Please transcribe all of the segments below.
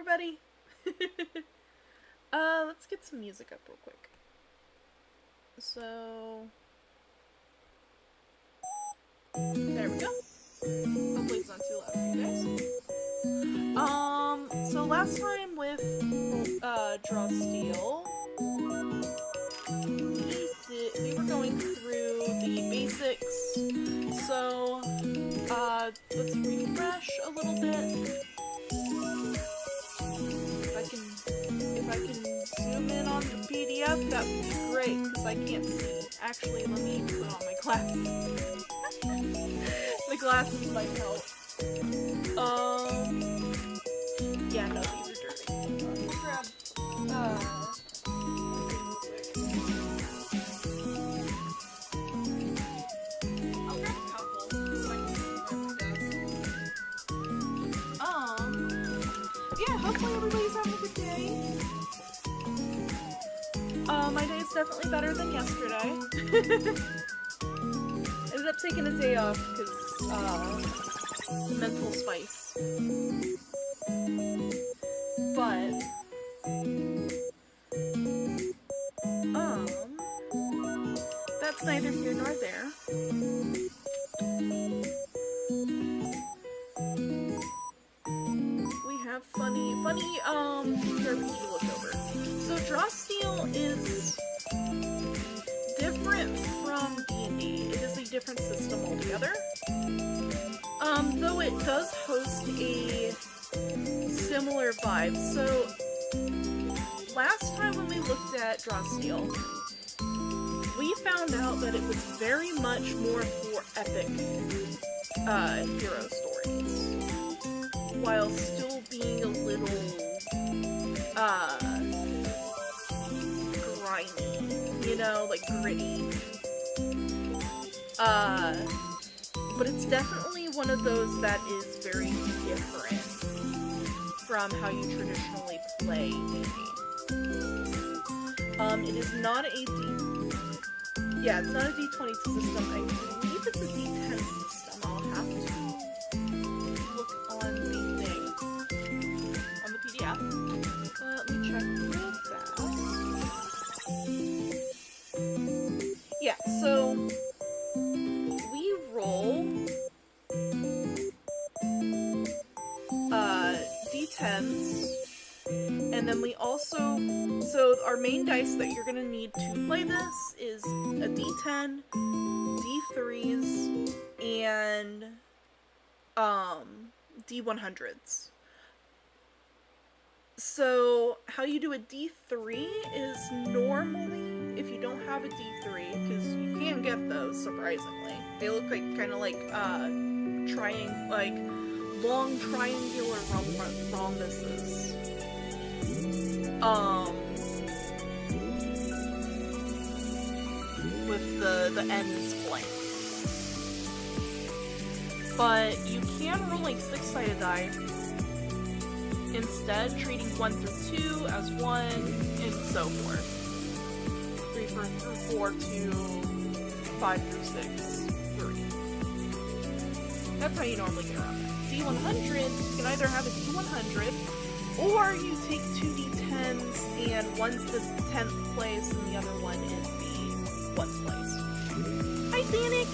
everybody! Let's get some music up real quick. So... there we go. Hopefully it's not too loud for you guys. So last time with, Draw Steel, we were going through the basics, so, let's refresh a little bit. If I can zoom in on the PDF, that would be great, because I can't see. Actually, let me put on my glasses. The glasses might help. Yeah, no, these are dirty. Let me grab, I'll grab a couple, so I can see yeah, hopefully everybody's having a good day. My day is definitely better than yesterday. Ended up taking a day off because, mental spice. But, that's neither here nor there. We have funny, RPG to look over. So Draw Steel is different from D&D. It is a different system altogether. Though it does host a similar vibe. So, last time when we looked at Draw Steel, we found out that it was very much more for epic hero stories, while still being a little grimy, you know, like gritty. But it's definitely one of those that is very different from how you traditionally play D&D. It is not a yeah, it's not a D20 system. I believe it's a D10 system. I'll have to look on the thing, on the PDF. Let me check real fast. Yeah, so we roll D10s, and then we also, so our main dice that you're gonna need to play this is a D10, D3s, and D100s. So how you do a D3 is normally, if you don't have a D3, because you can get those, surprisingly. They look like kind of like long triangular rhombuses. With the ends blank. But you can roll like 6-sided die instead, treating 1 through 2 as 1, and so forth. 3 through 4 to 5 through 6, 3. That's how you normally get around that. D100, you can either have a D100, or you take 2 D10s, and one's the 10th place, and the other one is the 1st place. Hi, Sanic!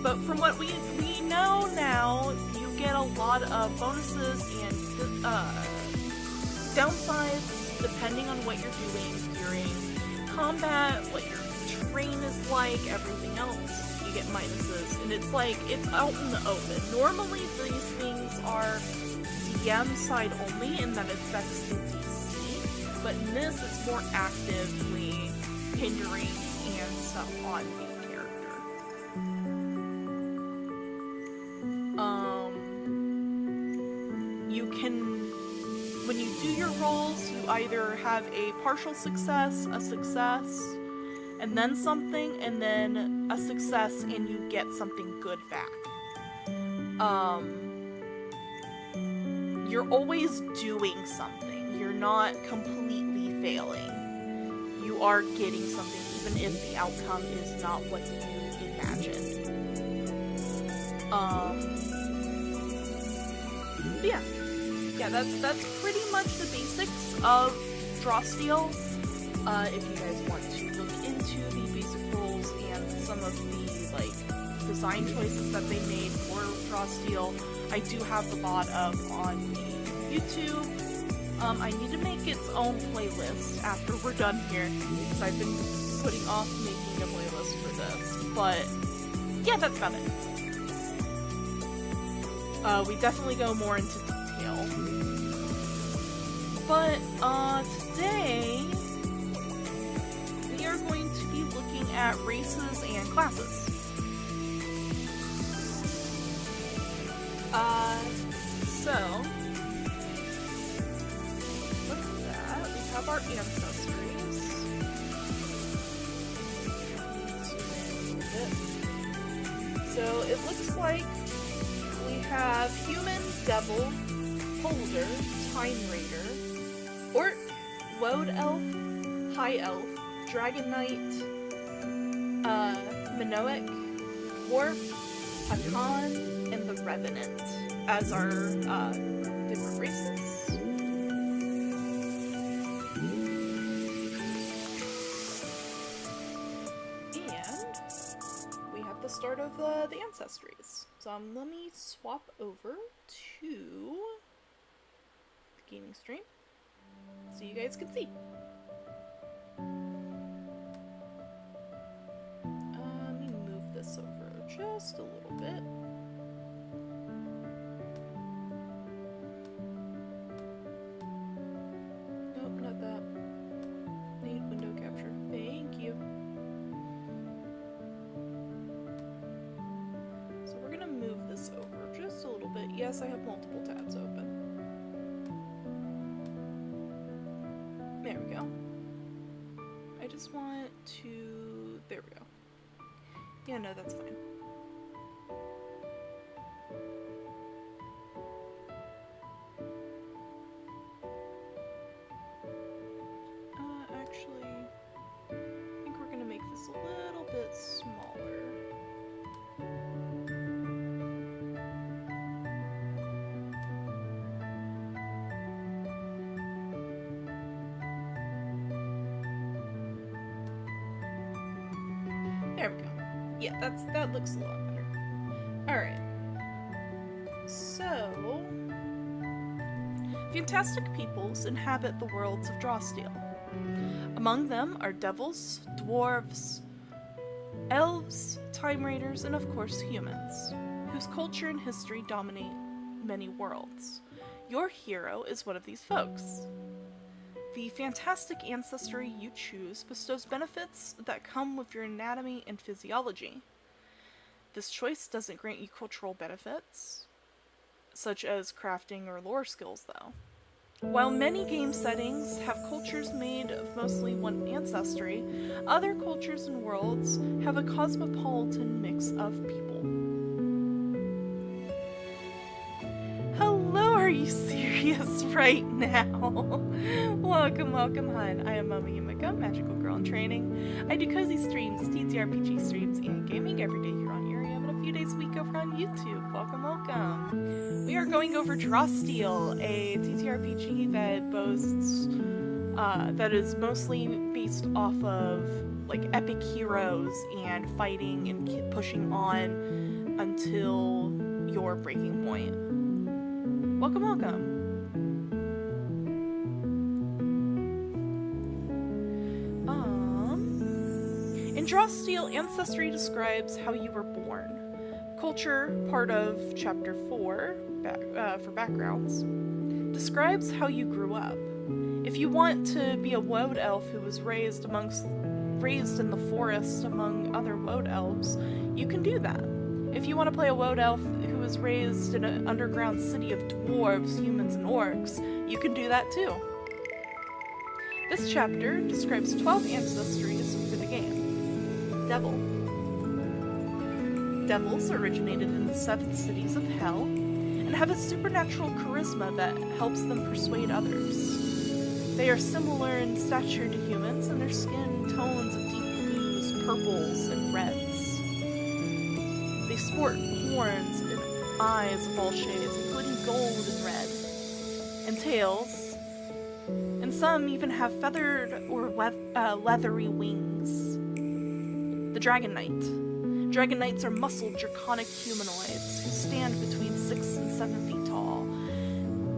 But from what we know now, you get a lot of bonuses and downsides depending on what you're doing during combat, what your terrain is like, everything else. You get minuses, and it's like, it's out in the open. Normally these things are DM side only, and that affects the DC, but in this it's more actively hindering and stuff on the character. You can, when you do your rolls, you either have a partial success, a success, and then something, and then a success, and you get something good back. You're always doing something. You're not completely failing. You are getting something, even if the outcome is not what you imagined. But yeah, that's pretty much the basics of draw steel. If you guys want to look into the basic rules and some of the design choices that they made for draw steel, I do have the mod up on the YouTube. I need to make its own playlist after we're done here, because I've been putting off making a playlist for this. But yeah, that's about it. We definitely go more into detail. But today we are going to be looking at races and classes. So look at that. We have our ancestries. So it looks like we have human, devil, holder, time raider, orc, woad elf, high elf, dragon knight, Minoic, dwarf, Hakan, and the revenant as our different races. The start of the ancestries. So let me swap over to the gaming stream so you guys can see. Let me move this over just a little bit. Nope, not that. Need window capture. Thank you. Move this over just a little bit. Yes, I have multiple tabs open. There we go. I just want to... There we go. Yeah, no, that's fine. Actually, I think we're gonna make this a little bit smaller. There we go. Yeah, that looks a lot better. Alright. So, fantastic peoples inhabit the worlds of Drawsteel. Among them are devils, dwarves, elves, time raiders, and of course humans, whose culture and history dominate many worlds. Your hero is one of these folks. The fantastic ancestry you choose bestows benefits that come with your anatomy and physiology. This choice doesn't grant you cultural benefits, such as crafting or lore skills, though. While many game settings have cultures made of mostly one ancestry, other cultures and worlds have a cosmopolitan mix of people. Hello, are you serious right now? Welcome, hun. I am Momo Yumeko, magical girl in training. I do cozy streams, TTRPG streams, and gaming every day here on Iriam, and a few days a week over on YouTube. Welcome. We are going over Drawsteel, a TTRPG that boasts, that is mostly based off of, epic heroes and fighting and pushing on until your breaking point. Welcome. In Drawsteel, ancestry describes how you were born. Culture, part of Chapter 4, for backgrounds, describes how you grew up. If you want to be a woad elf who was raised in the forest among other woad elves, you can do that. If you want to play a woad elf who was raised in an underground city of dwarves, humans, and orcs, you can do that too. This chapter describes 12 ancestries for the game. Devil. Devils originated in the 7 cities of Hell and have a supernatural charisma that helps them persuade others. They are similar in stature to humans, and their skin tones of deep blues, purples, and reds. They sport horns and eyes of all shades, including gold and red, and tails, and some even have feathered or leathery wings. The Dragon Knight. Dragon Knights are muscled draconic humanoids who stand between 6 and 7 feet tall.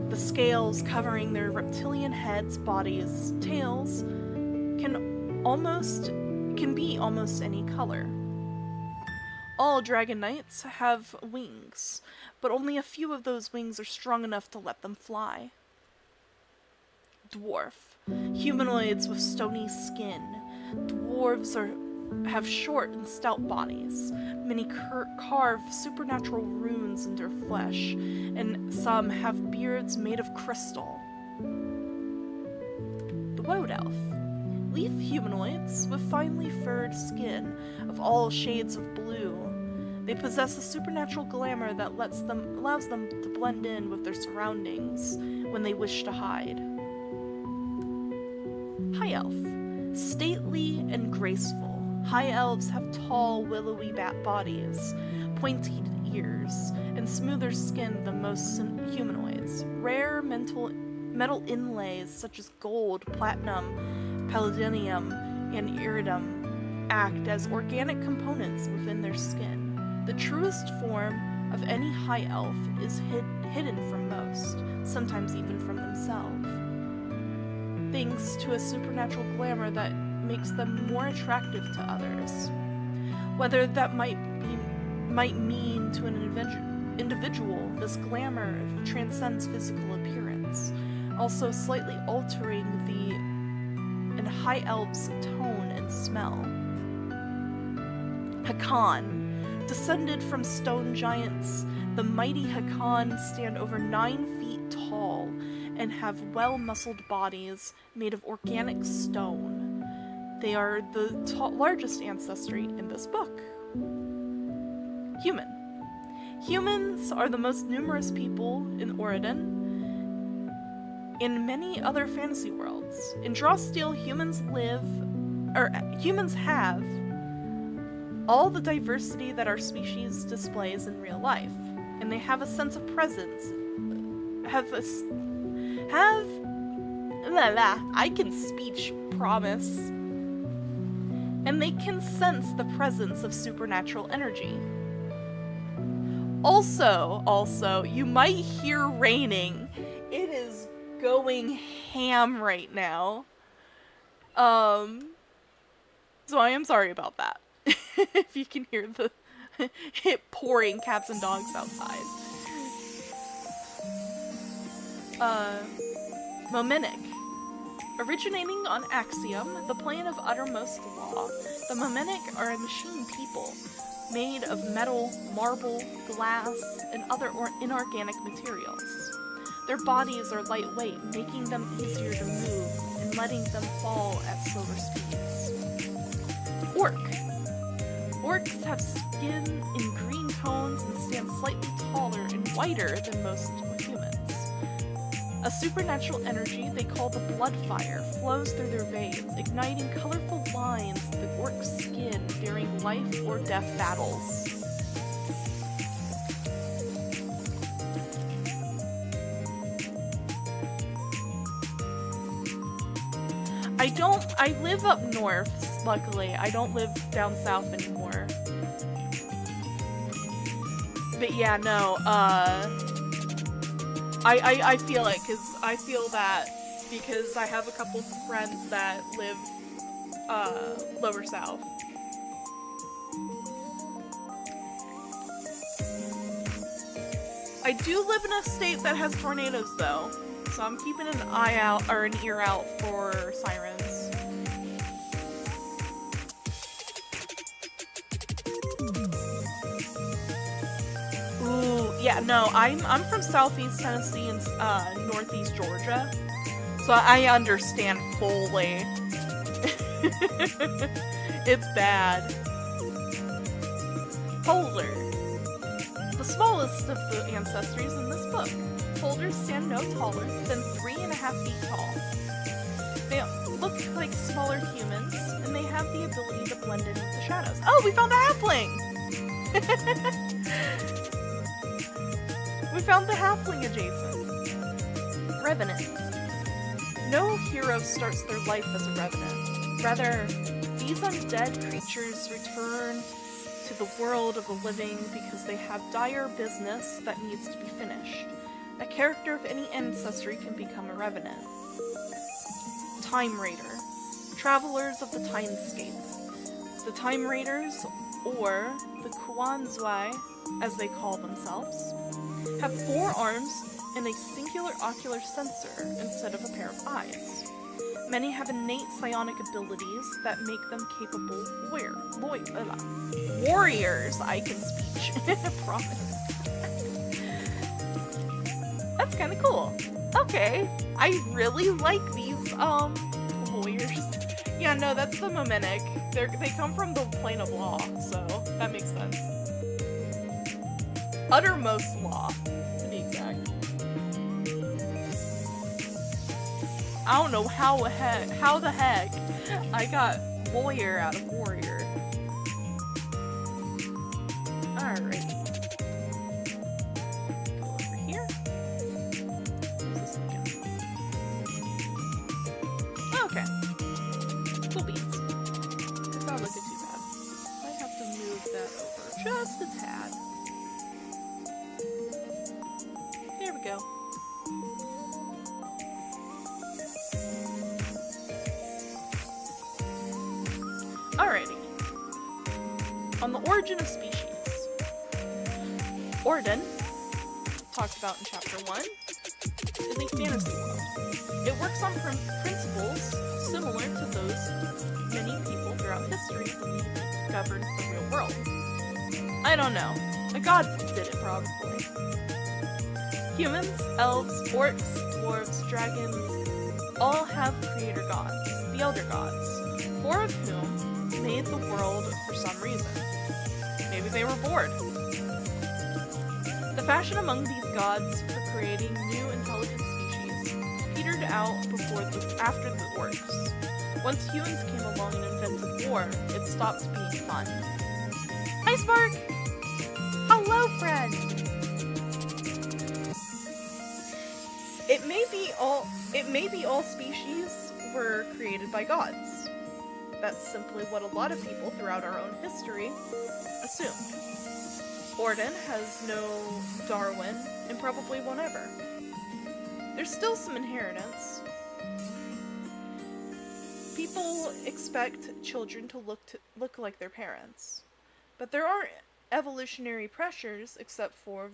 The scales covering their reptilian heads, bodies, tails can be almost any color. All Dragon Knights have wings, but only a few of those wings are strong enough to let them fly. Dwarf. Humanoids with stony skin. Dwarves have short and stout bodies. Many carve supernatural runes into their flesh, and some have beards made of crystal. The Woad Elf. Leaf humanoids with finely furred skin of all shades of blue. They possess a supernatural glamour that allows them to blend in with their surroundings when they wish to hide. High Elf. Stately and graceful. High elves have tall, willowy bodies, pointed ears, and smoother skin than most humanoids. Rare metal inlays such as gold, platinum, palladium, and iridium act as organic components within their skin. The truest form of any high elf is hidden from most, sometimes even from themselves, thanks to a supernatural glamour that makes them more attractive to others. Whether that might mean to an individual, this glamour transcends physical appearance, also slightly altering an high elf's tone and smell. Hakan. Descended from stone giants, the mighty Hakan stand over 9 feet tall and have well-muscled bodies made of organic stone. They are the largest ancestry in this book. Human. Humans are the most numerous people in Oregon and many other fantasy worlds. In Drawsteel, humans have all the diversity that our species displays in real life, and they have a sense of presence. I can speech, promise. And they can sense the presence of supernatural energy. Also, you might hear raining. It is going ham right now. So I am sorry about that. If you can hear the pouring cats and dogs outside. Mominic. Originating on Axiom, the plane of uttermost law, the Mominic are a machine people made of metal, marble, glass, and other inorganic materials. Their bodies are lightweight, making them easier to move and letting them fall at slower speeds. Orc. Orcs have skin in green tones and stand slightly taller and whiter than most humans. A supernatural energy they call the blood fire flows through their veins, igniting colorful lines to the orc's skin during life or death battles. I live up north, luckily. I don't live down south anymore. But yeah, no, I feel it, because I feel that because I have a couple friends that live, lower south. I do live in a state that has tornadoes, though, so I'm keeping an eye out, or an ear out for sirens. Ooh, yeah, no, I'm from Southeast Tennessee and Northeast Georgia, so I understand fully. It's bad. Polar. The smallest of the ancestries in this book. Polders stand no taller than 3.5 feet tall. They look like smaller humans, and they have the ability to blend in with the shadows. Oh, we found a halfling! We found the halfling adjacent. Revenant. No hero starts their life as a revenant. Rather, these undead creatures return to the world of the living because they have dire business that needs to be finished. A character of any ancestry can become a revenant. Time Raider. Travelers of the Timescape. The Time Raiders, or the Kuanzai, as they call themselves, have 4 arms and a singular ocular sensor instead of a pair of eyes. Many have innate psionic abilities that make them capable warriors. I can speech. Promise. That's kind of cool. Okay, I really like these warriors. Yeah, no, that's the Momentic. They come from the plane of law, so that makes sense. Uttermost law, to be exact. I don't know how the heck I got lawyer out of warrior. Alright. Go over here. What's this looking? Okay. Cool beans. It's not looking too bad. I have to move that over just a tad. There we go. Alrighty. On the origin of species. Orden, talked about in chapter 1, is a fantasy world. It works on principles similar to those many people throughout history believe govern the real world. I don't know. A god did it, probably. Humans, elves, orcs, dwarves, dragons, all have creator gods, the elder gods, 4 of whom made the world for some reason. Maybe they were bored. The fashion among these gods for creating new intelligent species petered out after the orcs. Once humans came along and invented war, it stopped being fun. Hi, Spark! Hello, friend! It may be all species were created by gods. That's simply what a lot of people throughout our own history assumed. Orden has no Darwin, and probably won't ever. There's still some inheritance. People expect children to look like their parents, but there aren't evolutionary pressures except for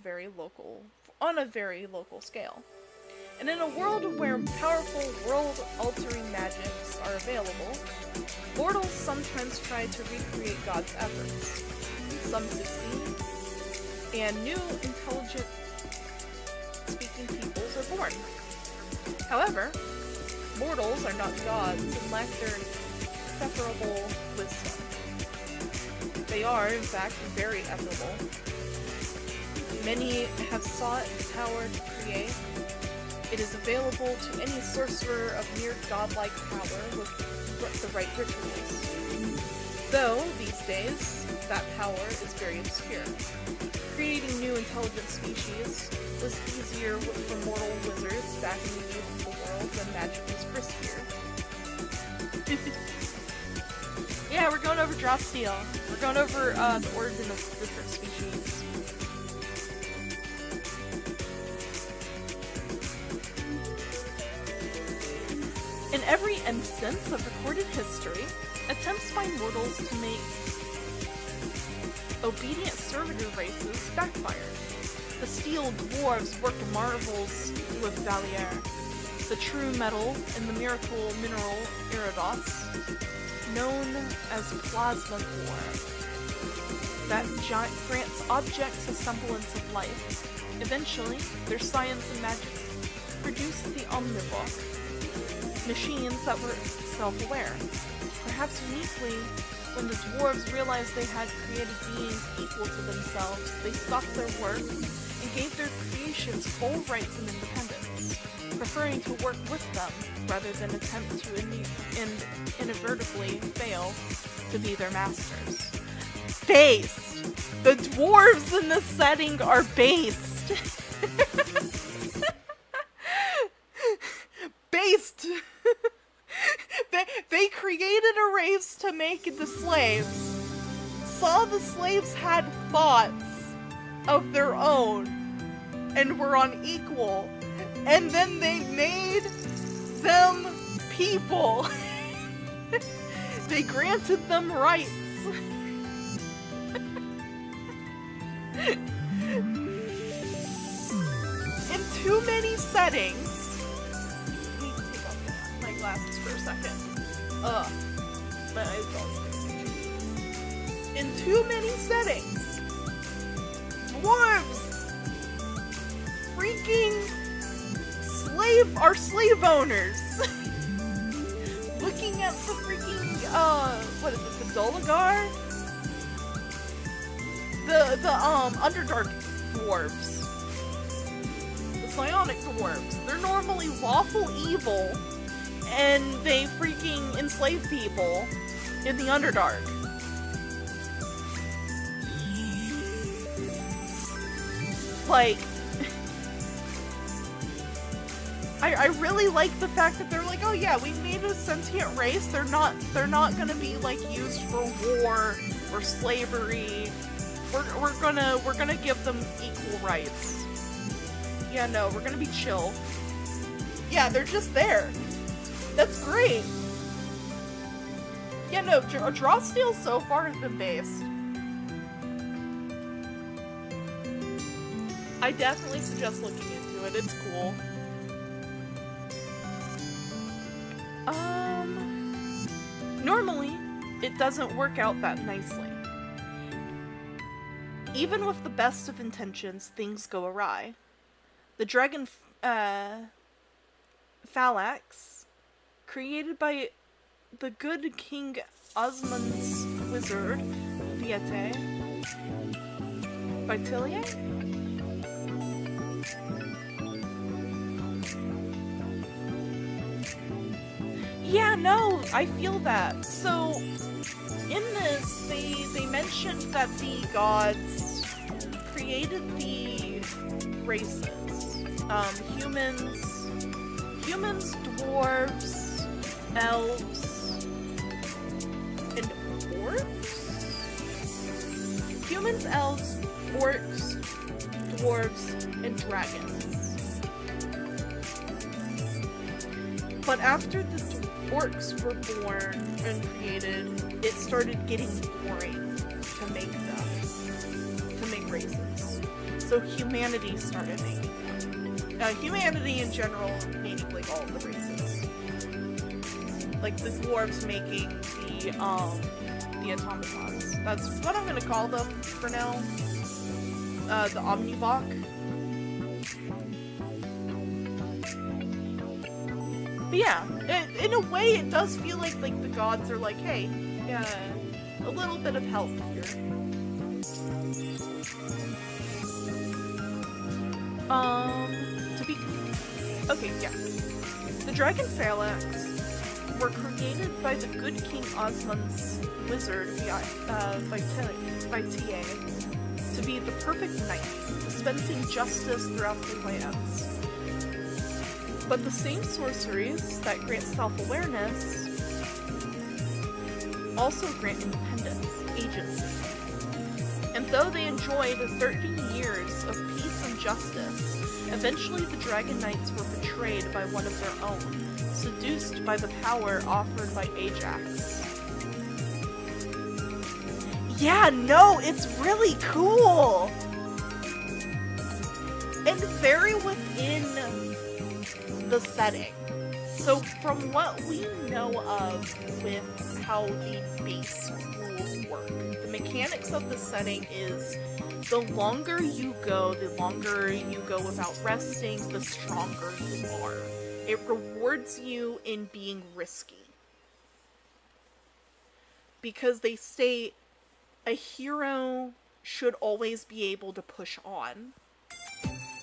on a very local scale. And in a world where powerful world-altering magics are available, mortals sometimes try to recreate God's efforts. Some succeed, and new, intelligent speaking peoples are born. However, mortals are not gods and lack their inseparable wisdom. They are, in fact, very equitable. Many have sought the power to create. It is available to any sorcerer of near godlike power with the right rituals. Though, these days, that power is very obscure. Creating new intelligent species was easier for mortal wizards back in the youth of the world when magic was briskier. Yeah, we're going over Draw Steel. We're going over the origin of different species. In every instance of recorded history, attempts by mortals to make obedient servitor races backfired. The steel dwarves worked marvels with Valier, the true metal and the miracle mineral Iridos, known as plasma core, that grants objects a semblance of life. Eventually, their science and magic produced the Omnivoc, machines that were self-aware. Perhaps uniquely, when the dwarves realized they had created beings equal to themselves, they stopped their work and gave their creations full rights and independence, preferring to work with them rather than attempt to inadvertently fail to be their masters. Based! The dwarves in this setting are based! Based. They created a race to make the slaves. Saw the slaves had thoughts of their own and were unequal. And then they made them people. They granted them rights. In too many settings. Let me take off my glasses for a second. My eyes don't stay. In too many settings, dwarves freaking are slave owners. Looking at the freaking what is it, the Dolagar? The Underdark dwarves. The Psionic dwarves. They're normally lawful evil, and they freaking enslave people in the Underdark. Like, I really like the fact that they're like, oh yeah, we made a sentient race. They're not gonna be like used for war or slavery. We're gonna give them equal rights. Yeah, no, we're gonna be chill. Yeah, they're just there. That's great. Yeah, no, draw steals so far have been based. I definitely suggest looking into it. It's cool. Normally, it doesn't work out that nicely. Even with the best of intentions, things go awry. The dragon Phalanx, created by the good King Osmond's wizard, Vitalia? Yeah, no, I feel that. So, in this, they mentioned that the gods created the races. Humans, dwarves, elves, and orcs? Humans, elves, orcs, dwarves, and dragons. But after the orcs were born and created, it started getting boring to make them, to make races. So humanity started making them. Humanity in general, meaning like all of the races. Like the dwarves making the automatons. That's what I'm gonna call them for now. The Omnivok. But yeah, in a way it does feel like the gods are like, hey, yeah, a little bit of help here. Okay, yeah. The Dragon Phalanx were created by the good King Osmond's wizard, Vitalia, to be the perfect knights, dispensing justice throughout the lands. But the same sorceries that grant self-awareness also grant independence, agency. And though they enjoyed 13 years of peace and justice, eventually the Dragon Knights were betrayed by one of their own, seduced by the power offered by Ajax. Yeah, no, it's really cool! And very within the setting. So from what we know of with how the base rules work, the mechanics of the setting is the longer you go without resting, the stronger you are. It rewards you in being risky. Because they state a hero should always be able to push on.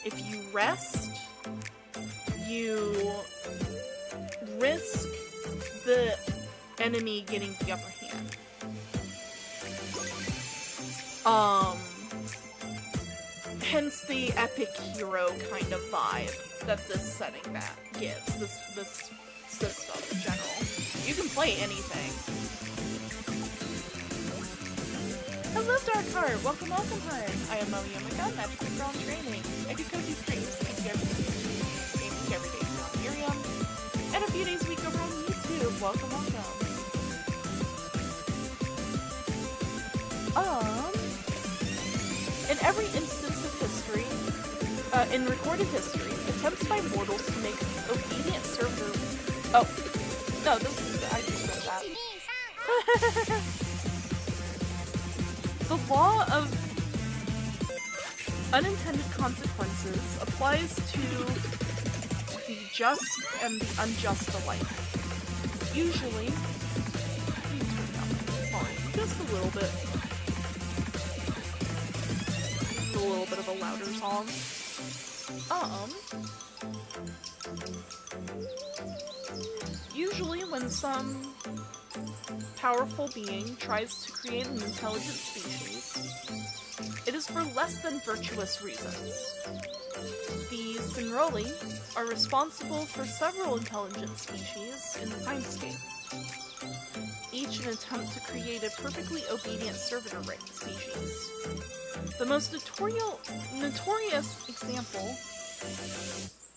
If you rest, you risk the enemy getting the upper hand. Hence the epic hero kind of vibe that this setting gives, this system in general. You can play anything. Hello, Dark Heart! Welcome, welcome, hun! I am Momo Yumeko, Magic Girl in Training. I do cozy streams, gaming every day here on Iriam, and a few days a week over on YouTube. Welcome, welcome. In every instance of history, in recorded history, attempts by mortals to make obedient servitor. Oh, no, I just read that. The law of unintended consequences applies to the just and the unjust alike. Usually, let me turn down my volume just a little bit. A little bit of a louder song. Usually when some powerful being tries to create an intelligent species, it is for less than virtuous reasons. The Sinroli are responsible for several intelligent species in the timescape, each an attempt to create a perfectly obedient servitor species. The most notorious example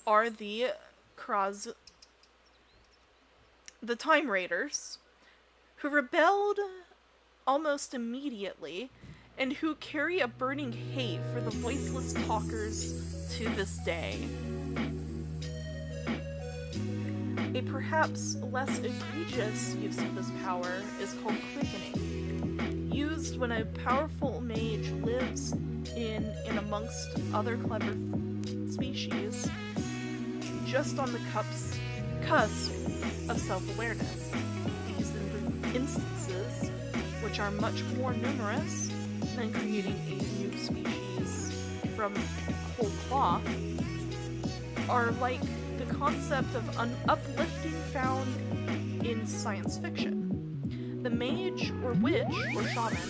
are the Time Raiders, who rebelled almost immediately, and who carry a burning hate for the voiceless talkers to this day. A perhaps less egregious use of this power is called quickening, used when a powerful mage lives in and amongst other clever species, just on the cusp of self-awareness. These instances, which are much more numerous than creating a new species from whole cloth, are like the concept of uplifting found in science fiction. The mage or witch or shaman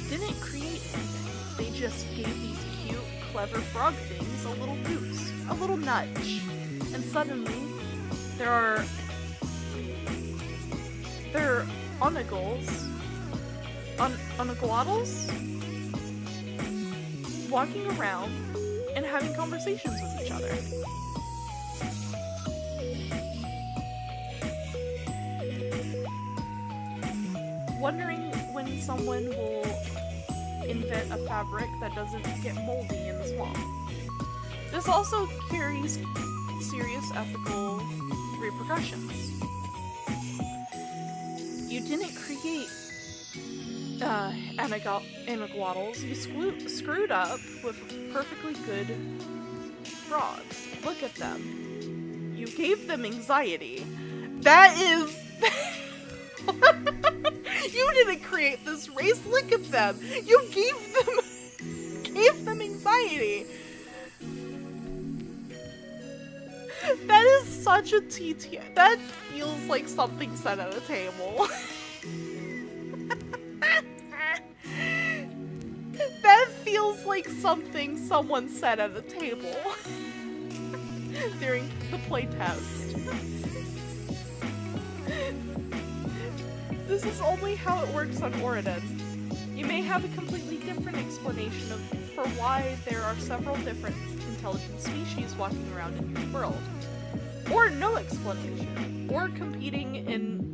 didn't create anything. They just gave these cute, clever frog things a little boost, a little nudge, and suddenly there are onagwaddles walking around and having conversations with each other. Wondering when someone will invent a fabric that doesn't get moldy in the swamp. This also carries serious ethical repercussions. You didn't create anagwaddles, you screwed up with perfectly good frogs. Look at them. You gave them anxiety. That is... You didn't create this race, look at them! You gave them anxiety! That is such a TT. That feels like something said at a table. That feels like something someone said at a table during the playtest. This is only how it works on Oridon. You may have a completely different explanation for why there are several different intelligent species walking around in your world. Or no explanation. Or competing in...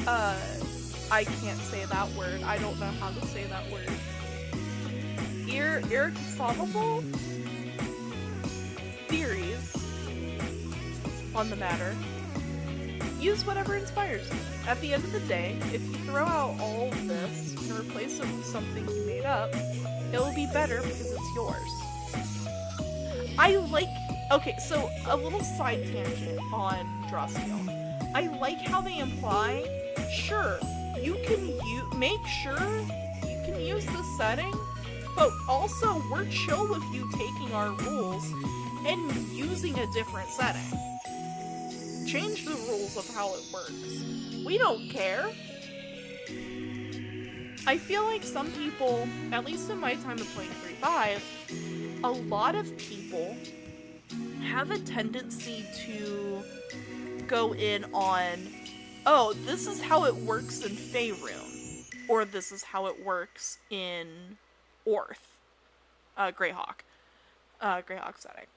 I can't say that word. I don't know how to say that word. Irreconcilable theories on the matter. Use whatever inspires you. At the end of the day, if you throw out all of this and replace it with something you made up, it will be better because it's yours. Okay, so a little side tangent on Drawsteel. I like how they imply, sure, you can make sure you can use this setting, but also we're chill with you taking our rules and using a different setting. Change the rules of how it works. We don't care. I feel like some people, at least in my time of playing 3.5, a lot of people have a tendency to go in on, oh, this is how it works in Faerun, or this is how it works in Orth, Greyhawk setting.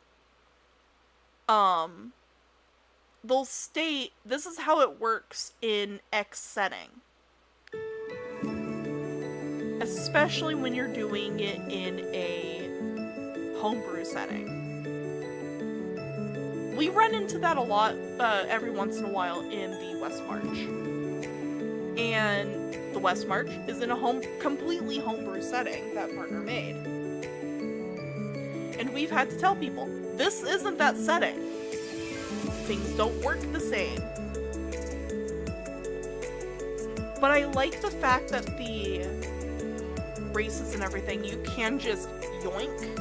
They'll state, this is how it works in X setting. Especially when you're doing it in a homebrew setting. We run into that a lot every once in a while in the West March. And the West March is in a completely homebrew setting that partner made. And we've had to tell people, this isn't that setting. Things don't work the same. But I like the fact that the races and everything, you can just yoink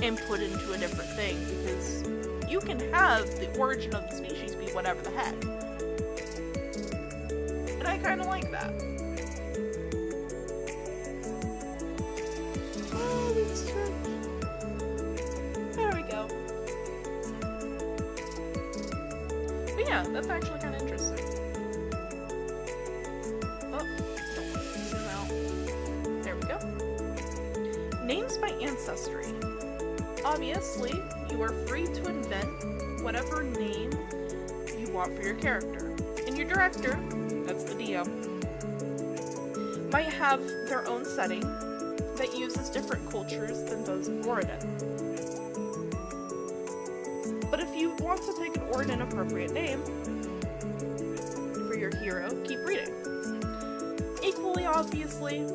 and put into a different thing, because you can have the origin of the species be whatever the heck. And I kind of like that. Oh, it's true. There we go. But yeah, that's actually kind of interesting. Oh, don't zoom out. There we go. Names by ancestry. Obviously, you are free to invent whatever name you want for your character. And your director, that's the DM, might have their own setting that uses different cultures than those of Oregon. But if you want to pick an Oregon appropriate name for your hero, keep reading. Equally obviously,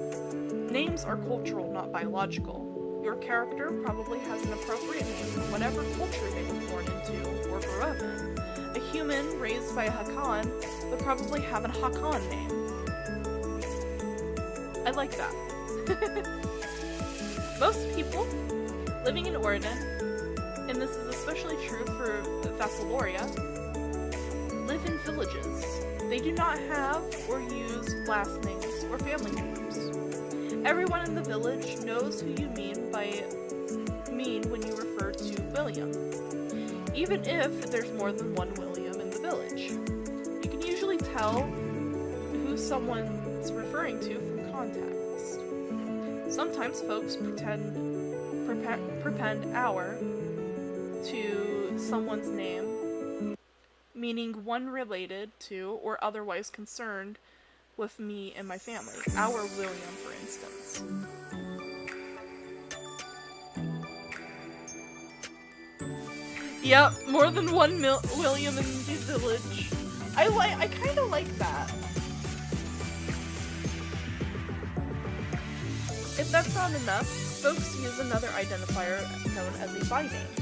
names are cultural, not biological. Your character probably has an appropriate name for whatever culture they were born into or grew up in. A human raised by a Hakan would probably have a Hakan name. I like that. Most people living in Oregon, and this is especially true for Thessaloria, live in villages. They do not have or use last names or family names. Everyone in the village knows who you mean when you refer to William, even if there's more than one William in the village. You can usually tell who someone's referring to from context. Sometimes folks prepend our to someone's name, meaning one related to or otherwise concerned with me and my family. Our William, for instance. Yep, more than one William in the village. I kind of like that. If that's not enough, folks use another identifier known as a by name.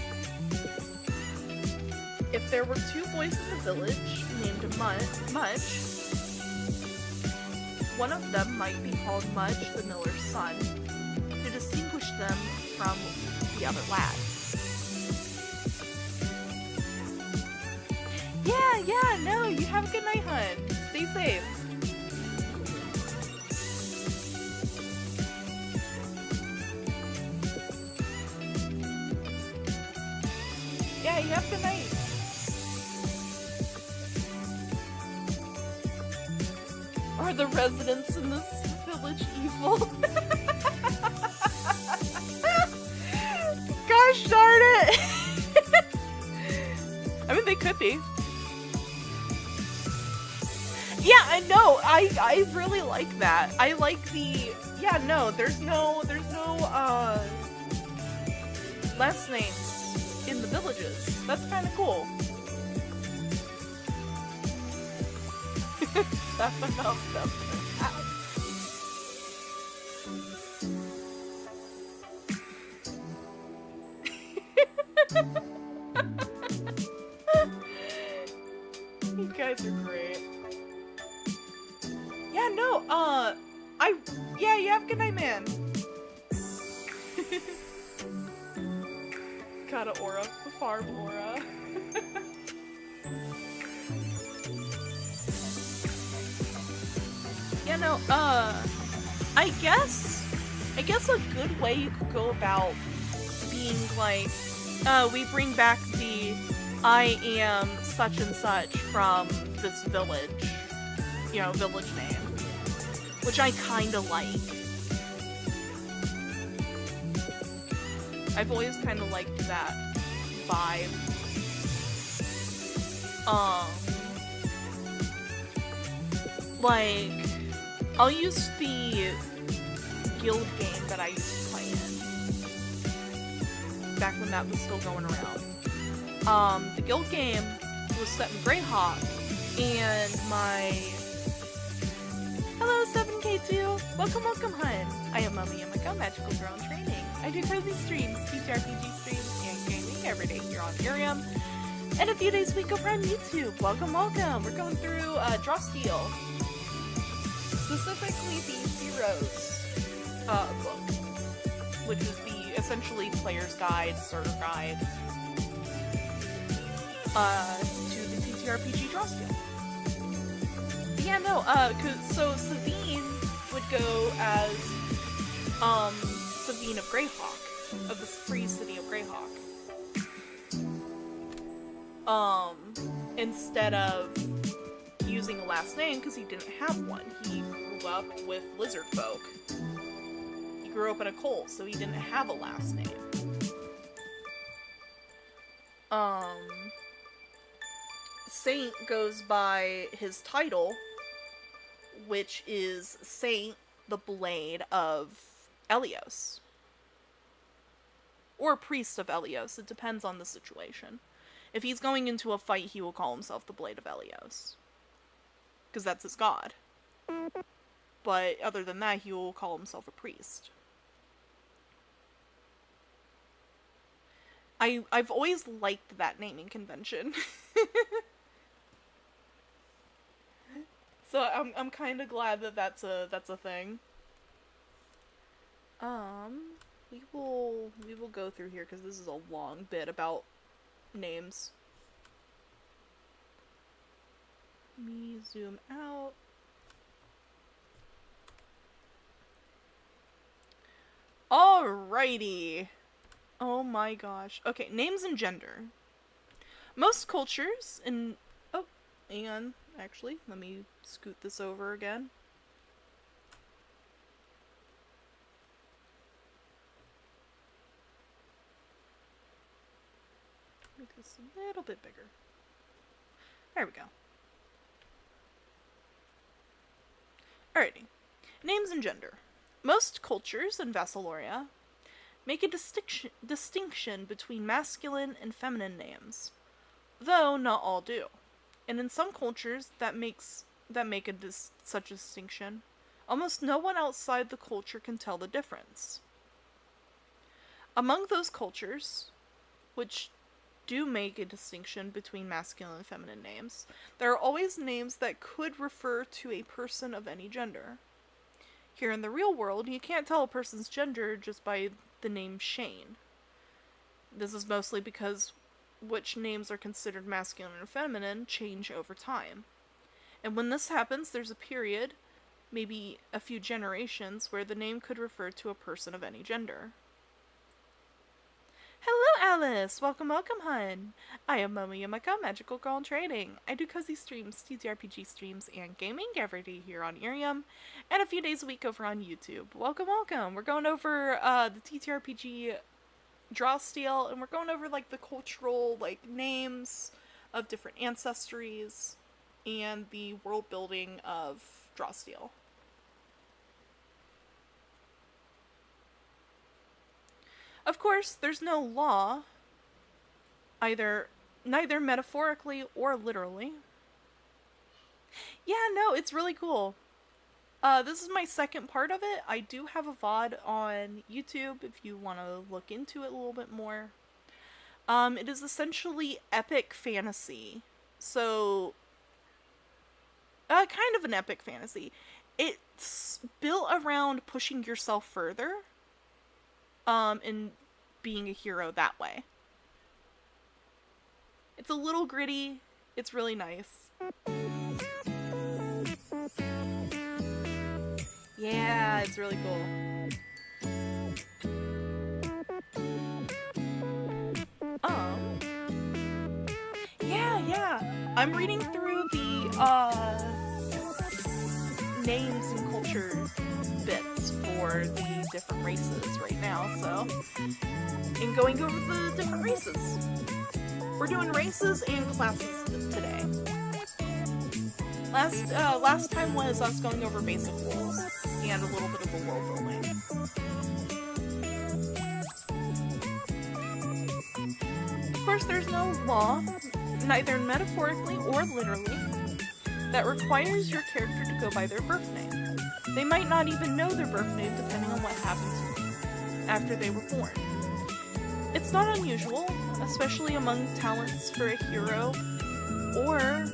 If there were two boys in the village named Much, one of them might be called Mudge the miller's son, to distinguish them from the other lad. Yeah, no, you have a good night, hun. Stay safe. Yeah, you have a good night. Are the residents in this village evil? Gosh darn it! I mean, they could be. Yeah, I know. I really like that. I like the, yeah, no, there's no last names in the villages. That's kind of cool. 7 of them. You guys are great. Yeah, no, yeah, you have a good night, man. Got a aura, a farm aura. Yeah, no, I guess a good way you could go about being like, we bring back the I am such and such from this village, you know, village name, which I kinda like. I've always kinda liked that vibe. Like, I'll use the guild game that I used to play in, back when that was still going around. The guild game was set in Greyhawk, and my... Hello, 7K2! Welcome, hun! I am Momo Yumeko, magical girl in training. I do cozy streams, TTRPG streams, and gaming every day here on Iriam, and a few days a week over on YouTube. Welcome! We're going through Draw Steel. Specifically the Heroes book, which is the essentially player's guide, starter guide, to the TTRPG Draw Steel. Yeah, no, so Savine would go as, Savine of Greyhawk, of the free city of Greyhawk. Instead of using a last name, because he didn't have one. He grew up with lizard folk. He grew up in a cult, so he didn't have a last name. Saint goes by his title, which is Saint, the Blade of Elios. Or Priest of Elios, it depends on the situation. If he's going into a fight, he will call himself the Blade of Elios, because that's his god. But other than that, he will call himself a priest. I've always liked that naming convention. So I'm kind of glad that that's a thing. We will go through here because this is a long bit about names. Let me zoom out. Alrighty. Oh my gosh. Okay, names and gender. Most cultures in... Oh, hang on. Actually, let me scoot this over again. Make this a little bit bigger. There we go. Alrighty. Names and gender. Most cultures in Vassaloria make a distinction between masculine and feminine names, though not all do. And in some cultures that make such a distinction, almost no one outside the culture can tell the difference. Among those cultures, which do make a distinction between masculine and feminine names, there are always names that could refer to a person of any gender. Here in the real world, you can't tell a person's gender just by the name Shane. This is mostly because which names are considered masculine and feminine change over time. And when this happens, there's a period, maybe a few generations, where the name could refer to a person of any gender. Hello, Alice! Welcome, hun! I am Momo Yumeko, magical girl in training. I do cozy streams, TTRPG streams, and gaming every day here on Iriam, and a few days a week over on YouTube. Welcome! We're going over the TTRPG Draw Steel, and we're going over like the cultural names of different ancestries and the world building of Draw Steel. Of course, there's no law, neither metaphorically or literally. Yeah, no, it's really cool. This is my second part of it. I do have a VOD on YouTube if you want to look into it a little bit more. It is essentially epic fantasy. So, kind of an epic fantasy. It's built around pushing yourself further. And being a hero that way. It's a little gritty. It's really nice. Yeah, it's really cool. Yeah. I'm reading through the names and culture bits for the different races right now, so, and going over the different races. We're doing races and classes today. Last time was us going over basic rules and a little bit of a world building. Of course, there's no law, neither metaphorically or literally, that requires your character to go by their birth name. They might not even know their birth name depending on what happened after they were born. It's not unusual, especially among talents for a hero, or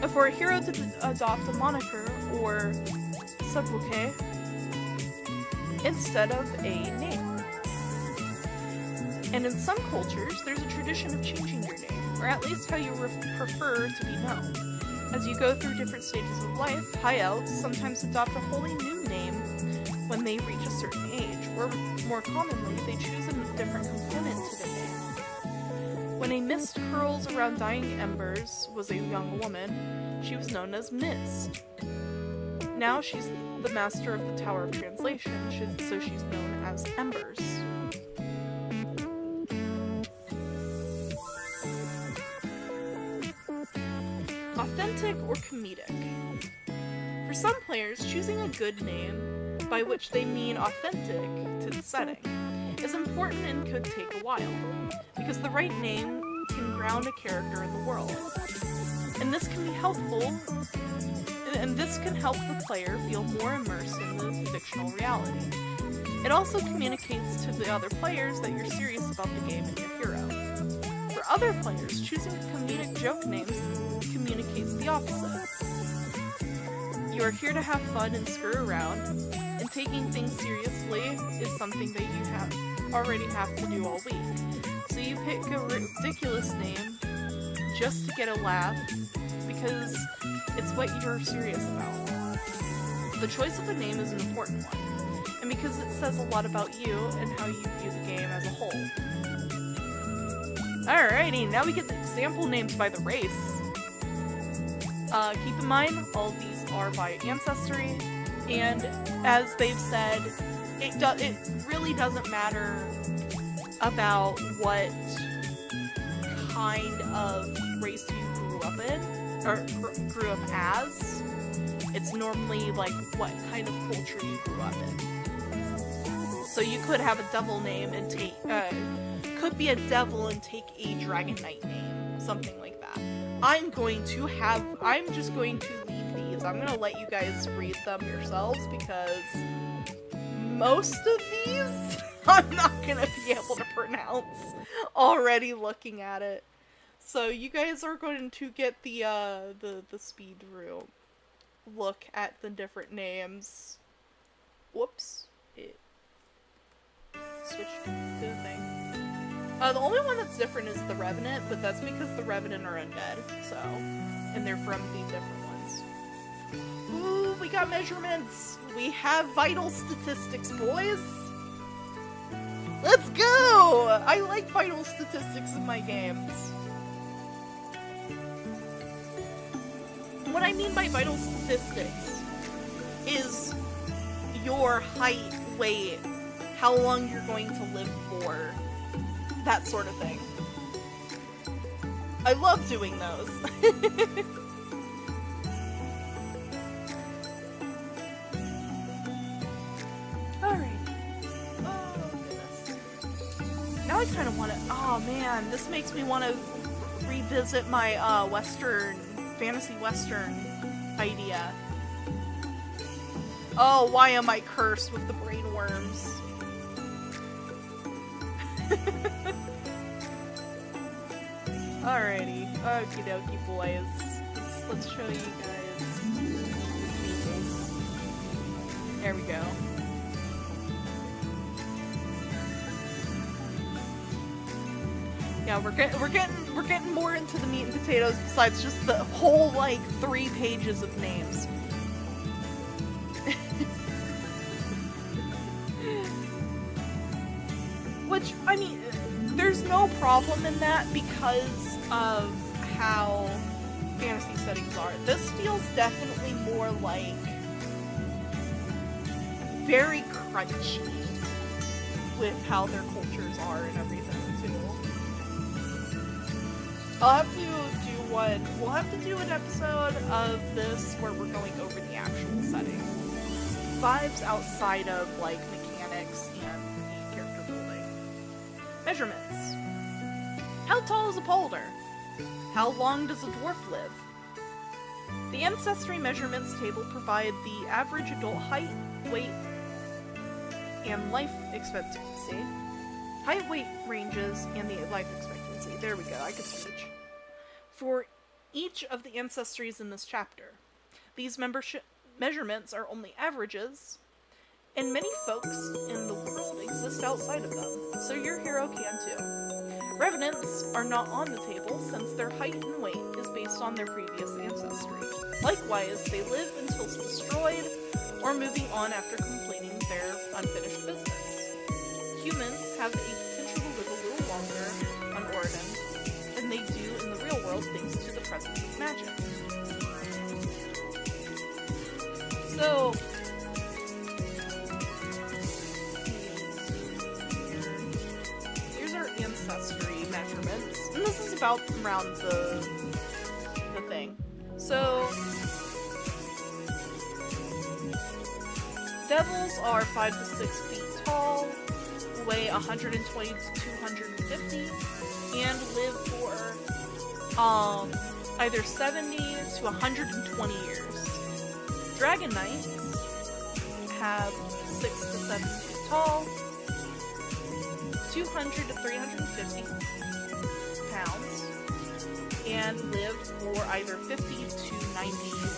for a hero to adopt a moniker or sobriquet instead of a name. And in some cultures, there's a tradition of changing your name, or at least how you prefer to be known. As you go through different stages of life, high elves sometimes adopt a wholly new name when they reach a certain age, or more commonly, they choose a different component to their name. When a mist curls around dying embers was a young woman, she was known as Mist. Now she's the master of the Tower of Translation, so she's known as Embers. Authentic or comedic. For some players, choosing a good name, by which they mean authentic to the setting, is important and could take a while, because the right name can ground a character in the world. And this can be helpful, and this can help the player feel more immersed in the fictional reality. It also communicates to the other players that you're serious about the game and your hero. For other players, choosing a comedic joke name communicates the opposite. You are here to have fun and screw around, and taking things seriously is something that you already have to do all week. So you pick a ridiculous name just to get a laugh, because it's what you're serious about. The choice of a name is an important one, and because it says a lot about you and how you view the game as a whole. Alrighty, now we get the example names by the race. Keep in mind, all of these are by ancestry, and as they've said, it really doesn't matter about what kind of race you grew up in, or grew up as. It's normally like what kind of culture you grew up in. So you could have a devil name and take, could be a devil and take a Dragon Knight name, something like that. I'm just going to leave these. I'm gonna let you guys read them yourselves, because most of these I'm not gonna be able to pronounce already looking at it. So you guys are going to get the speed through look at the different names. Whoops. It switched to the thing. The only one that's different is the Revenant, but that's because the Revenant are undead, so, and they're from the different ones. Ooh, we got measurements! We have vital statistics, boys! Let's go! I like vital statistics in my games. What I mean by vital statistics is your height, weight, how long you're going to live for, that sort of thing. I love doing those. Alright. Oh, goodness. Now I kind of want to... Oh, man. This makes me want to revisit my fantasy western idea. Oh, why am I cursed with the brain worms? Alrighty, okie dokie boys. Let's show you guys. There we go. Yeah, we're getting more into the meat and potatoes besides just the whole like 3 pages of names. Which, I mean, there's no problem in that because of how fantasy settings are. This feels definitely more like very crunchy with how their cultures are and everything too. I'll have to do one. We'll have to do an episode of this where we're going over the actual setting. Vibes outside of like mechanics and the character building. Measurements. How tall is a polar? How long does a dwarf live? The Ancestry Measurements table provide the average adult height, weight, and life expectancy. Height, weight ranges, and the life expectancy. There we go, I could switch. For each of the ancestries in this chapter. These measurements are only averages, and many folks in the world exist outside of them, so your hero can too. Revenants are not on the table since their height and weight is based on their previous ancestry. Likewise, they live until destroyed or moving on after completing their unfinished business. Humans have the potential to live a little longer on Oregon than they do in the real world thanks to the presence of magic. So, here's our ancestry measurements, and this is about around the thing. So, devils are 5 to 6 feet tall, weigh 120 to 250, and live for either 70 to 120 years. Dragon Knights have 6 to 7 feet tall, 200 to 350 pounds, and live for either 50 to 90 years.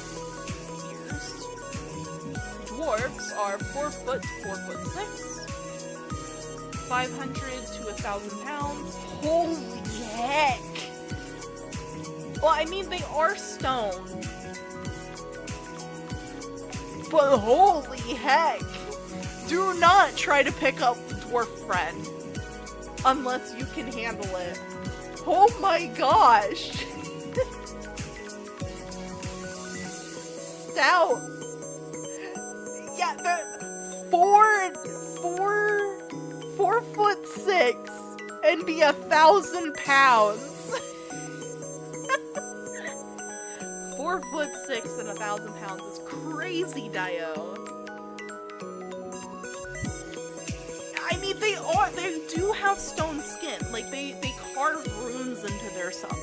Dwarves are 4 foot to 4 foot 6, 500 to 1,000 pounds. Holy heck! Well, I mean, they are stone. But holy heck! Do not try to pick up the dwarf friend. Unless you can handle it. Oh my gosh! Stout! Yeah, the 4 foot 6 and be 1,000 pounds. 4 foot 6 and 1,000 pounds is crazy, Dio. I mean, they do have stone skin. Like, they carve runes into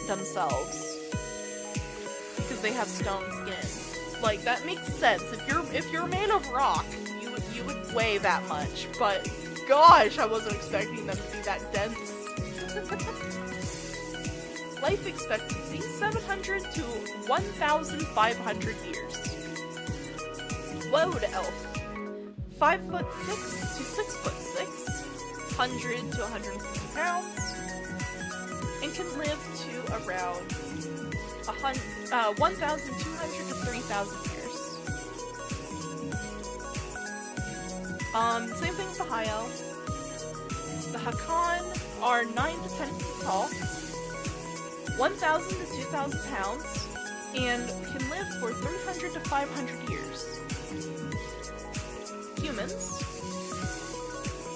themselves. Because they have stone skin. Like, that makes sense. If you're made of rock, you would weigh that much. But, gosh, I wasn't expecting them to be that dense. Life expectancy, 700 to 1,500 years. Woad elf, 5 foot 6 to 6 foot 6, 100 to 150 pounds, and can live to around 1,200 to 3,000 years. Same thing with the high elf. The Hakan are 9 to 10 feet tall, 1,000 to 2,000 pounds, and can live for 300 to 500 years. Humans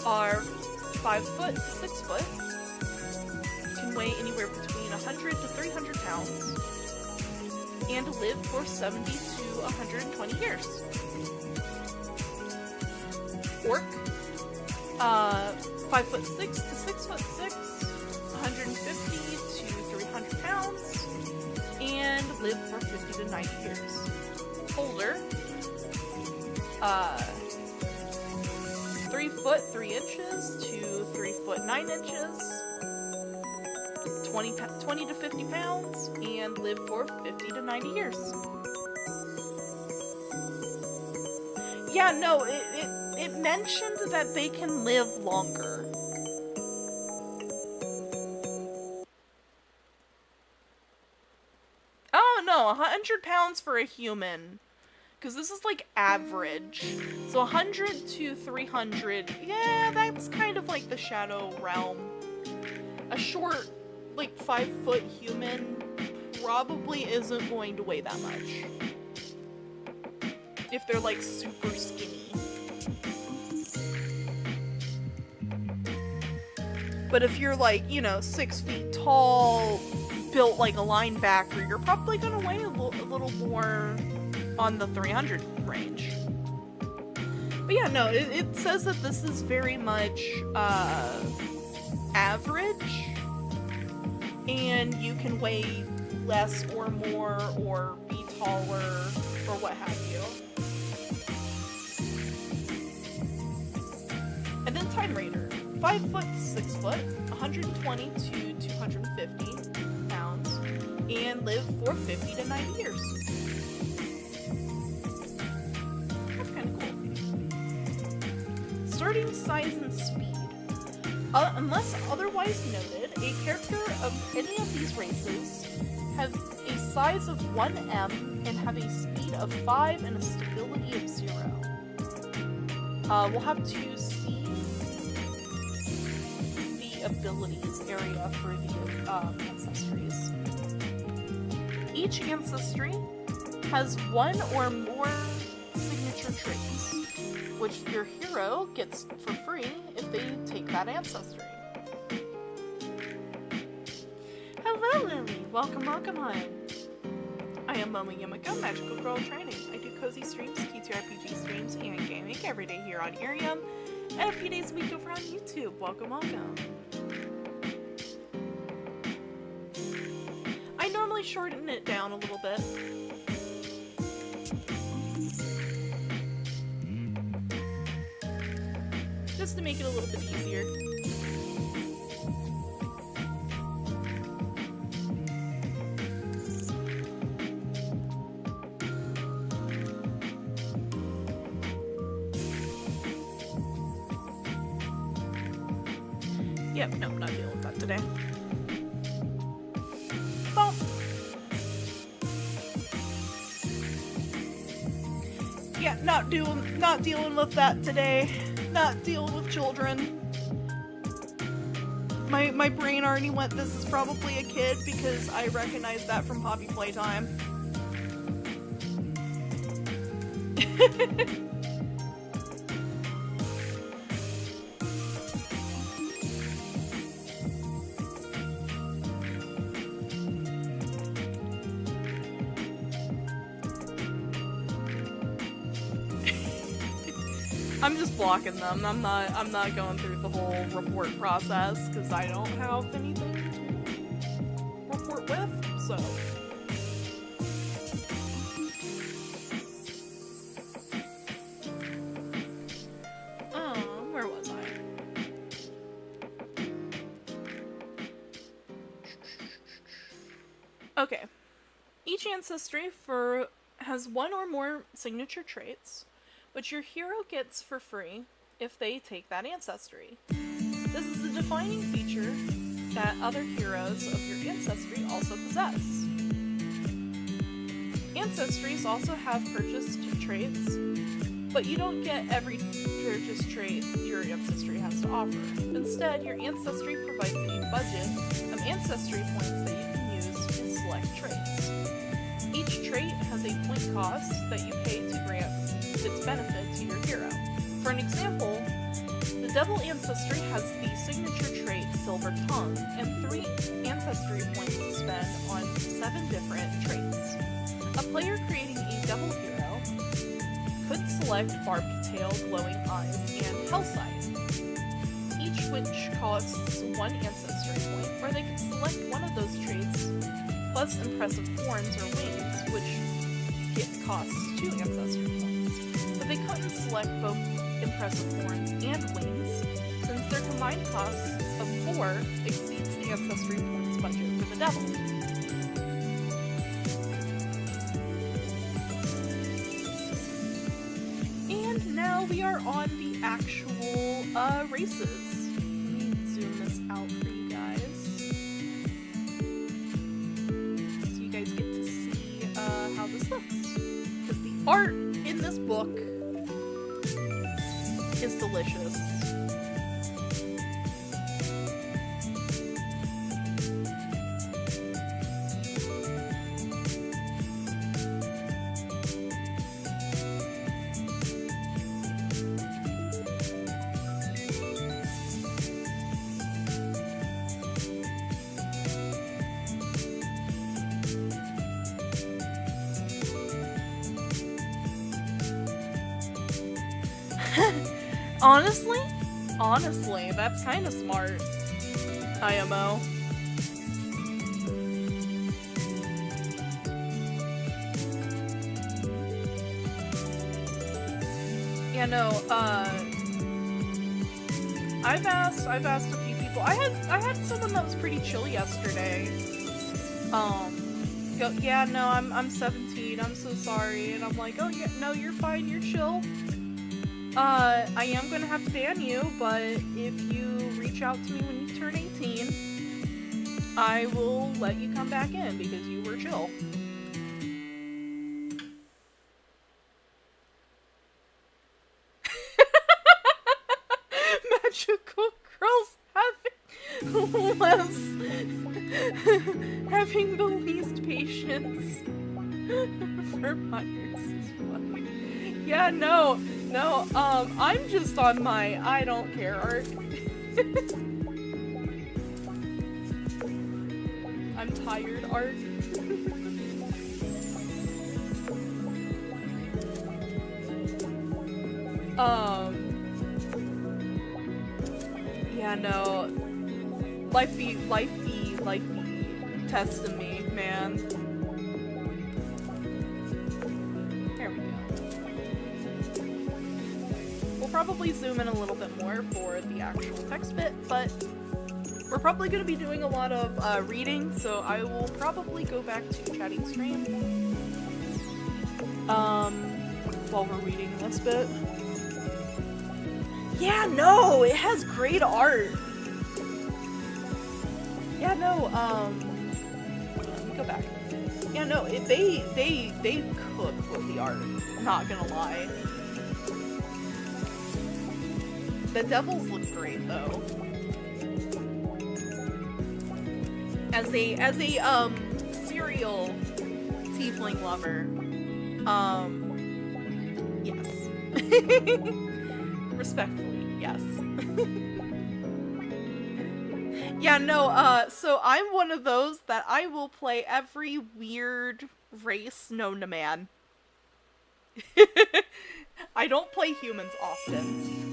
are 5 foot to 6 foot, can weigh anywhere between 100 to 300 pounds, and live for 70 to 120 years. Orc, 5 foot 6 to 6 foot 6, 150 to 300 pounds, and live for 50 to 90 years. Boulder, 3 foot 3 inches to 3 foot 9 inches, 20 to 50 pounds, and live for 50 to 90 years. Yeah, no, it mentioned that they can live longer. Oh no, 100 pounds for a human. because this is like average. So 100 to 300, yeah, that's kind of like the shadow realm. A short, like 5-foot human probably isn't going to weigh that much. If they're like super skinny. But if you're like, you know, 6 feet tall, built like a linebacker, you're probably gonna weigh a little more on the 300 range. But yeah, no, it says that this is very much average, and you can weigh less or more or be taller or what have you. And then Time Raider, 5 foot to 6 foot, 120 to 250 pounds, and live for 50 to 90 years. That's kind of cool. Starting size and speed. Unless otherwise noted, a character of any of these races have a size of 1M and have a speed of 5 and a stability of 0. We'll have to see the abilities area for the ancestries. Each ancestry has one or more signature traits, which your hero gets for free if they take that ancestry. Hello Lily! Welcome, welcome, hi! I am Momo Yumeko, Magical Girl Training. I do cozy streams, TTRPG streams, and gaming every day here on Iriam, and a few days a week over on YouTube. Welcome, welcome. I normally shorten it down a little bit. Just to make it a little bit easier. Yep, no, I'm not dealing with that today. Well, yeah, not dealing with that today. Not dealing with children. My brain already went, this is probably a kid, because I recognize that from Poppy Playtime. I'm just blocking them. I'm not going through the whole report process because I don't have anything to report with, so. Where was I? Okay. Each ancestry has one or more signature traits, which your hero gets for free if they take that ancestry. This is a defining feature that other heroes of your ancestry also possess. Ancestries also have purchased traits, but you don't get every purchased trait your ancestry has to offer. Instead, your ancestry provides a budget of ancestry points that you can use to select traits. Each trait has a point cost that you pay to grant its benefit to your hero. For an example, the Devil ancestry has the signature trait Silver Tongue and 3 ancestry points to spend on 7 different traits. A player creating a Devil hero could select Barbed Tail, Glowing Eyes, and Hellside, each which costs 1 ancestry point, or they could select one of those traits plus Impressive Horns or Wings, which costs 2 ancestry points. But they couldn't select both Impressive Horns and Wings, since their combined cost of 4 exceeds the ancestry points budget for the Devil. And now we are on the actual races. Let me zoom this out for you guys, so you guys get to see how this looks. Because the art this book is delicious. Honestly, that's kind of smart, IMO. Yeah, no, I've asked a few people. I had someone that was pretty chill yesterday. Go, yeah, no, I'm 17, I'm so sorry. And I'm like, oh yeah, no, you're fine, you're chill. I am gonna have to ban you, but if you reach out to me when you turn 18, I will let you come back in because you were chill. Magical girls having the least patience for minors is funny. Yeah, no, I'm just on my I don't care arc. I'm tired arc. Yeah, no. Life be testing me, man. There we go. We'll probably zoom in a little bit more for the actual text bit, but we're probably going to be doing a lot of reading, so I will probably go back to chatting stream while we're reading this bit. Yeah, no, it has great art. Yeah, no, let me go back. Yeah, no, they cook with the art, I'm not gonna lie. The devils look great though. As a serial tiefling lover, yes. Respectfully, yes. Yeah, no, so I'm one of those that I will play every weird race known to man. I don't play humans often.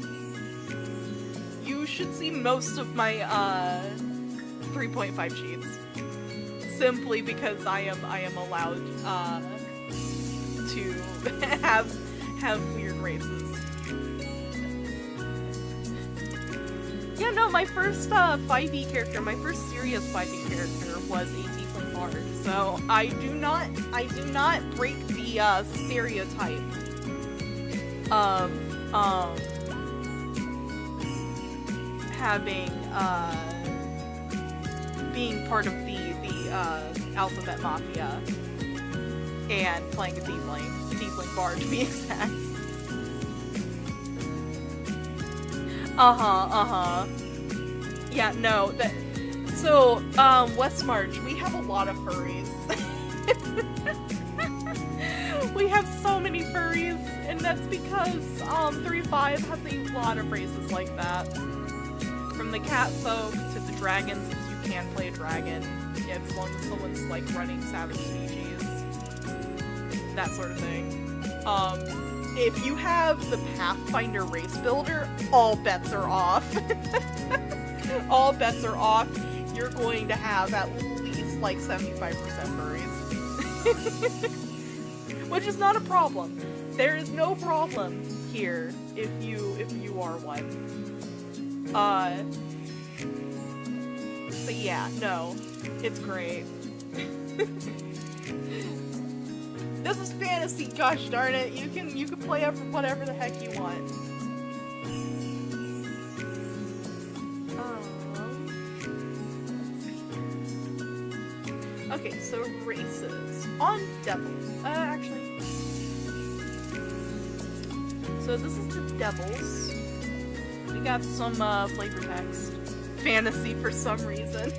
You should see most of my 3.5 cheats. Simply because I am allowed to have weird races. Yeah, no, my first 5e character, my first serious 5e character was a tiefling bard, so I do not break the stereotype of having being part of the alphabet mafia and playing a tiefling bard to be exact. Yeah, no, so, West March, we have a lot of furries. We have so many furries, and that's because, 3.5 has a lot of races like that. From the cat folk to the dragons, since you can play a dragon, yeah, as long as someone's, like, running savage species. That sort of thing. If you have the Pathfinder race builder, all bets are off. All bets are off. You're going to have at least like 75% furries. Which is not a problem. There is no problem here if you are one. But yeah, no. It's great. This is fantasy, gosh darn it. You can play whatever the heck you want. Okay, so races. On devils. Actually. So this is the devils. We got some flavor text. Fantasy for some reason.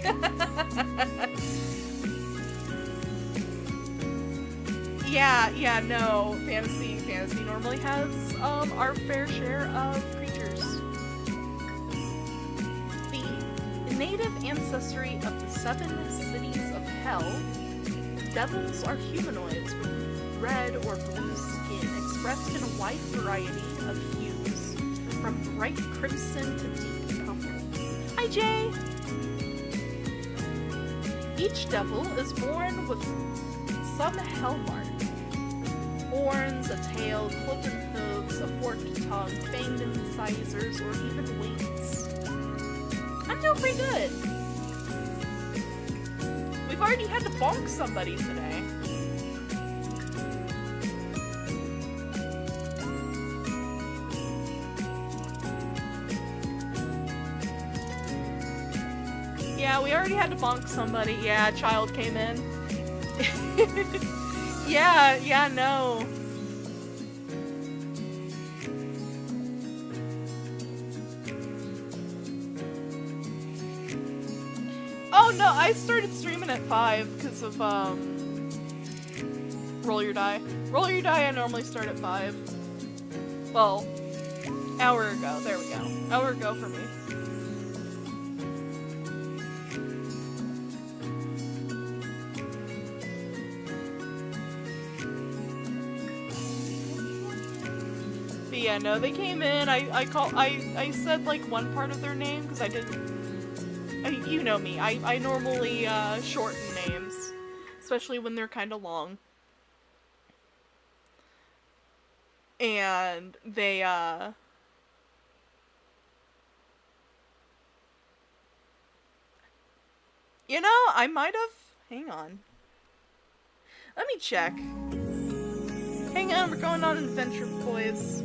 Yeah, no. Fantasy normally has our fair share of creatures. The native ancestry of the 7 cities of hell, devils are humanoids with red or blue skin, expressed in a wide variety of hues, from bright crimson to deep purple. Hi, Jay! Each devil is born with some hell mark. Horns, a tail, cloven hooves, a forked tongue, fanged incisors, or even wings. I'm doing pretty good. We've already had to bonk somebody today. Yeah, we already had to bonk somebody. Yeah, a child came in. Yeah, no. Oh no, I started streaming at 5 because of Roll Your Die. Roll Your Die I normally start at 5. Well, hour ago. There we go. Hour ago for me. Yeah, no, they came in. I said like one part of their name because I didn't. You know me. I normally shorten names, especially when they're kind of long. And they you know, I might have. Hang on. Let me check. Hang on, we're going on an adventure, boys.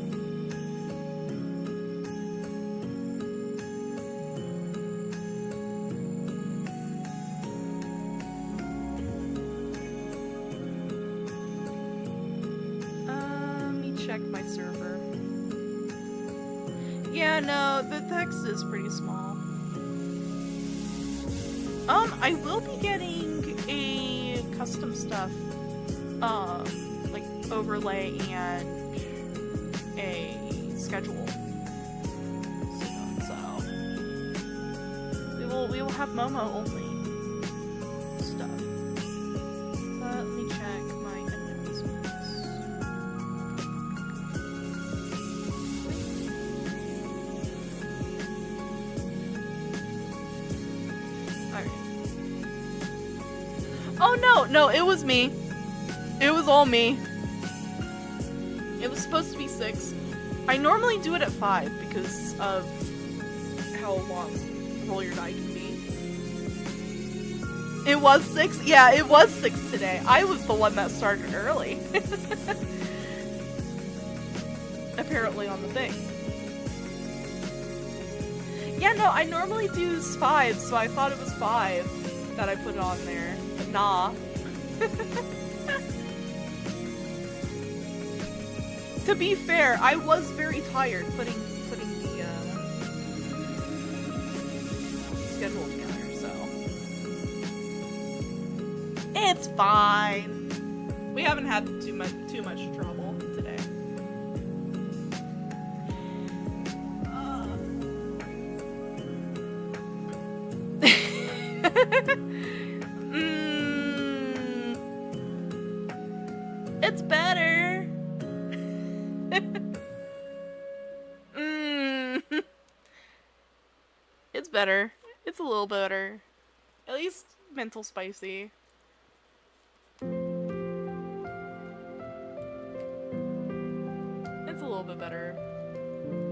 Check my server. Yeah, no, the text is pretty small. I will be getting a custom stuff, like overlay and a schedule soon, so we will have Momo only stuff. But let me check my enemies. Oh no, it was me. It was all me. It was supposed to be 6. I normally do it at 5 because of how long Roll Your Die can be. It was 6? Yeah, it was 6 today. I was the one that started early. Apparently on the thing. Yeah, no, I normally do 5, so I thought it was 5 that I put it on there. But nah. To be fair, I was very tired putting the schedule together, so it's fine. We haven't had too much trouble today. It's better. It's better. It's a little better. At least mental spicy. It's a little bit better.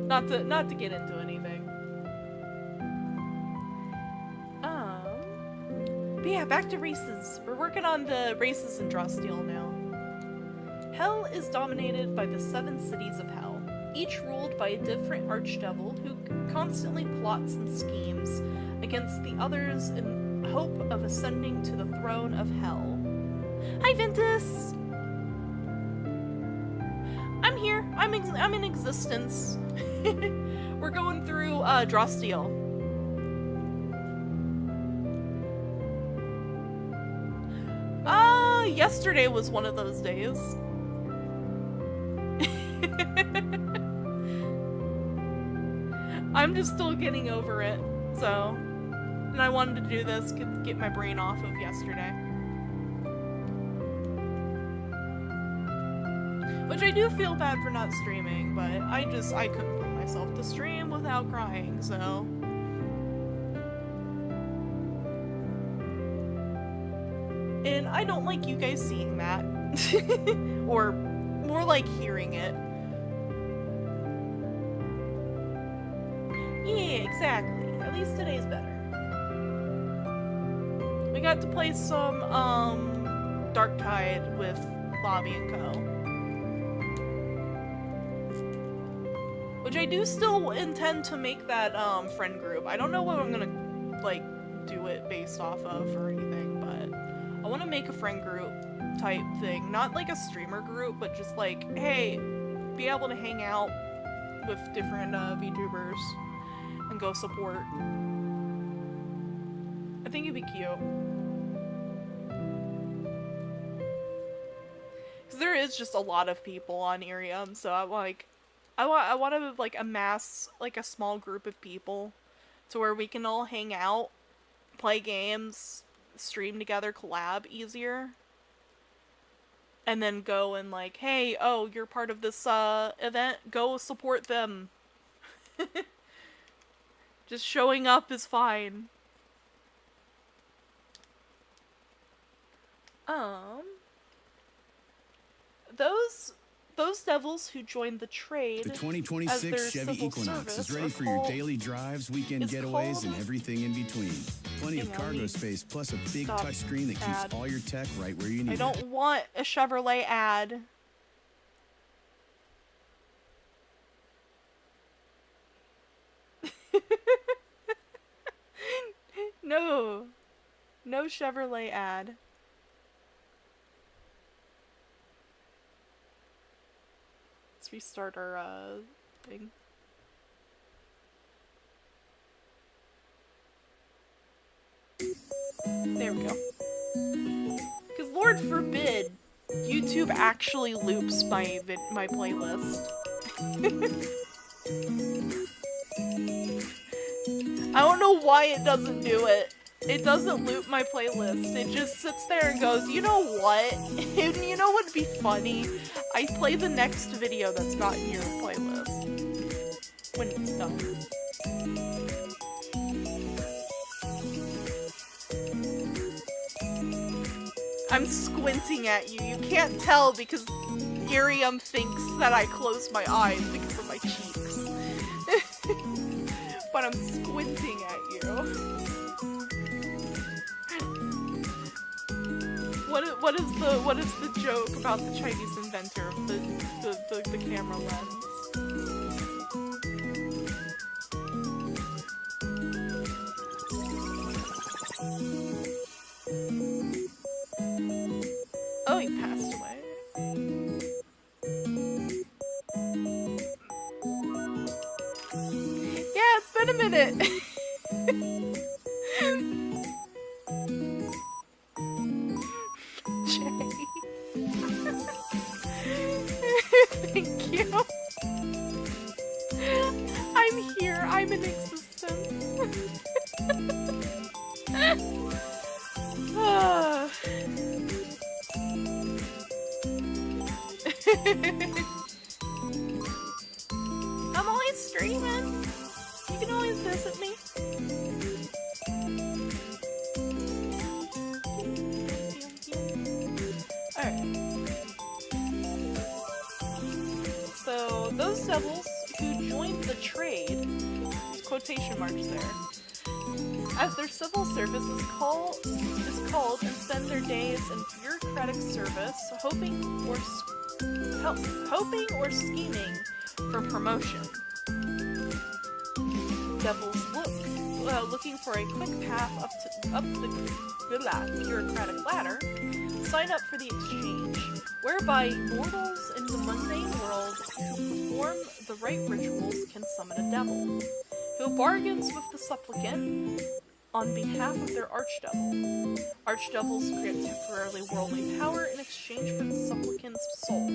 Not to get into anything. But yeah, back to races. We're working on the races in Draw Steel now. Hell is dominated by the 7 cities of hell, each ruled by a different archdevil who constantly plots and schemes against the others in hope of ascending to the throne of hell. Hi, Ventus! I'm here. I'm I'm in existence. We're going through Draw Steel. Yesterday was one of those days. I'm just still getting over it, so. And I wanted to do this, get my brain off of yesterday. Which I do feel bad for not streaming, but I couldn't bring myself to stream without crying, so. And I don't like you guys seeing that. Or more like hearing it. Yeah, exactly. At least today's better. We got to play some, Dark Tide with Lobby and Co. Which I do still intend to make that, friend group. I don't know what I'm gonna, like, do it based off of or anything, but I want to make a friend group type thing. Not like a streamer group, but just like, hey, be able to hang out with different, VTubers and go support. I think it'd be cute. Because there is just a lot of people on Iriam, so I'm like, I want to like amass like a small group of people to where we can all hang out, play games, stream together, collab easier. And then go and like, hey, oh, you're part of this event, go support them. Just showing up is fine. Those devils who joined the trade. The 2026 Chevy Equinox is ready for your daily drives, weekend getaways, and everything in between. Plenty of cargo space, plus a big touchscreen that keeps all your tech right where you need it. I don't want a Chevrolet ad. No. No Chevrolet ad. Let's restart our, thing. There we go. Because Lord forbid, YouTube actually loops my playlist. I don't know why it doesn't do it. It doesn't loop my playlist. It just sits there and goes, you know what? And you know what'd be funny? I play the next video that's not in your playlist. When it's done. I'm squinting at you. You can't tell because Iriam thinks that I close my eyes because of my cheeks. But I'm squinting at you. What is the joke about the Chinese inventor of the camera lens? Oh, he passed away. Yeah, it's been a minute. Thank you. I'm here. I'm in existence. I'm always streaming. You can always visit me. Alright. So, those devils who joined the trade, quotation marks there, as their civil service is called and spend their days in bureaucratic service, hoping or scheming for promotion. Devils looking for a quick path up the bureaucratic ladder, sign up for the exchange, whereby mortals and the mundane world who perform the right rituals can summon a devil, who bargains with the supplicant on behalf of their archdevil. Archdevils grant temporarily worldly power in exchange for the supplicant's soul,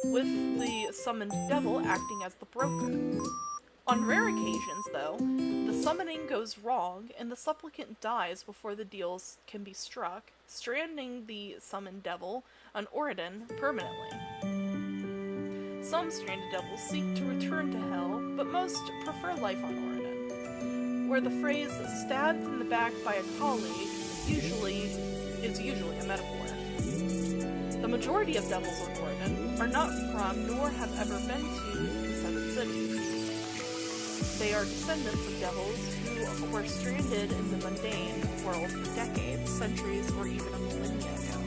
with the summoned devil acting as the broker. On rare occasions, though, the summoning goes wrong and the supplicant dies before the deals can be struck, stranding the summoned devil on Oridan permanently. Some stranded devils seek to return to Hell, but most prefer life on Oridan, where the phrase "stabbed in the back by a colleague" is usually a metaphor. The majority of devils on Oridan are not from nor have ever been to the Seven Cities. They are descendants of devils who were stranded in the mundane world for decades, centuries, or even a millennia ago.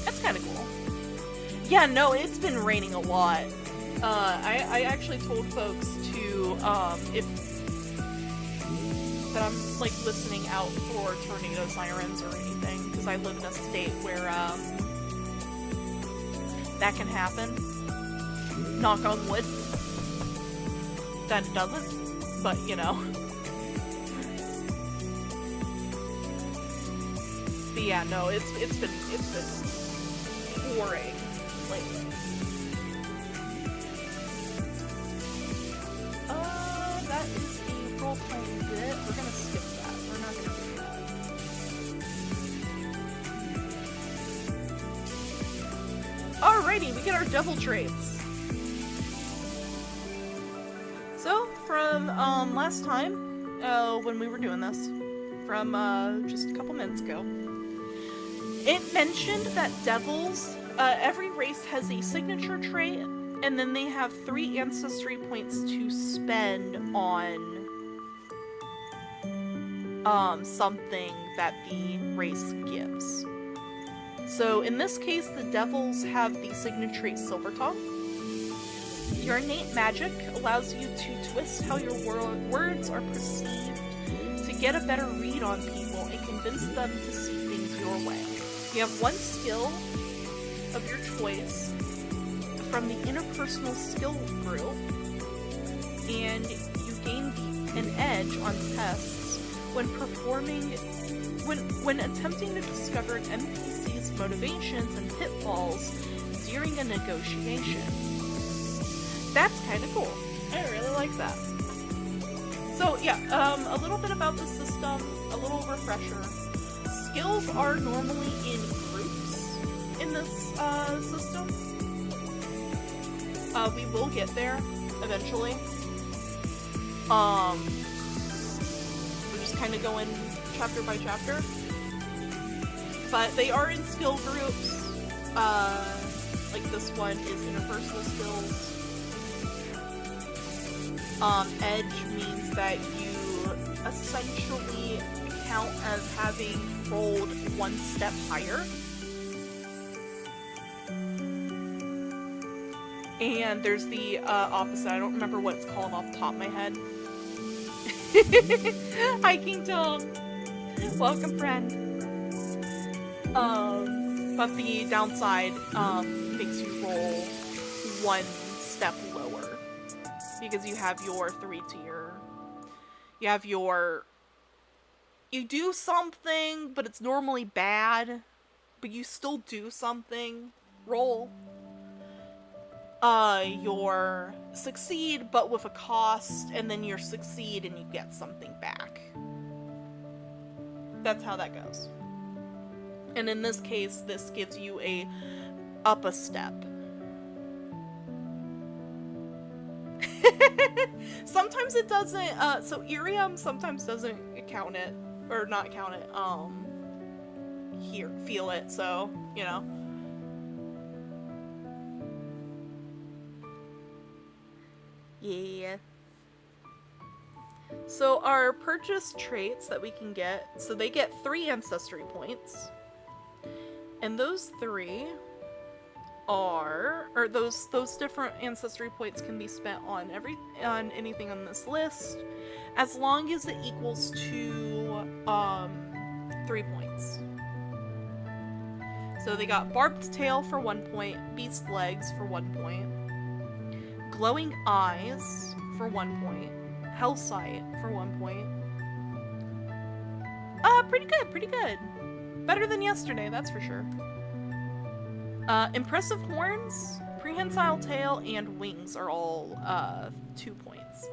That's kind of cool. Yeah, no, it's been raining a lot. I actually told folks to, that I'm, like, listening out for tornado sirens or anything, because I live in a state where, that can happen. Knock on wood. That it doesn't, but you know. But yeah, no, it's been pouring lately. That is a role-playing bit. We're gonna skip that. We're not gonna do that. Alrighty, we get our devil traits. So, from last time, when we were doing this, from just a couple minutes ago, it mentioned that devils, every race has a signature trait, and then they have 3 ancestry points to spend on something that the race gives. So in this case, the devils have the signature trait Silver Tongue. Your innate magic allows you to twist how your words are perceived to get a better read on people and convince them to see things your way. You have 1 skill of your choice from the interpersonal skill group, and you gain an edge on tests when attempting to discover an NPC's motivations and pitfalls during a negotiation. That's kind of cool. I really like that. So yeah, a little bit about the system, a little refresher. Skills are normally in groups in this system. We will get there eventually. We're just kind of going chapter by chapter. But they are in skill groups. Like this one is interpersonal skills. Edge means that you essentially count as having rolled 1 step higher. And there's the opposite. I don't remember what it's called off the top of my head. Hi, King Tom. Welcome, friend. But the downside makes you roll 1 step lower. Because you have your 3 tier. You have your... You do something, but it's normally bad. But you still do something. Roll. Your succeed, but with a cost, and then your succeed and you get something back. That's how that goes. And in this case, this gives you up a step. Sometimes it doesn't, so Iriam sometimes doesn't count it, or not count it, feel it, so, you know. Yeah. So our purchase traits that we can get, so they get 3 ancestry points. And those 3 are, or those different ancestry points can be spent on anything on this list, as long as it equals to 3 points. So So they got barbed tail for 1 point, beast legs for 1 point, glowing eyes for 1 point, hell sight for 1 point. Pretty good, pretty good. Better than yesterday, that's for sure. Impressive horns, prehensile tail, and wings are all 2 points.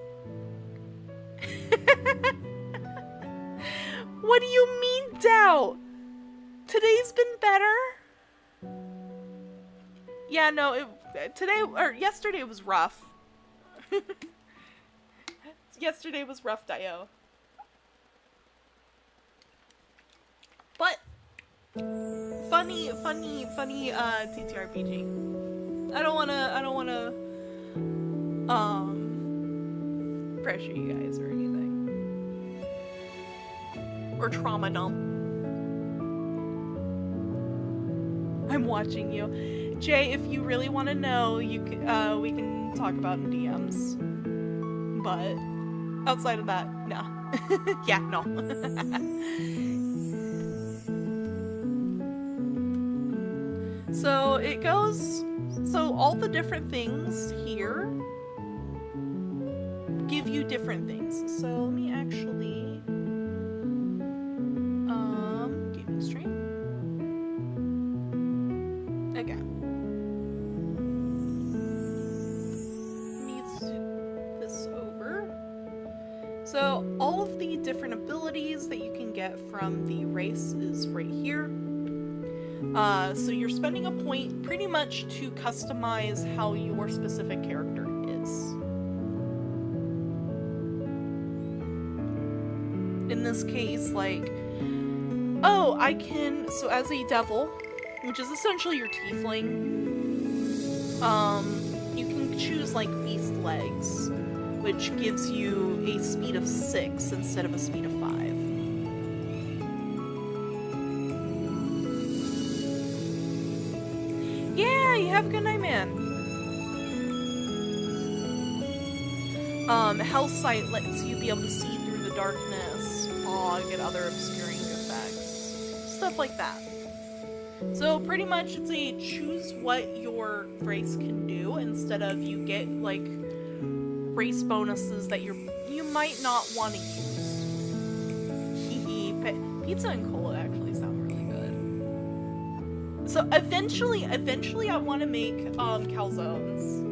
What do you mean, doubt? Today's been better? Yeah, no, today or yesterday was rough. Yesterday was rough, Dio. But funny TTRPG. I don't wanna pressure you guys or anything. Or trauma dump. I'm watching you. Jay, if you really want to know, you can, we can talk about in DMs. But outside of that, no. Yeah, no. So it goes, so all the different things here give you different things. So let me actually, gaming stream. Okay. Let me zoom this over. So all of the different abilities that you can get from the race is right here. So you're spending a point pretty much to customize how your specific character is. In this case, like, oh, I can, so as a devil, which is essentially your tiefling, you can choose like beast legs, which gives you a speed of 6 instead of a speed of 5. Yeah, you have a good night, man. Hell sight lets you be able to see through the darkness, fog, and other obscuring effects. Stuff like that. So pretty much it's a choose what your race can do instead of you get like race bonuses that you might not want to use. Pizza and cola actually sound really good. So eventually I want to make calzones.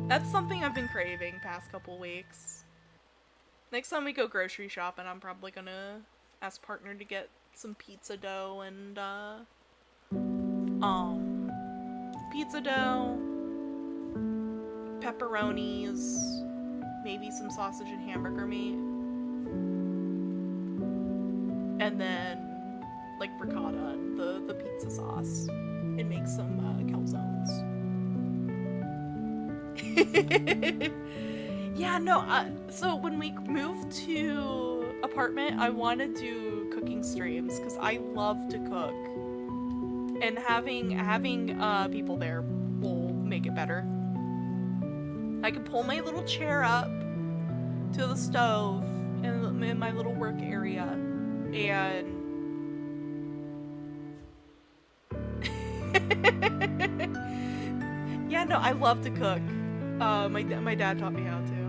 That's something I've been craving past couple weeks. Next time we go grocery shopping, I'm probably gonna ask partner to get some pizza dough and pizza dough, pepperonis, maybe some sausage and hamburger meat, and then like ricotta and the pizza sauce, and make some calzones. Yeah, no, so when we move to apartment, I want to do cooking streams because I love to cook, and having people there will make it better. I can pull my little chair up to the stove in my little work area, and yeah, no, I love to cook. My dad taught me how to.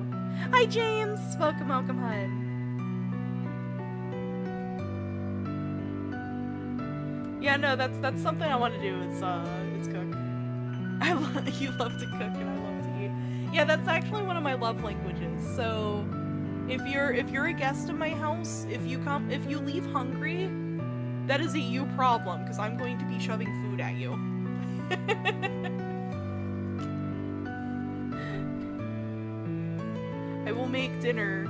Hi, James! Welcome, hun. Yeah, no, that's something I want to do is cook. You love to cook and I love to eat. Yeah, that's actually one of my love languages. So, if you're a guest in my house, if you leave hungry, that is a you problem because I'm going to be shoving food at you. I will make dinner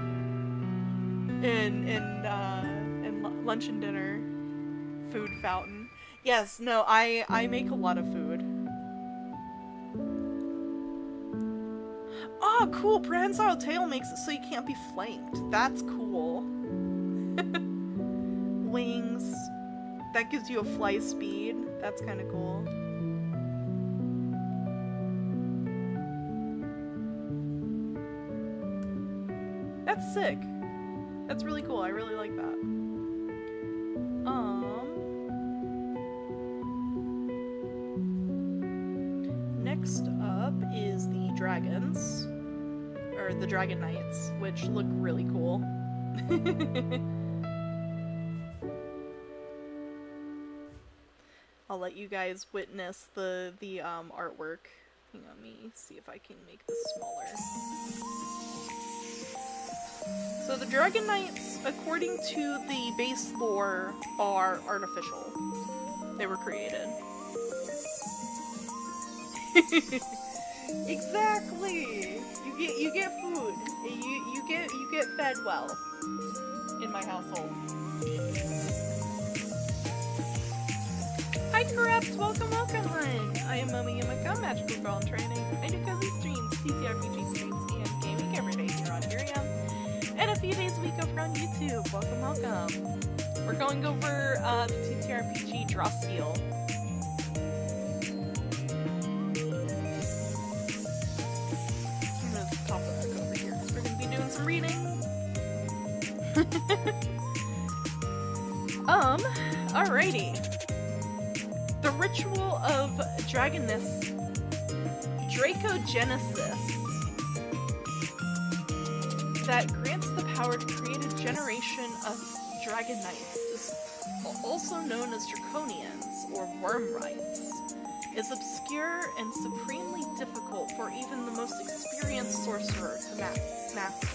and lunch and dinner. Food fountain. Yes, no, I make a lot of food. Oh, cool. Prehensile tail makes it so you can't be flanked. That's cool. Wings. That gives you a fly speed. That's kind of cool. That's sick. That's really cool. I really like that. dragons, or the dragon knights, which look really cool. I'll let you guys witness the artwork. Hang on, let me see if I can make this smaller. So the dragon knights, according to the base lore, are artificial. They were created. Exactly. You get food. You get fed well in my household. Hi Corrupt, welcome, hun. I am Momo Yumeko, magical girl in training. I do cozy streams, TTRPG streams, and gaming every day here on Iriam, and a few days a week over on YouTube. Welcome. We're going over the TTRPG draw steal. I'm gonna pop it back over here because we're gonna be doing some reading. Alrighty. The ritual of Dragoness Dracogenesis that grants the power to create a generation of dragon knights is also known as draconians or wormrights, is obscure and supremely difficult for even the most experienced sorcerer to master.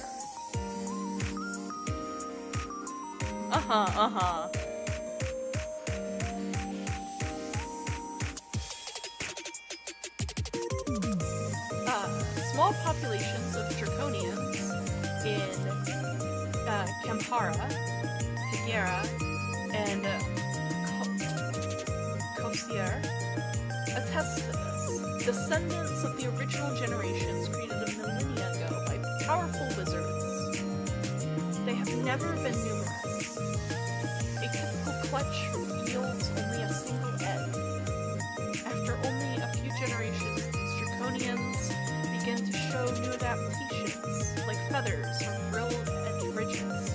Small populations of draconians in Kampara, Higera, and Kosier attest to this. Descendants of the original generations created a millennia ago by powerful wizards. They have never been numerous. A typical clutch yields only a single egg. After only a few generations, these draconians begin to show new adaptations, like feathers or frilled edge ridges.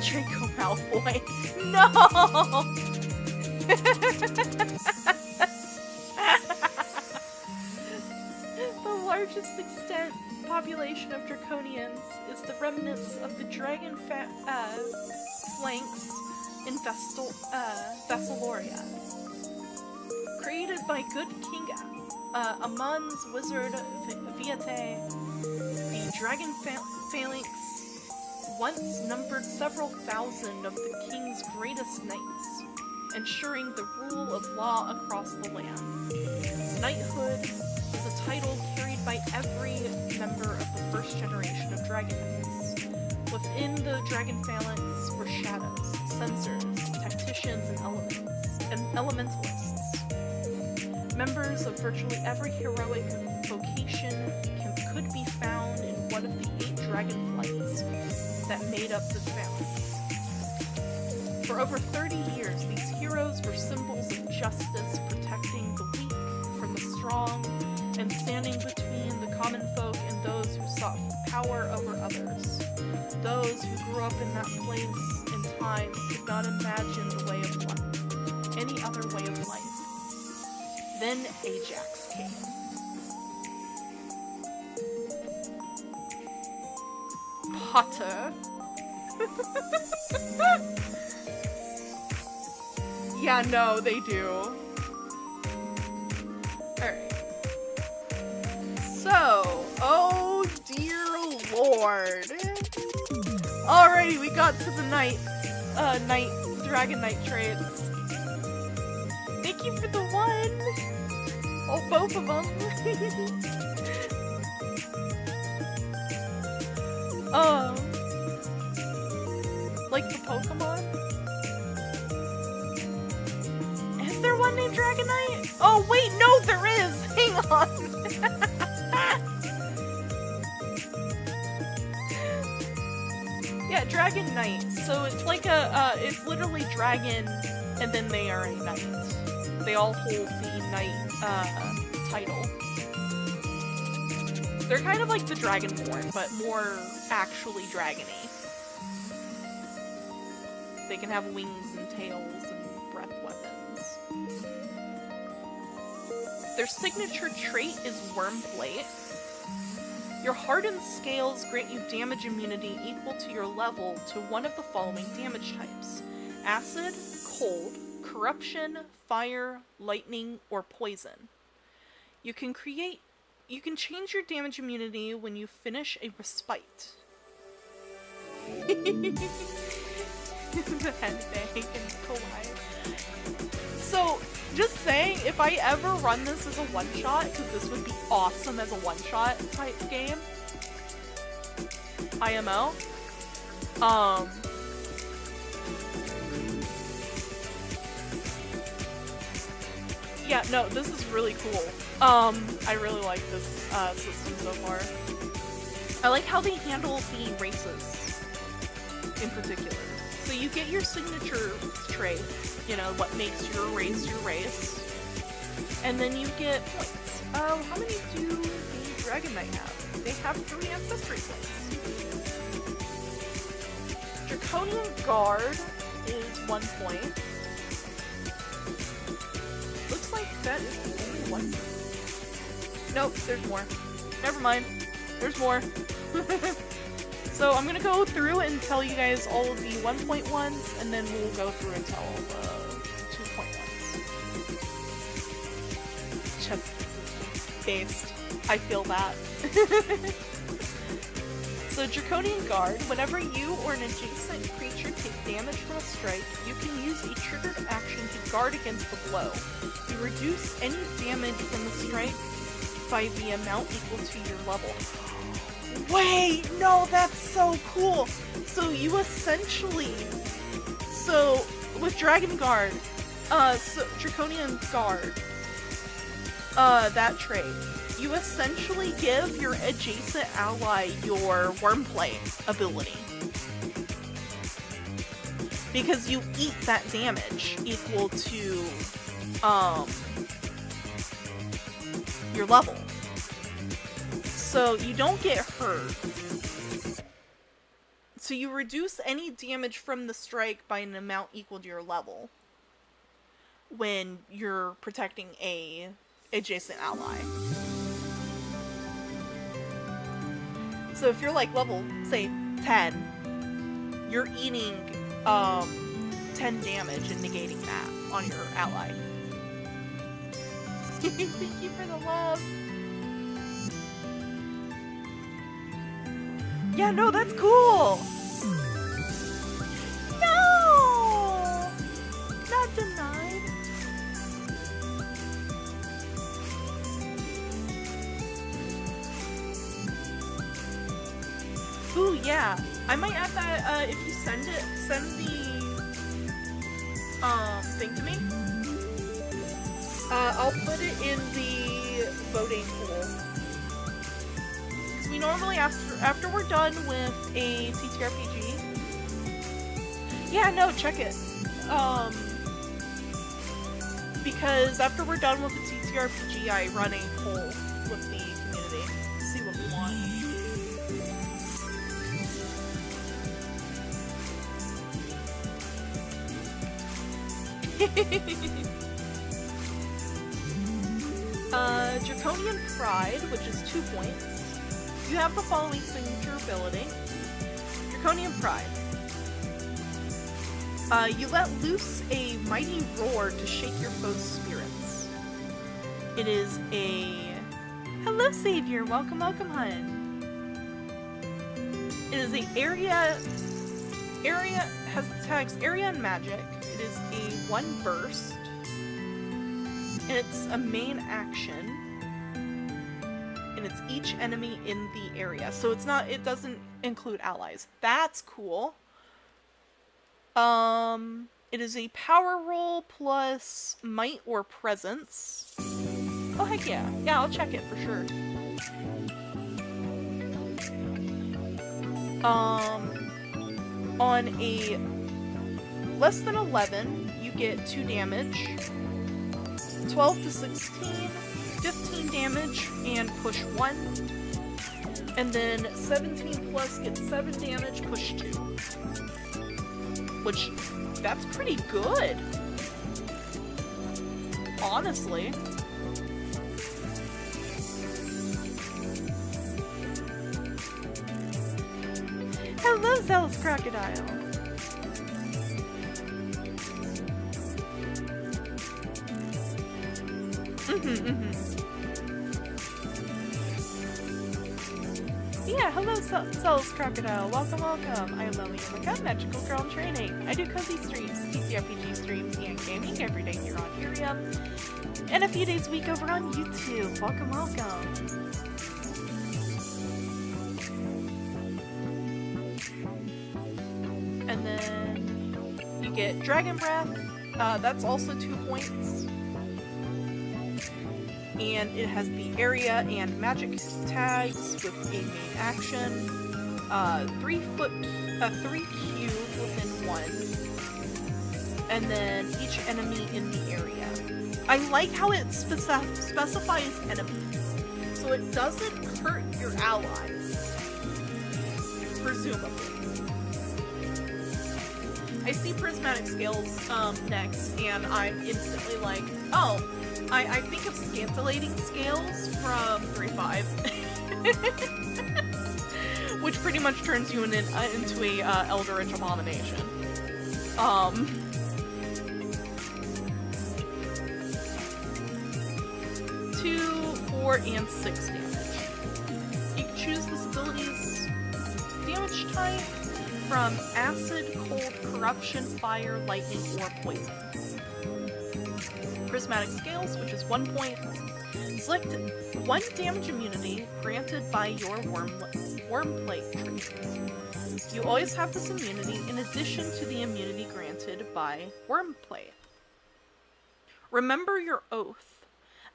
Draco Malfoy. No! The largest extent population of draconians is the remnants of the dragon flanks in Thessaloria. Created by good King Amon's wizard Viate, the dragon phalanx once numbered several thousand of the king's greatest knights, ensuring the rule of law across the land. Knighthood is a title carried by every member of the first generation of dragon knights. Within the dragon phalanx were shadows, censors, tacticians, and elementalists. Members of virtually every heroic vocation could be found in one of the 8 dragon flights that made up the phalanx. For over 30 years, these heroes were symbols of justice, protecting the weak from the strong, and standing between the common folk and those who sought power over others. Those who grew up in that place and time could not imagine the way of life, any other way of life. Then Ajax came. Potter. Yeah, no, they do. Alright. So, oh dear lord. Alrighty, we got to the Dragon Knight traits. Thank you for the one! Oh, both of them. Like the Pokemon? Is there one named Dragon Knight? Oh wait, no there is! Hang on! Yeah, Dragon Knight. So it's like it's literally dragon, and then they are a knight. They all hold the knight, title. They're kind of like the Dragonborn, but more actually dragony. They can have wings and tails and breath weapons. Their signature trait is Wormplate. Your hardened scales grant you damage immunity equal to your level to one of the following damage types: acid, cold, corruption, fire, lightning, or poison. You can change your damage immunity when you finish a respite. The headbang and collide. So, just saying, if I ever run this as a one-shot, because this would be awesome as a one-shot type game, IMO, yeah, no, this is really cool. I really like this system so far. I like how they handle the races, in particular. So you get your signature trait, you know, what makes your race, and then you get points. How many do the Dragon Knight have? They have 3 ancestry points. Draconian Guard is 1 point. Looks like that is the only one. Nope, there's more. Never mind. There's more. So I'm gonna go through and tell you guys all of the 1.1s, and then we'll go through and tell the 2.1s. Just based. I feel that. So Draconian Guard, whenever you or an adjacent creature take damage from a strike, you can use a triggered action to guard against the blow. You reduce any damage from the strike by the amount equal to your level. Wait, no, that's so cool. So you essentially, with Dragon Guard, so Draconian Guard, that trait, you essentially give your adjacent ally your Wormplate ability. Because you eat that damage equal to, your level. So you don't get hurt. So you reduce any damage from the strike by an amount equal to your level when you're protecting a adjacent ally. So if you're like level, say, 10, you're eating 10 damage and negating that on your ally. Thank you for the love. Yeah, no, that's cool! No! Not denied. Ooh, yeah. I might add that, if you send the, thing to me. I'll put it in the voting pool. We normally, after we're done with a TTRPG, yeah, no, check it. Because after we're done with the TTRPG, I run a poll with the community to see what we want. Draconian Pride, which is 2 points. You have the following signature ability. Draconian Pride. You let loose a mighty roar to shake your foe's spirits. It is a... Hello, Savior! Welcome, welcome, hun! It is a area has the tags area and magic. It is a 1 burst. And it's a main action. And it's each enemy in the area. So it's not, it doesn't include allies. That's cool. It is a power roll plus might or presence. Oh, heck yeah. Yeah, I'll check it for sure. On a less than 11, you get 2 damage. 12 to 16, 15 damage, and push 1. And then 17 plus gets 7 damage, push 2. Which, that's pretty good. Honestly. Hello, Zealous Crocodile. Yeah, hello, Zealous Crocodile. Welcome, welcome. I am Iriam Yumeko, Magical Girl in Training. I do cozy streams, TCRPG streams, and gaming every day here on Iriam, and a few days a week over on YouTube. Welcome, welcome. And then you get Dragon Breath. That's also 2 points. And it has the area and magic tags with a main action. 3 cube within 1. And then each enemy in the area. I like how it specifies enemies. So it doesn't hurt your allies. Presumably. I see prismatic scales next, and I'm instantly like, oh, I think of scintillating scales from 3.5, which pretty much turns you into a Eldritch Abomination. 2, 4, and 6 damage. You can choose this ability's damage type from acid, cold, corruption, fire, lightning, or poison. Prismatic Scales, which is 1 point. Select 1 damage immunity granted by your Wormplate trait. You always have this immunity in addition to the immunity granted by Wormplate. Remember your oath.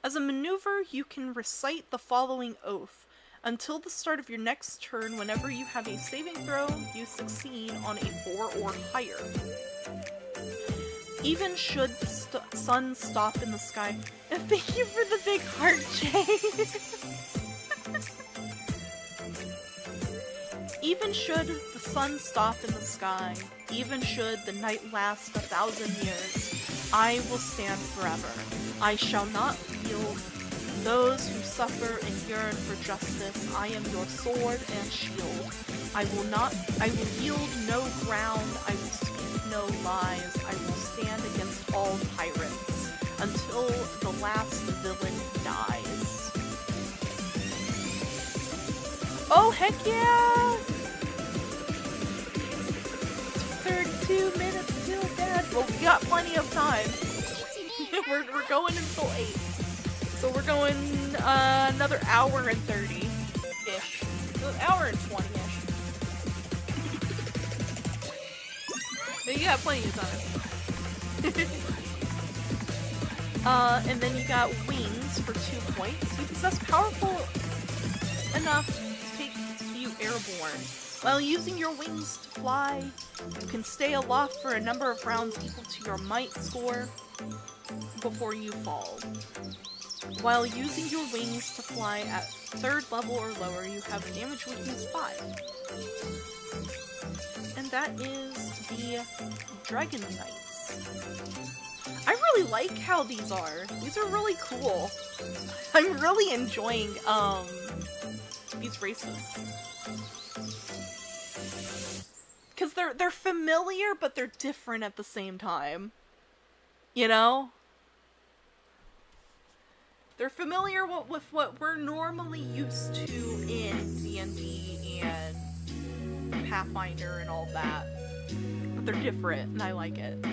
As a maneuver, you can recite the following oath. Until the start of your next turn, whenever you have a saving throw, you succeed on a 4 or higher. Even should the sun stop in the sky. And thank you for the big heart, Jay. Even should the sun stop in the sky, even should the night last 1,000 years, I will stand forever. I shall not yield. Those who suffer and yearn for justice, I am your sword and shield. I will yield no ground, I will speak no lies, I will stand against all tyrants, until the last villain dies. Oh, heck yeah! 32 minutes till dead. Well, we got plenty of time. we're going until 8. So we're going another hour and 30-ish. An hour and 20-ish. But you got plenty of time. And then you got wings for 2 points. You possess powerful enough to take you airborne. While using your wings to fly, you can stay aloft for a number of rounds equal to your might score before you fall. While using your wings to fly at 3rd level or lower, you have damage weakness 5. And that is the Dragon Knights. I really like how these are. These are really cool. I'm really enjoying these races. Cause they're familiar, but they're different at the same time. You know? They're familiar with what we're normally used to in D&D and Pathfinder and all that. But they're different, and I like it.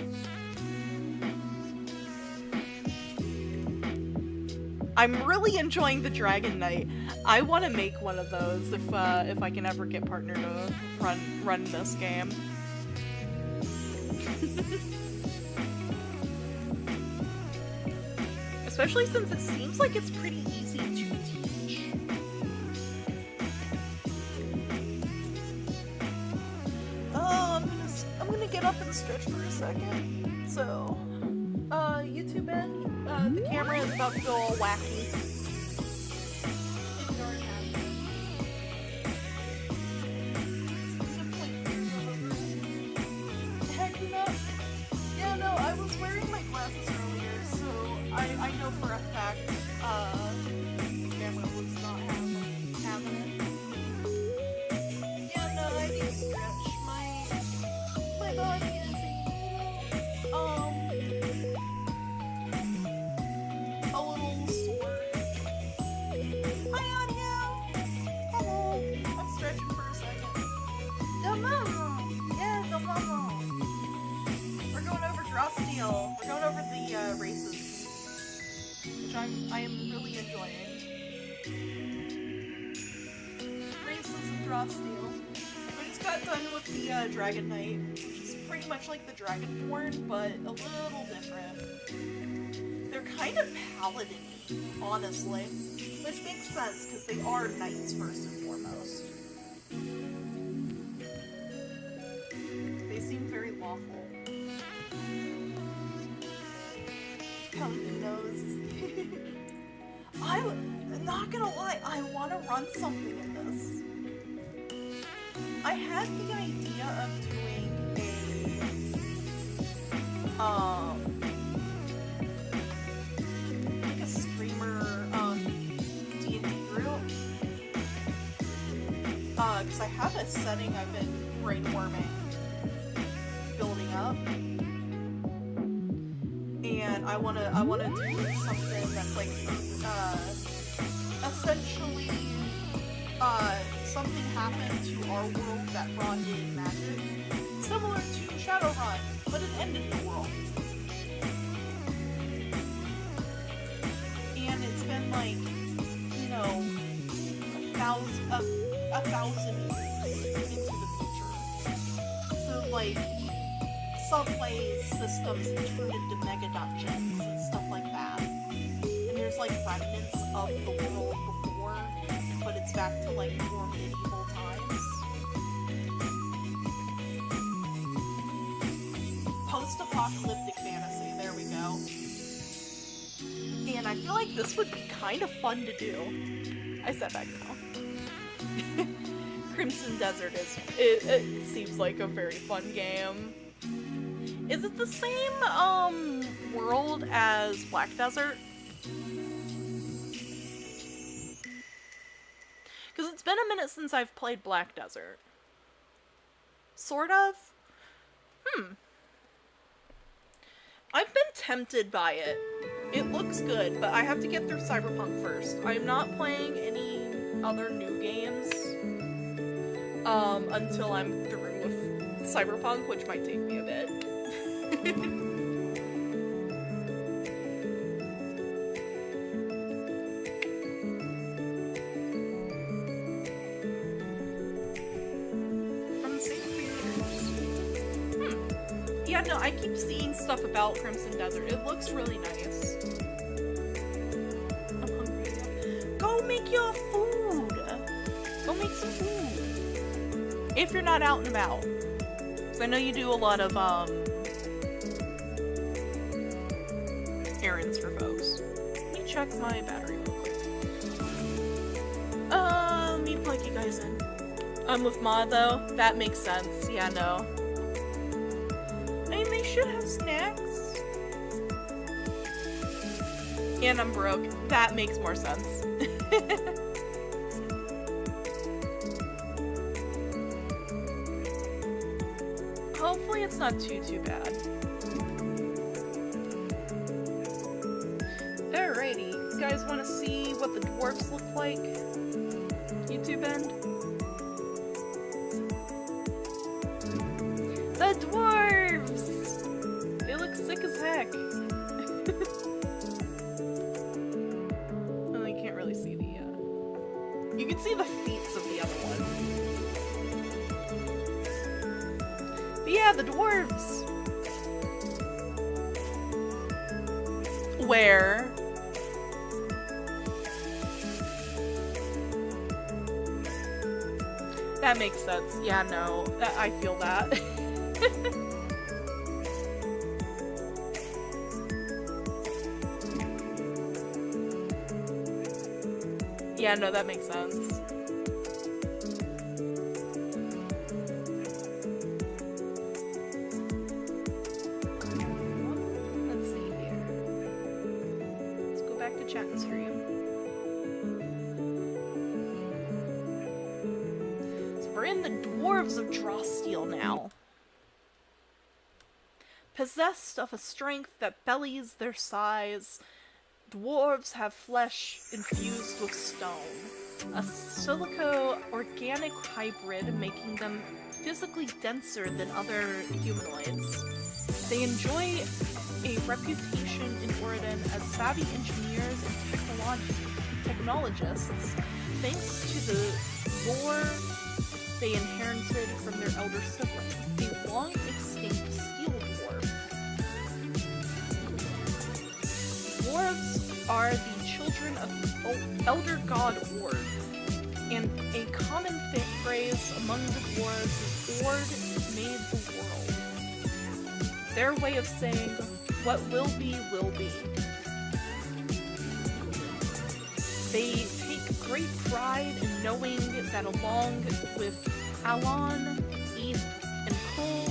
I'm really enjoying the Dragon Knight. I want to make one of those if I can ever get partner to run this game. Especially since it seems like it's pretty easy to teach. Oh, I'm gonna get up and stretch for a second. So, YouTube end. The camera is about to go all wacky. Heck no. Yeah, no, I was wearing my glasses earlier, so I know for a fact, the camera was not having it. Yeah, no, I need to Drosteel. We're going over the races, which I am really enjoying. Races and Drosteel. We just got done with the Dragon Knight, which is pretty much like the Dragonborn, but a little different. They're kind of paladin-y, honestly, which makes sense because they are knights first and foremost. They seem very lawful. Pelican nose. I'm not gonna lie, I want to run something in this. I had the idea of doing like a streamer D&D group. Because I have a setting I've been brainworming, building up. And I wanna do something that's like essentially something happened to our world that brought in magic, similar to Shadowrun, but it ended the world. And it's been like, you know, a thousand years into the future. So like subways, systems turned into mega dungeons and stuff like that. And there's like remnants of the world before, but it's back to like more medieval times. Post-apocalyptic fantasy, there we go. And I feel like this would be kind of fun to do. I sat back now. Crimson Desert it seems like a very fun game. Is it the same world as Black Desert? Because it's been a minute since I've played Black Desert. Sort of? I've been tempted by it. It looks good, but I have to get through Cyberpunk first. I'm not playing any other new games until I'm through with Cyberpunk, which might take me a bit. From the same creators. Yeah, no, I keep seeing stuff about Crimson Desert. It looks really nice. I'm hungry now. Go make your food! Go make some food! If you're not out and about. Because I know you do a lot of, errands for folks. Let me check my battery real quick. Let me plug you guys in. I'm with Ma, though. That makes sense. Yeah, no. I mean, they should have snacks. And I'm broke. That makes more sense. Hopefully it's not too bad. Alrighty, you guys want to see what the dwarves look like? YouTube end? The dwarves! They look sick as heck. Oh, you can't really see the, you can see the feet of the other one. But yeah, the dwarves! Where? That makes sense. Yeah, no, I feel that. Yeah, no, that makes sense. Let's see here. Let's go back to chat and stream. So we're in the Dwarves of Drosteel now. Possessed of a strength that bellies their size, dwarves have flesh infused with stone. A silico-organic hybrid, making them physically denser than other humanoids. They enjoy a reputation in Oregon as savvy engineers and technologists, thanks to the lore they inherited from their elder siblings, a long-extinct steel dwarf. Dwarves are the children of the elder god Ord, and a common phrase among the dwarves is Ord made the world. Their way of saying, what will be, will be. They take great pride in knowing that along with Alon, Eth, and Kol,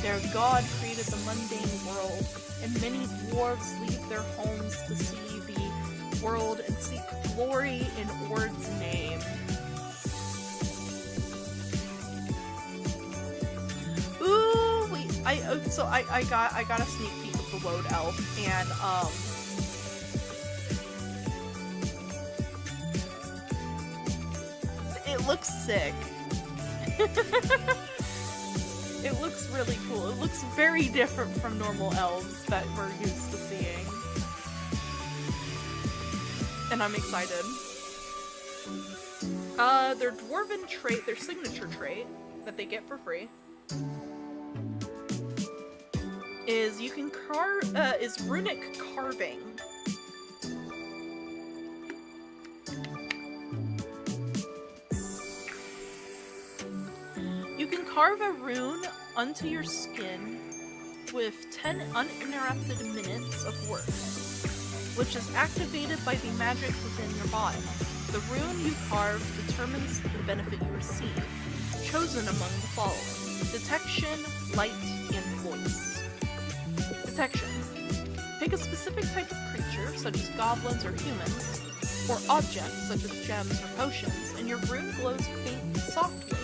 their god created the mundane world, and many dwarves leave their homes to see the world and seek glory in Ord's name. Ooh, wait, I got a sneak peek of the Woad Elf, and it looks sick. It looks really cool. It looks very different from normal elves that we're used to seeing. And I'm excited. Their dwarven trait, their signature trait that they get for free, is you can is runic carving. You can carve a rune onto your skin with 10 uninterrupted minutes of work, which is activated by the magic within your body. The rune you carve determines the benefit you receive, chosen among the following: detection, light, and voice. Detection. Pick a specific type of creature, such as goblins or humans, or objects, such as gems or potions, and your rune glows faint softly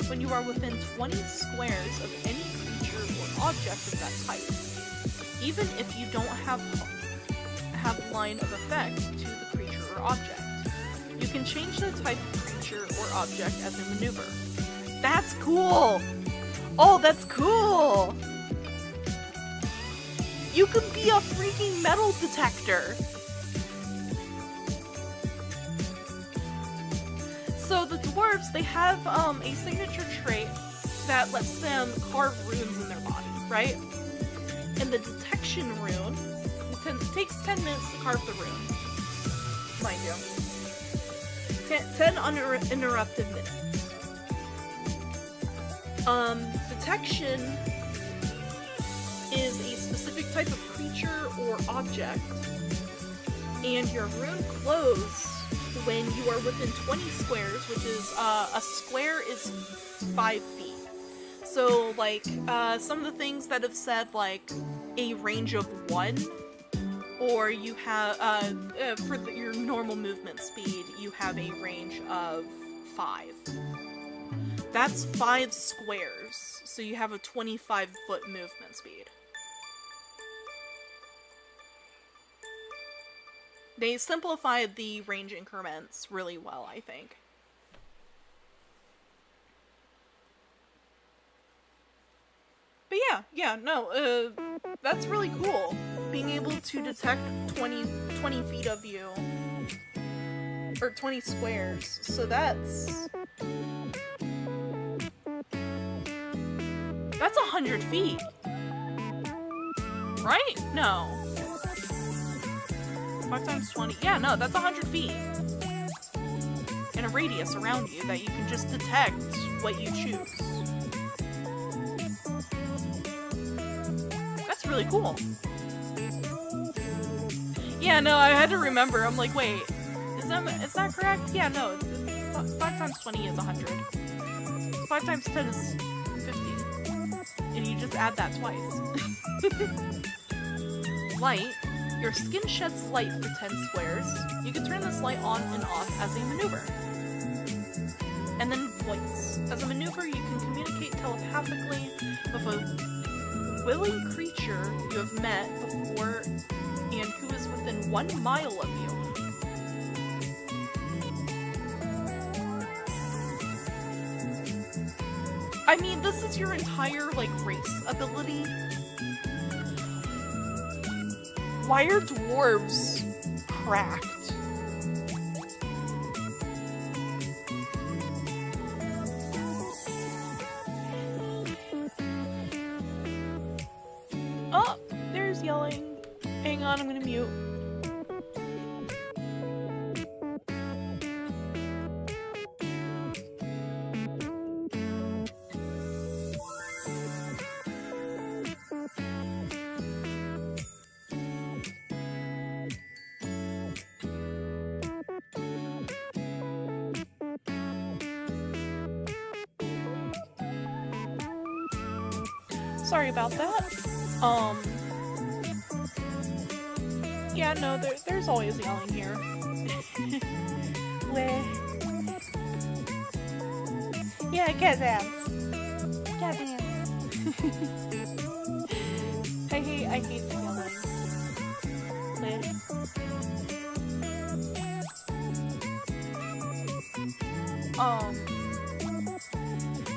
when you are within 20 squares of any creature or object of that type, even if you don't have line of effect to the creature or object. You can change the type of creature or object as a maneuver. That's cool! Oh, that's cool! You can be a freaking metal detector! So the dwarves, they have a signature trait that lets them carve runes in their body, right? And the detection rune, it takes 10 minutes to carve the rune, mind you. 10 uninterrupted minutes. Detection is a specific type of creature or object, and your rune glows when you are within 20 squares, which is, a square is 5 feet. So, like, some of the things that have said, like, a range of 1, or you have, for your normal movement speed, you have a range of 5. That's 5 squares, so you have a 25-foot movement speed. They simplified the range increments really well, I think. But yeah, no, that's really cool. Being able to detect 20 feet of you, or 20 squares, so that's 100 feet, right? No. 5 times 20, yeah, no, that's 100 feet. In a radius around you that you can just detect what you choose. That's really cool. Yeah, no, I had to remember. I'm like, wait, is that correct? Yeah, no, 5 times 20 is 100. 5 times 10 is 50. And you just add that twice. Light. Your skin sheds light for 10 squares. You can turn this light on and off as a maneuver. And then voice. As a maneuver, you can communicate telepathically with a willing creature you have met before and who is within 1 mile of you. I mean, this is your entire, like, race ability. Why are dwarves cracked? Oh, there's yelling. Hang on, I'm gonna mute. Sorry about that. Yeah, no, there's always yelling here. Where? Yeah, cat dance. Cat dance. I hate the yelling. Where?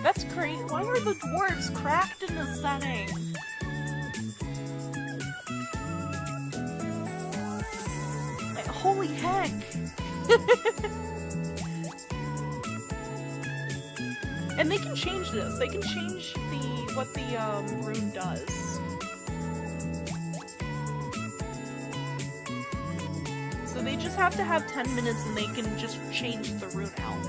That's great. Why are the dwarves cracked in this setting? Like, holy heck! And they can change this. They can change what the rune does. So they just have to have 10 minutes and they can just change the rune out.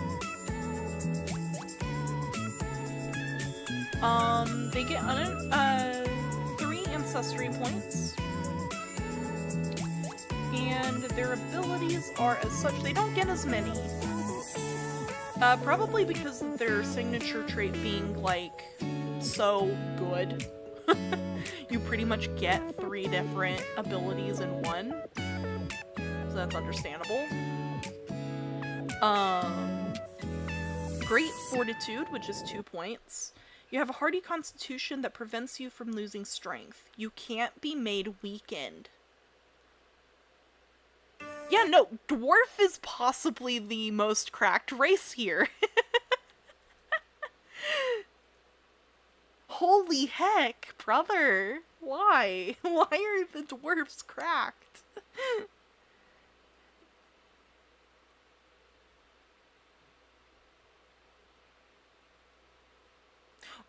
They get 3 ancestry points. And their abilities are as such, they don't get as many. Probably because of their signature trait being, like, so good. You pretty much get 3 different abilities in one. So that's understandable. Great Fortitude, which is 2 points. You have a hardy constitution that prevents you from losing strength. You can't be made weakened. Yeah, no, dwarf is possibly the most cracked race here. Holy heck, brother. Why? Why are the dwarves cracked?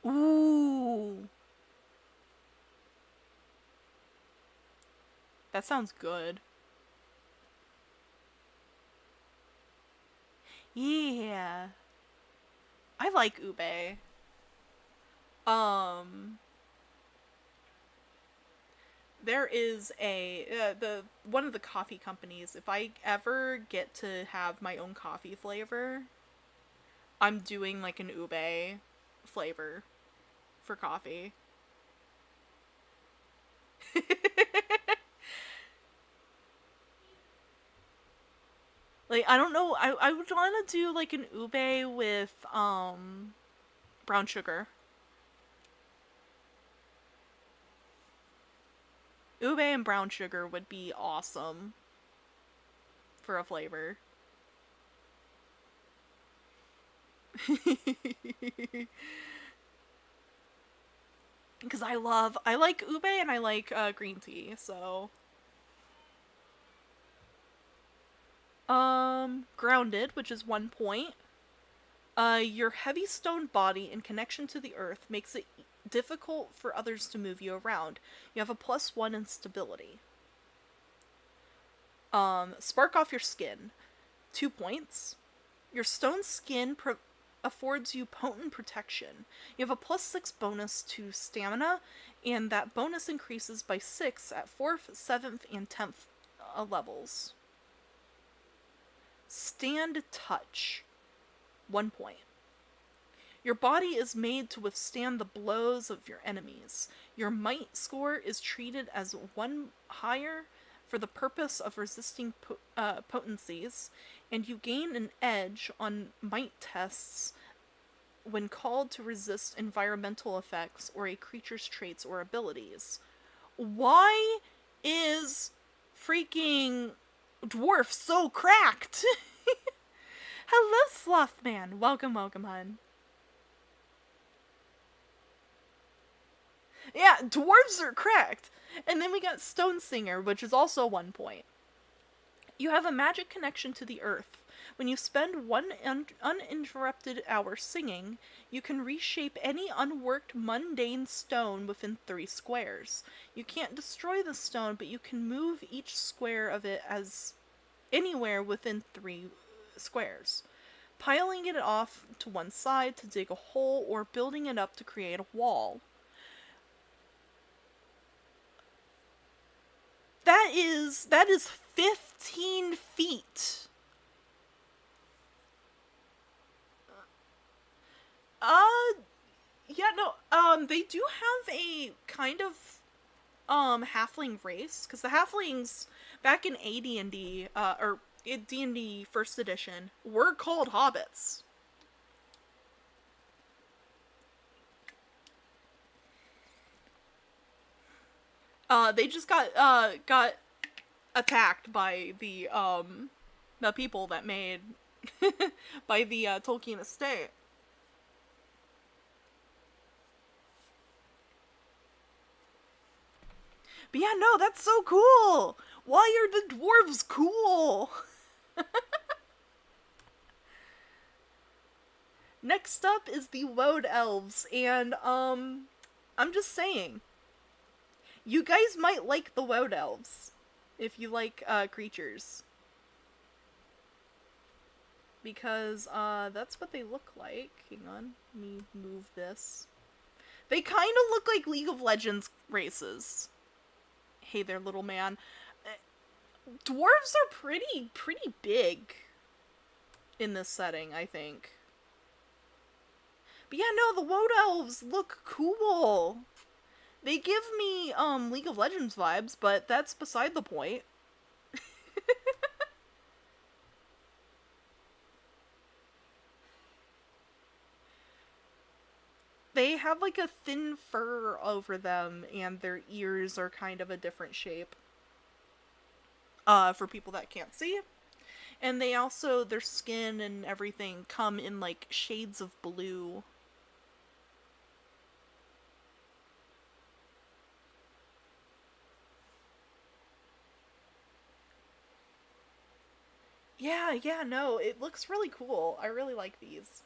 Ooh. That sounds good. Yeah. I like ube. There is one of the coffee companies, if I ever get to have my own coffee flavor, I'm doing like an ube flavor for coffee. Like, I don't know, I would want to do like an ube with brown sugar. Ube and brown sugar would be awesome for a flavor. Because I like ube and I like green tea, so. Grounded, which is 1 point. Your heavy stone body in connection to the earth makes it difficult for others to move you around. You have a +1 in stability. Spark off your skin, 2 points. Your stone skin affords you potent protection. You have a +6 bonus to stamina, and that bonus increases by 6 at 4th, 7th, and 10th levels. Stand touch, 1 point. Your body is made to withstand the blows of your enemies. Your might score is treated as 1 higher for the purpose of resisting potencies, and you gain an edge on might tests when called to resist environmental effects or a creature's traits or abilities. Why is freaking dwarf so cracked? Hello, Slothman. Welcome, hun. Yeah, dwarves are cracked. And then we got Stone Singer, which is also 1 point. You have a magic connection to the earth. When you spend one uninterrupted hour singing, you can reshape any unworked mundane stone within 3 squares. You can't destroy the stone, but you can move each square of it as anywhere within 3 squares, piling it off to one side to dig a hole or building it up to create a wall. That is 15 feet. Yeah, no, they do have a kind of, halfling race, because the halflings, back in AD&D, or D&D 1st edition, were called hobbits. They just got attacked by the people that made, by the, Tolkien estate. But yeah, no, that's so cool! Why are the dwarves cool? Next up is the Woad Elves, and, I'm just saying, you guys might like the Woad Elves, if you like, creatures. Because, that's what they look like. Hang on, let me move this. They kind of look like League of Legends races. Hey there, little man. Dwarves are pretty big in this setting, I think. But yeah, no, the Woad Elves look cool. They give me, League of Legends vibes, but that's beside the point. They have, like, a thin fur over them, and their ears are kind of a different shape. For people that can't see. And they also, their skin and everything come in, like, shades of blue. Yeah, no, it looks really cool. I really like these.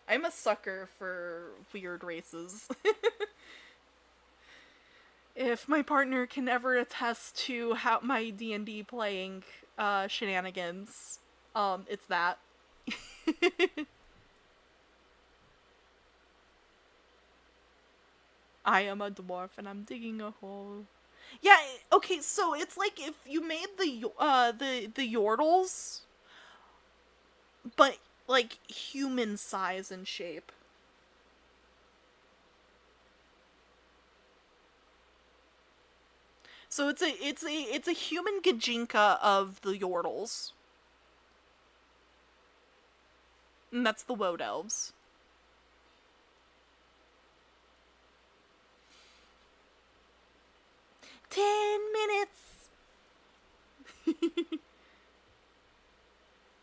I'm a sucker for weird races. If my partner can ever attest to how my D&D playing shenanigans, it's that. I am a dwarf and I'm digging a hole. Yeah, okay, so it's like if you made the Yordles, but like human size and shape. So it's a human Gajinka of the Yordles. And that's the Woad Elves. "10 minutes!"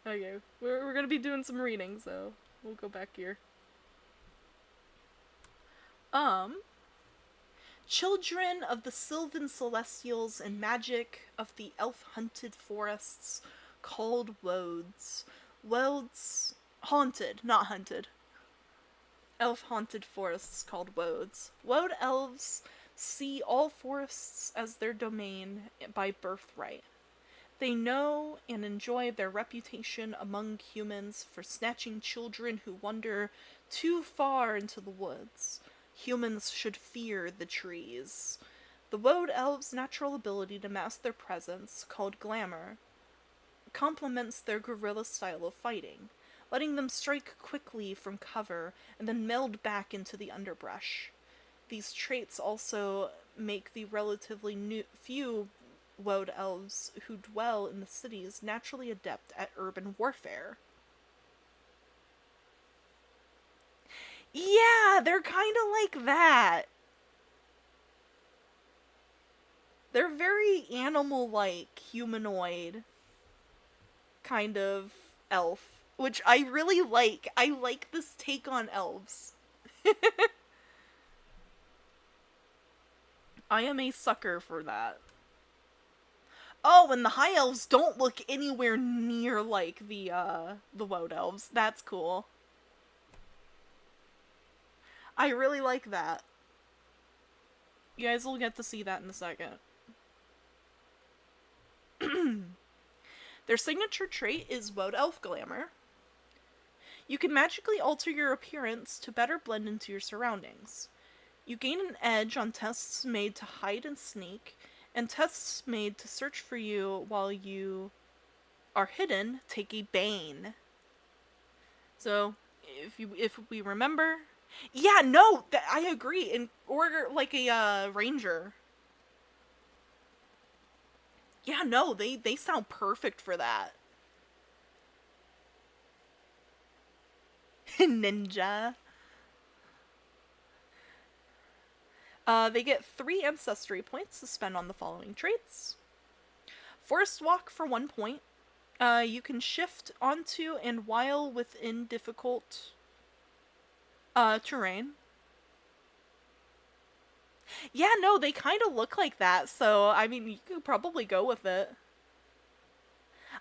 Okay, we're gonna be doing some reading, so we'll go back here. Children of the Sylvan Celestials and magic of the elf-hunted forests called Woads. Woads... haunted, not hunted. Elf-haunted forests called Woads. Woad elves see all forests as their domain by birthright. They know and enjoy their reputation among humans for snatching children who wander too far into the woods. Humans should fear the trees. The Woad elves' natural ability to mask their presence, called glamour, complements their guerrilla style of fighting, letting them strike quickly from cover and then meld back into the underbrush. These traits also make the relatively few Woad elves who dwell in the cities naturally adept at urban warfare. Yeah, they're kind of like that. They're very animal-like, humanoid kind of elf, which I really like. I like this take on elves. I am a sucker for that. Oh, and the High Elves don't look anywhere near like the Woad Elves. That's cool. I really like that. You guys will get to see that in a second. Their signature trait is Woad Elf Glamour. You can magically alter your appearance to better blend into your surroundings. You gain an edge on tests made to hide and sneak, and tests made to search for you while you are hidden take a Bane. So, if we remember... Yeah, no, I agree. Or like a ranger. Yeah, no, they sound perfect for that. Ninja. They get 3 ancestry points to spend on the following traits. Forest Walk for 1 point. You can shift onto and while within difficult terrain. Yeah, no, they kind of look like that, so, I mean, you could probably go with it.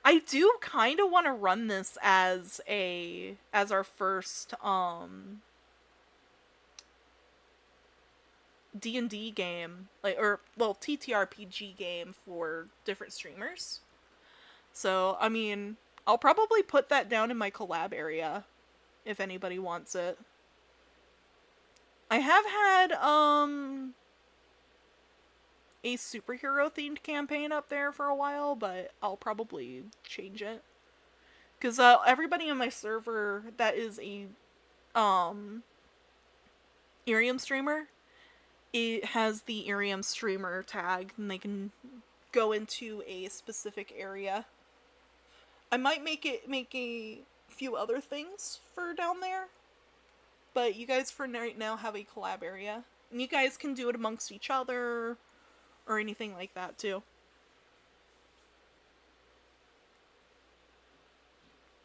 I do kind of want to run this as our first, D&D game, TTRPG game for different streamers. So, I mean, I'll probably put that down in my collab area, if anybody wants it. I have had, a superhero-themed campaign up there for a while, but I'll probably change it. Because, everybody in my server that is a, Iriam streamer, it has the Iriam streamer tag, and they can go into a specific area. I might make a few other things for down there, but you guys for right now have a collab area. And you guys can do it amongst each other, or anything like that, too.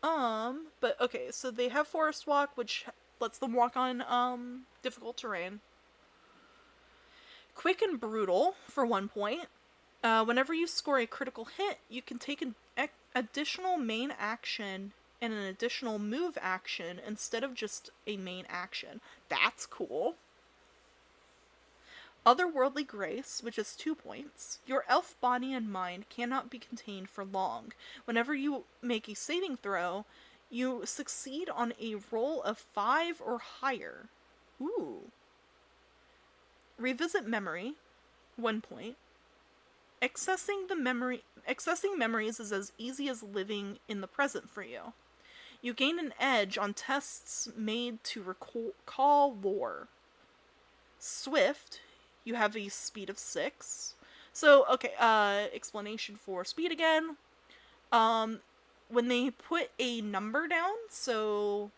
But okay, so they have Forest Walk, which lets them walk on, difficult terrain. Quick and Brutal for 1 point. Whenever you score a critical hit, you can take an additional main action and an additional move action instead of just a main action. That's cool. Otherworldly Grace, which is 2 points. Your elf body and mind cannot be contained for long. Whenever you make a saving throw, you succeed on a roll of 5 or higher. Ooh. Revisit Memory, 1 point. Accessing memories is as easy as living in the present for you. You gain an edge on tests made to recall lore. Swift, you have a speed of 6. So, okay, explanation for speed again. When they put a number down, so,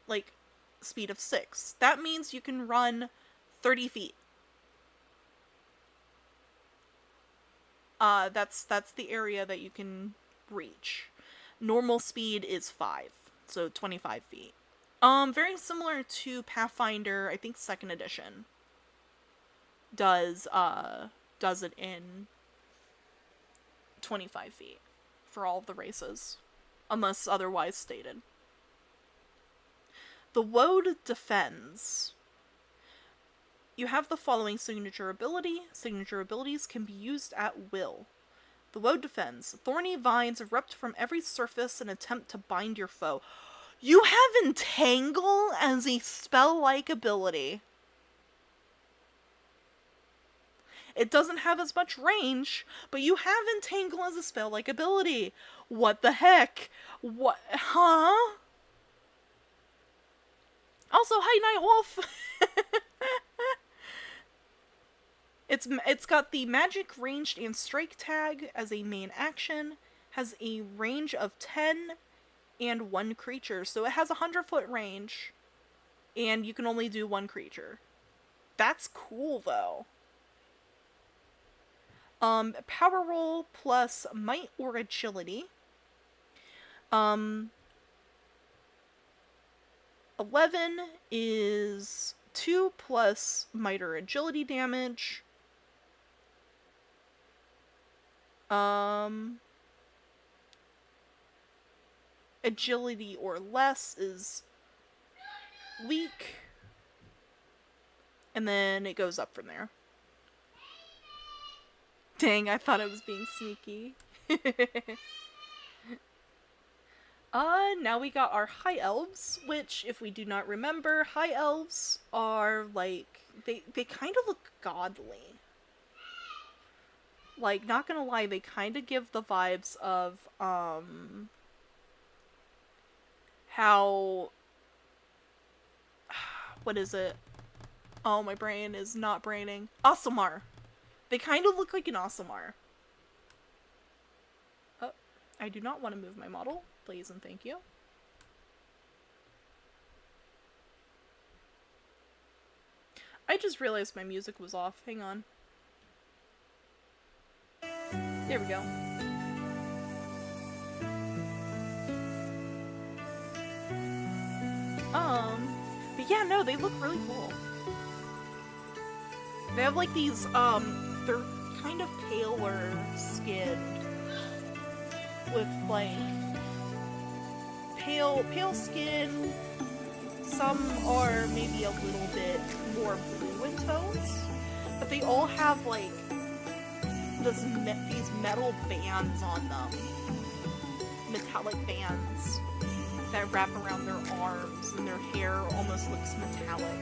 like, speed of 6, that means you can run 30 feet. That's the area that you can reach. Normal speed is 5, so 25 feet. Very similar to Pathfinder, I think 2nd edition does it in 25 feet for all of the races, unless otherwise stated. The Woad Defends. You have the following signature ability. Signature abilities can be used at will. The Woad Defends. Thorny vines erupt from every surface and attempt to bind your foe. You have Entangle as a spell-like ability. It doesn't have as much range, but you have Entangle as a spell-like ability. What the heck? What? Huh? Also, hi, Nightwolf! It's got the magic ranged and strike tag as a main action, has a range of 10 and 1 creature, so it has 100-foot range, and you can only do 1 creature. That's cool, though. Power roll plus might or agility. 11 is 2 plus might or agility damage. Agility or less is weak. And then it goes up from there. Dang, I thought I was being sneaky. Now we got our High Elves, which, if we do not remember, High Elves are, like, they kind of look godly. Like, not gonna lie, they kind of give the vibes of, how... What is it? Oh, my brain is not braining. Aasimar. They kind of look like an Aasimar. Oh, I do not want to move my model. Please and thank you. I just realized my music was off. Hang on. There we go. But yeah, no, they look really cool. They have like these, they're kind of paler skin with like pale skin. Some are maybe a little bit more blue in tones, but they all have like these metal bands on them, metallic bands that wrap around their arms, and their hair almost looks metallic.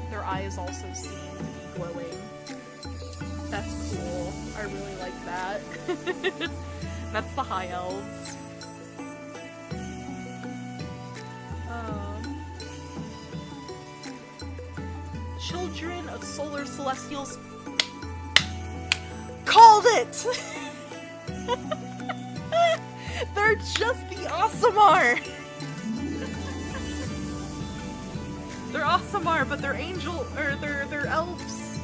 Their eyes also seem to be glowing. That's cool. I really like that. That's the High Elves. Children of Solar Celestials. Called it! They're just the Aasimar! They're Aasimar, but they're angel, or they're elves.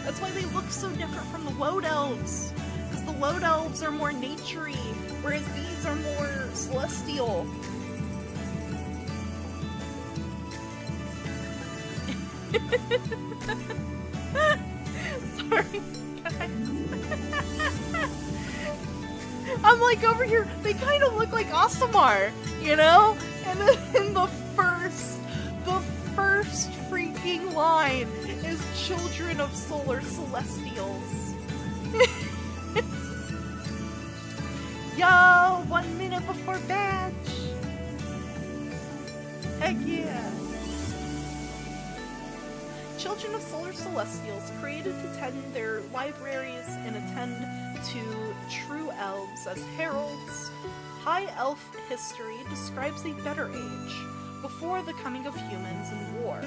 That's why they look so different from the Woad Elves. Because the Woad Elves are more naturey, whereas these are more celestial. Sorry, guys. I'm like over here, they kind of look like Aasimar, you know? And then the first freaking line is Children of Solar Celestials. Yo, 1 minute before badge. Heck yeah. Children of Solar Celestials, created to tend their libraries and attend to true elves as heralds. High Elf history describes a better age, before the coming of humans and war.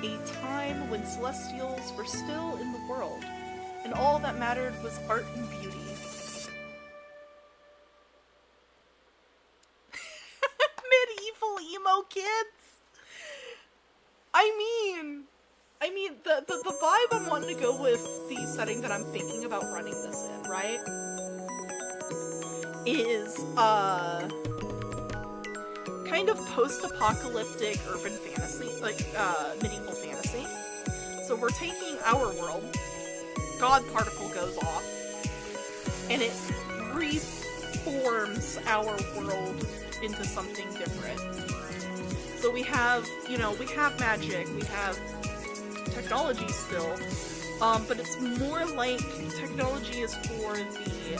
A time when Celestials were still in the world, and all that mattered was art and beauty. Medieval emo kids! I mean, the vibe I'm wanting to go with the setting that I'm thinking about running this in, right? Is, kind of post-apocalyptic urban fantasy, like, medieval fantasy. So we're taking our world, God Particle goes off, and it reforms our world into something different. So we have, you know, we have magic, we have technology still, but it's more like technology is for the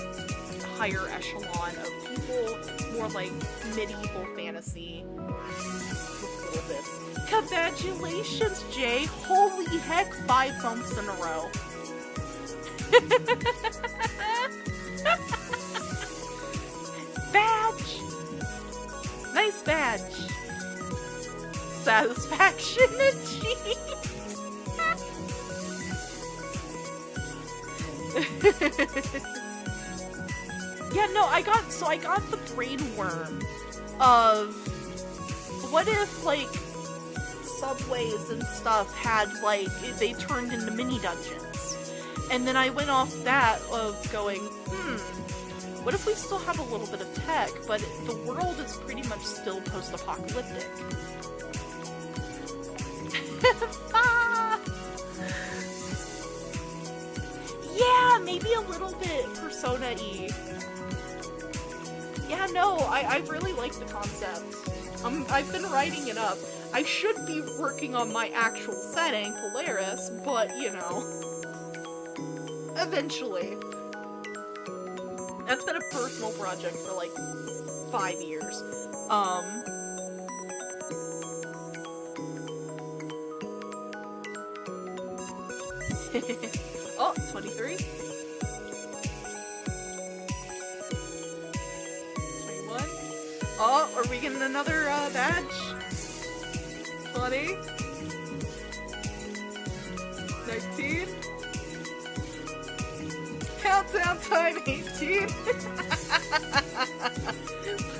higher echelon of people. It's more like medieval fantasy with all this. Congratulations, Jay! Holy heck, 5 bumps in a row. Badge! Nice badge! Satisfaction achieved! Yeah, no, I got the brain worm of what if, like, subways and stuff had, like, they turned into mini dungeons. And then I went off that of going, What if we still have a little bit of tech, but the world is pretty much still post-apocalyptic? Ah! Yeah, maybe a little bit Persona-y. Yeah, no, I really like the concept. I've been writing it up. I should be working on my actual setting, Polaris, but, you know, eventually. That's been a personal project for like 5 years. Oh, 23. 21. Oh, are we getting another badge? 20. 19. Countdown time, 18.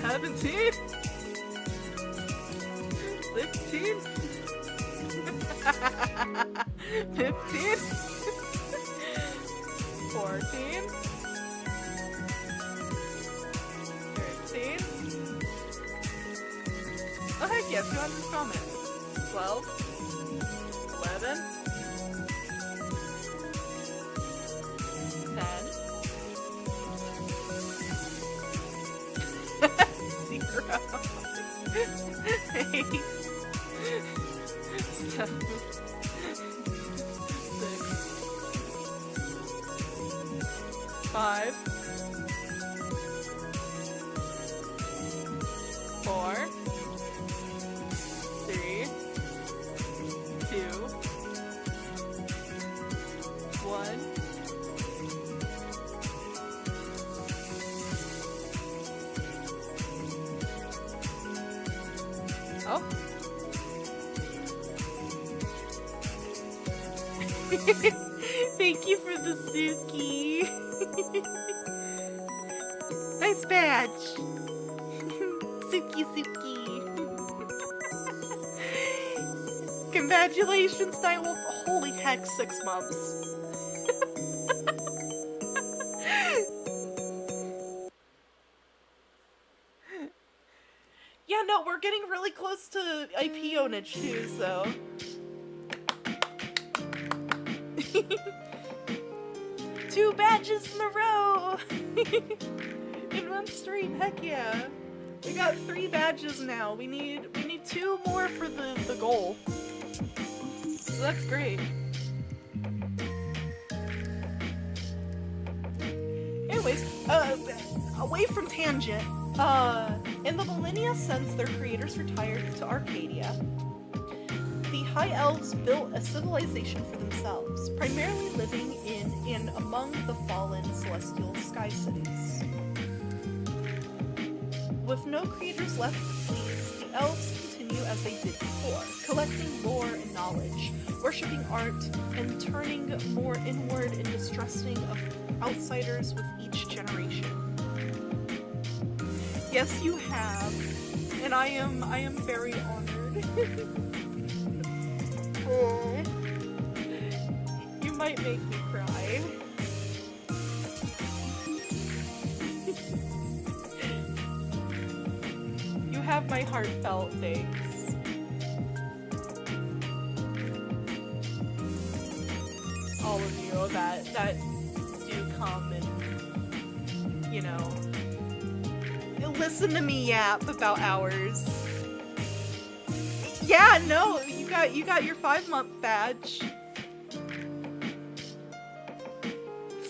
17. 16. 15. 14. 13. Oh heck yeah, 200 comments. 12. 11. 10. 0. 8. 7. 6. 5. 4. 3. 2. 1. Oh. Thank you for the Suki. Nice badge. Suki Suki. Congratulations, Nightwolf. Holy heck, 6 months. Yeah, no, we're getting really close to IP ownage too, so. 2 badges in a row! In one stream, heck yeah. We got 3 badges now. We need 2 more for the goal. So that's great. Anyways, away from tangent, in the millennia since their creators retired to Arcadia, the High Elves built a civilization for themselves, primarily living in and among the fallen celestial sky cities. With no creators left to please, the elves continue as they did before, collecting lore and knowledge, worshipping art, and turning more inward and distrusting of outsiders with each generation. Yes, you have, and I am very honored. Oh, you might make me cry. You have my heartfelt thanks. All of you that do come and, you know, listen to me yap about hours. Yeah, no, you got your 5-month badge.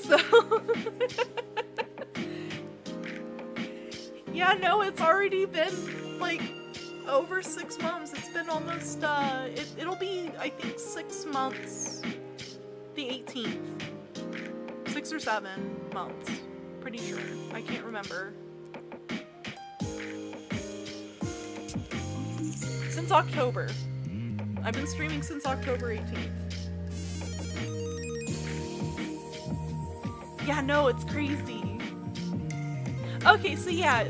So yeah, no, it's already been like over 6 months. It's been almost it'll be, I think, 6 months. The 18th. 6 or 7 months. Pretty sure. I can't remember. Since October. I've been streaming since October 18th. Yeah, no, it's crazy. Okay, so yeah,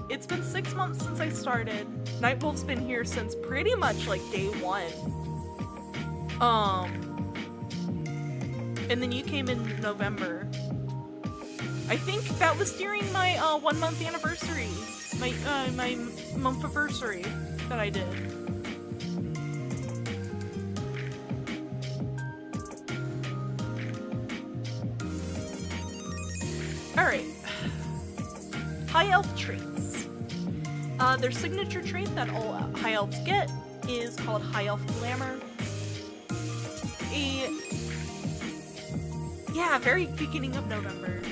it's been 6 months since I started. Nightwolf's been here since pretty much like day 1. And then you came in November. I think that was during my 1 month anniversary. My month anniversary that I did. Alright. High Elf traits. Their signature trait that all High Elves get is called High Elf Glamour. Yeah, very beginning of November.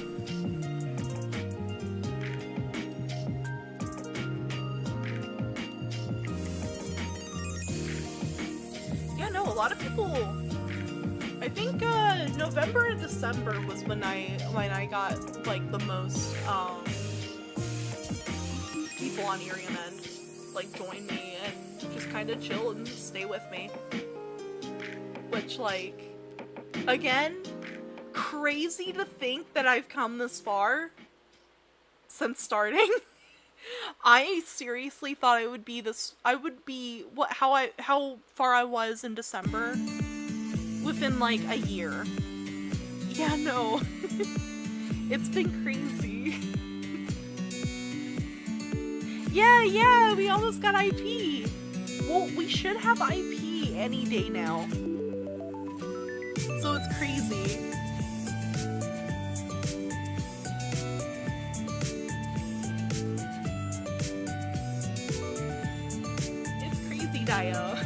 Yeah, no, a lot of people. I think November and December was when I got like the most people on Iriam end like join me and just kind of chill and stay with me. Which, like, again, crazy to think that I've come this far since starting. I seriously thought I would be how far I was in December within like a year. Yeah, no. It's been crazy. Yeah, we almost got IP. Well, we should have IP any day now. So it's crazy. It's crazy, Dio.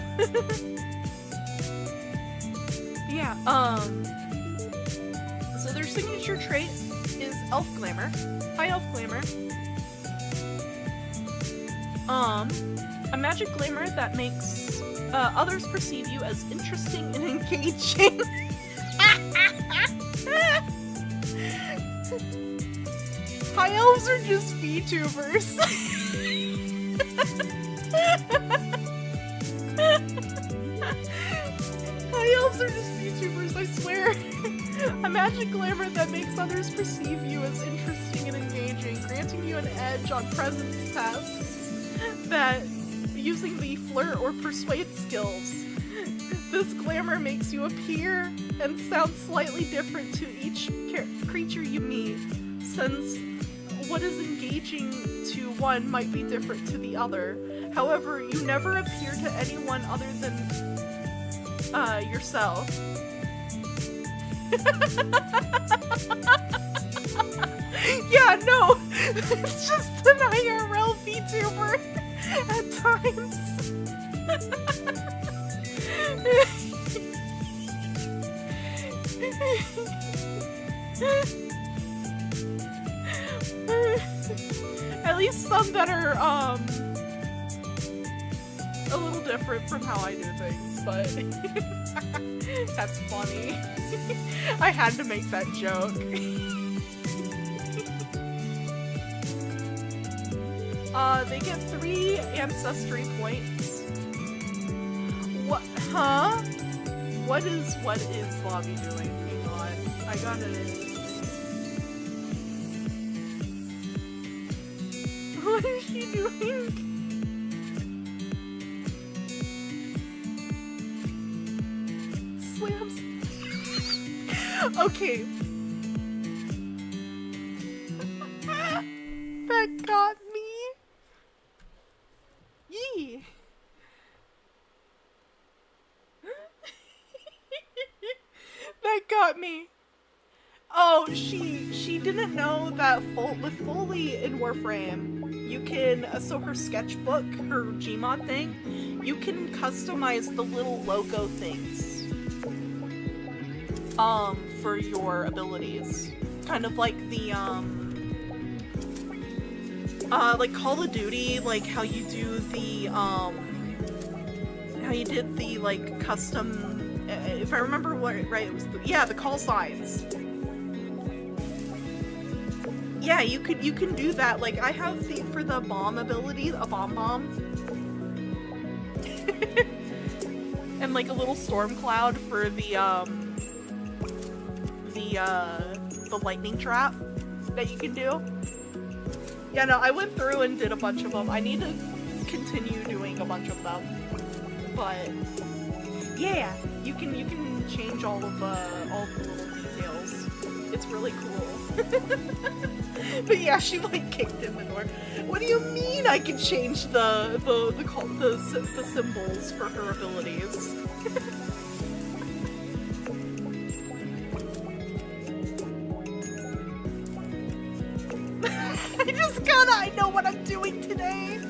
Yeah, so their signature trait is Elf Glamour. High Elf Glamour. A magic glamour that makes others perceive you as interesting and engaging. High Elves are just VTubers. High Elves are just VTubers, I swear. A magic glamour that makes others perceive you as interesting and engaging, granting you an edge on presence tests that using the flirt or persuade skills. This glamour makes you appear and sound slightly different to each creature you meet, since what is engaging to one might be different to the other. However, you never appear to anyone other than yourself. Yeah, no, it's just an IRL VTuber at times. At least some that are a little different from how I do things, but that's funny. I had to make that joke. They get 3 ancestry points. What? Huh? What is Lobby doing? Hang on. I gotta. What is she doing? Slams. Okay. That got me. Yee. That got me. Oh, she didn't know that with Foley in Warframe, you can, so her sketchbook, her Gmod thing, you can customize the little logo things, for your abilities. Kind of like the, like Call of Duty, like how you do the, how you did the, like, custom, if I remember right, it was the call signs. Yeah, you can do that. Like, I have for the bomb ability, a bomb. And like a little storm cloud for the lightning trap that you can do. Yeah, no, I went through and did a bunch of them. I need to continue doing a bunch of them. But yeah, you can change all of the little details. details. It's really cool. But yeah, she like kicked him in the door. What do you mean I can change the symbols for her abilities? I know what I'm doing today.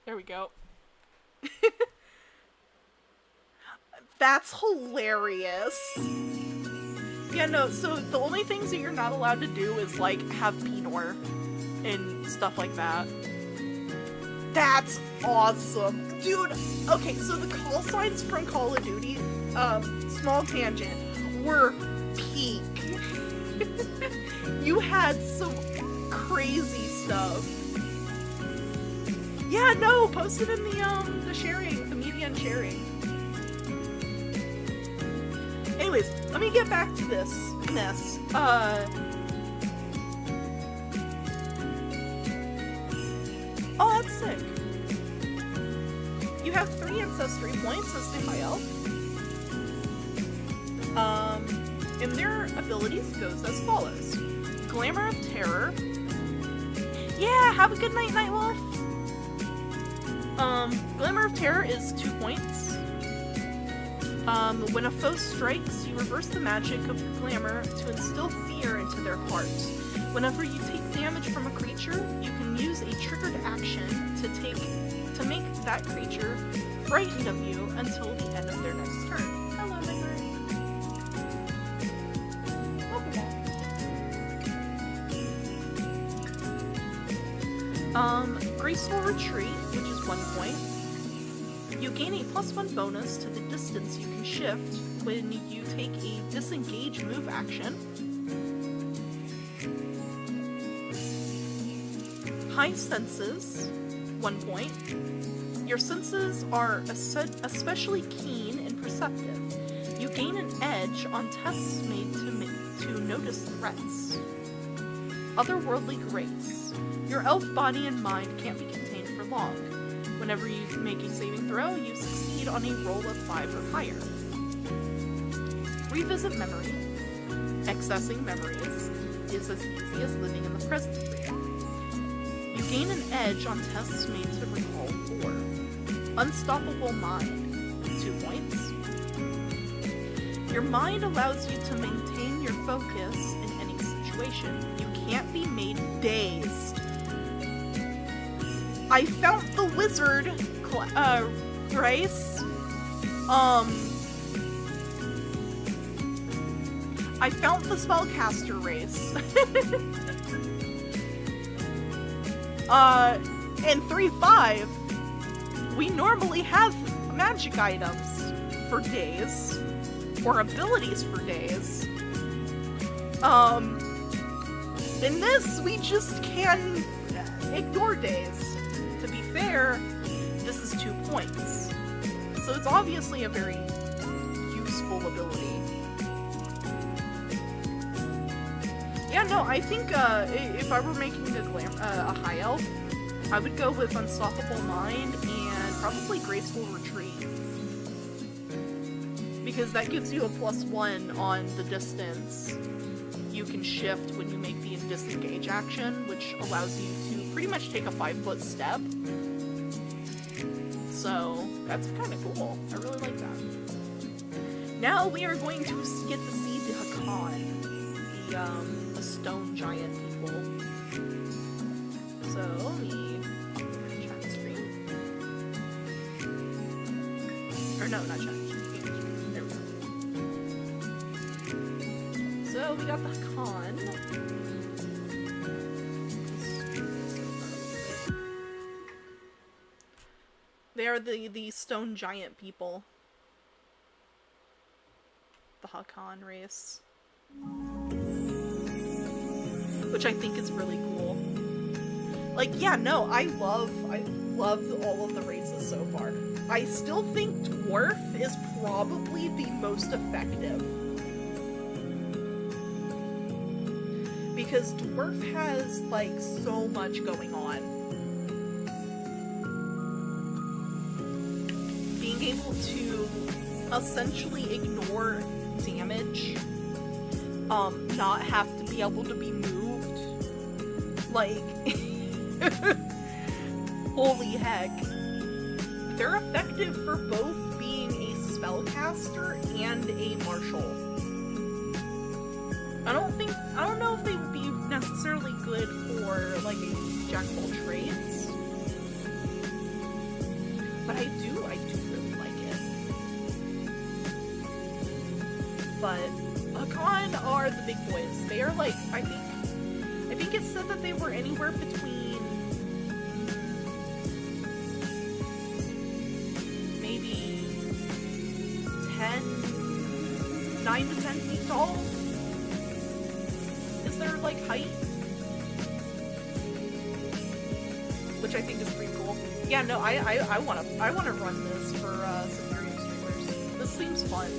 There we go. That's hilarious. Yeah, no, so the only things that you're not allowed to do is, like, have Pinor and stuff like that. That's awesome. Dude, okay, so the call signs from Call of Duty, small tangent, were peak. You had some crazy stuff. Yeah, no, post it in the sharing, the media and sharing. Anyways, let me get back to this mess. Oh, that's sick. You have 3 ancestry points as the High Elf. And their abilities goes as follows. Glamour of Terror. Yeah, have a good night, Nightwolf. Glamour of Terror is 2 points. When a foe strikes, you reverse the magic of your glamour to instill fear into their heart. Whenever you take damage from a creature, you can use a triggered action to make that creature frightened of you until the end of their next turn. Hello, my friend. Welcome back. Graceful Retreat, which is 1 point. You gain a +1 bonus to the distance you can shift when you take a disengage move action. High Senses, 1 point. Your senses are especially keen and perceptive. You gain an edge on tests made to notice threats. Otherworldly Grace. Your elf body and mind can't be contained for long. Whenever you make a saving throw, you succeed on a roll of 5 or higher. Revisit Memory. Accessing memories is as easy as living in the present for you. You gain an edge on tests made to recall 4. Unstoppable Mind, 2 points. Your mind allows you to maintain your focus in any situation. You can't be made dazed. I found the wizard race. I found the spellcaster race. In 3.5, we normally have magic items for days, or abilities for days. In this, we just can ignore days. To be fair, this is 2 points. So it's obviously a very useful ability. Yeah, no, I think if I were making a High Elf, I would go with Unstoppable Mind and probably Graceful Retreat. Because that gives you a +1 on the distance you can shift when you make the disengage action, which allows you to pretty much take a 5-foot step. So that's kind of cool. I really like that. Now we are going to get to see the Hakan, the stone giant people. So let me chat screen. Or no, not chat. There we go. So we got the Hakan. They are the stone giant people. The Hakan race. Which I think is really cool. Like, yeah, no, I love loved all of the races so far. I still think Dwarf is probably the most effective. Because Dwarf has, like, so much going on. Being able to essentially ignore damage, not have to be able to be moved, like, holy heck. They're effective for both being a spellcaster and a martial. I don't know if they would be necessarily good for, like, a jack of all trades, but I do really like it. But Hakan are the big boys. They are, like, I think it said that they were anywhere between maybe 9 to 10 feet tall. Is their, like, height? Which I think is pretty cool. Yeah, no, I wanna run this for some Iriam streamers. This seems fun.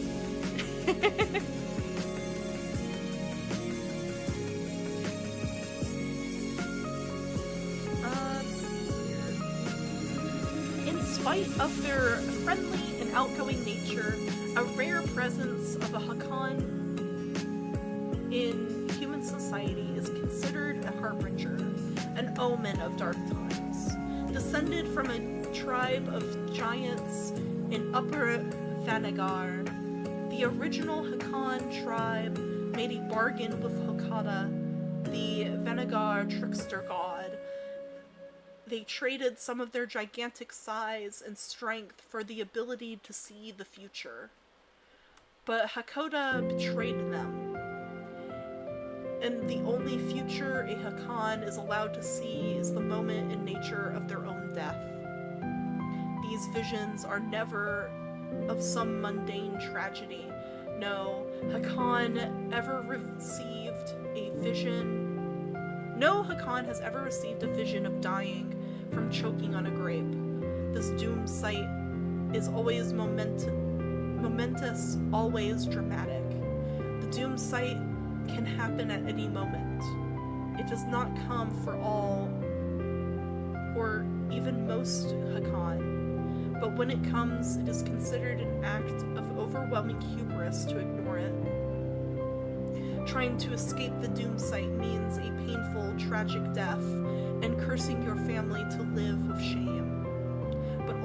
In spite of their friendly and outgoing nature, a rare presence of a Hakan in human society is considered a harbinger, an omen of dark times. Descended from a tribe of giants in Upper Thanagar, the original Hakan tribe made a bargain with Hokata, the Thanagar trickster god. They traded some of their gigantic size and strength for the ability to see the future. But Hakoda betrayed them. And the only future a Hakan is allowed to see is the moment and nature of their own death. These visions are never of some mundane tragedy. No, Hakan ever received a vision. No Hakan has ever received a vision of dying from choking on a grape. This doomed sight is always momentous, always dramatic. The doomed sight can happen at any moment. It does not come for all, or even most Hakan, but when it comes, it is considered an act of overwhelming hubris to ignore it. Trying to escape the doom sight means a painful, tragic death, and cursing your family to live with shame. But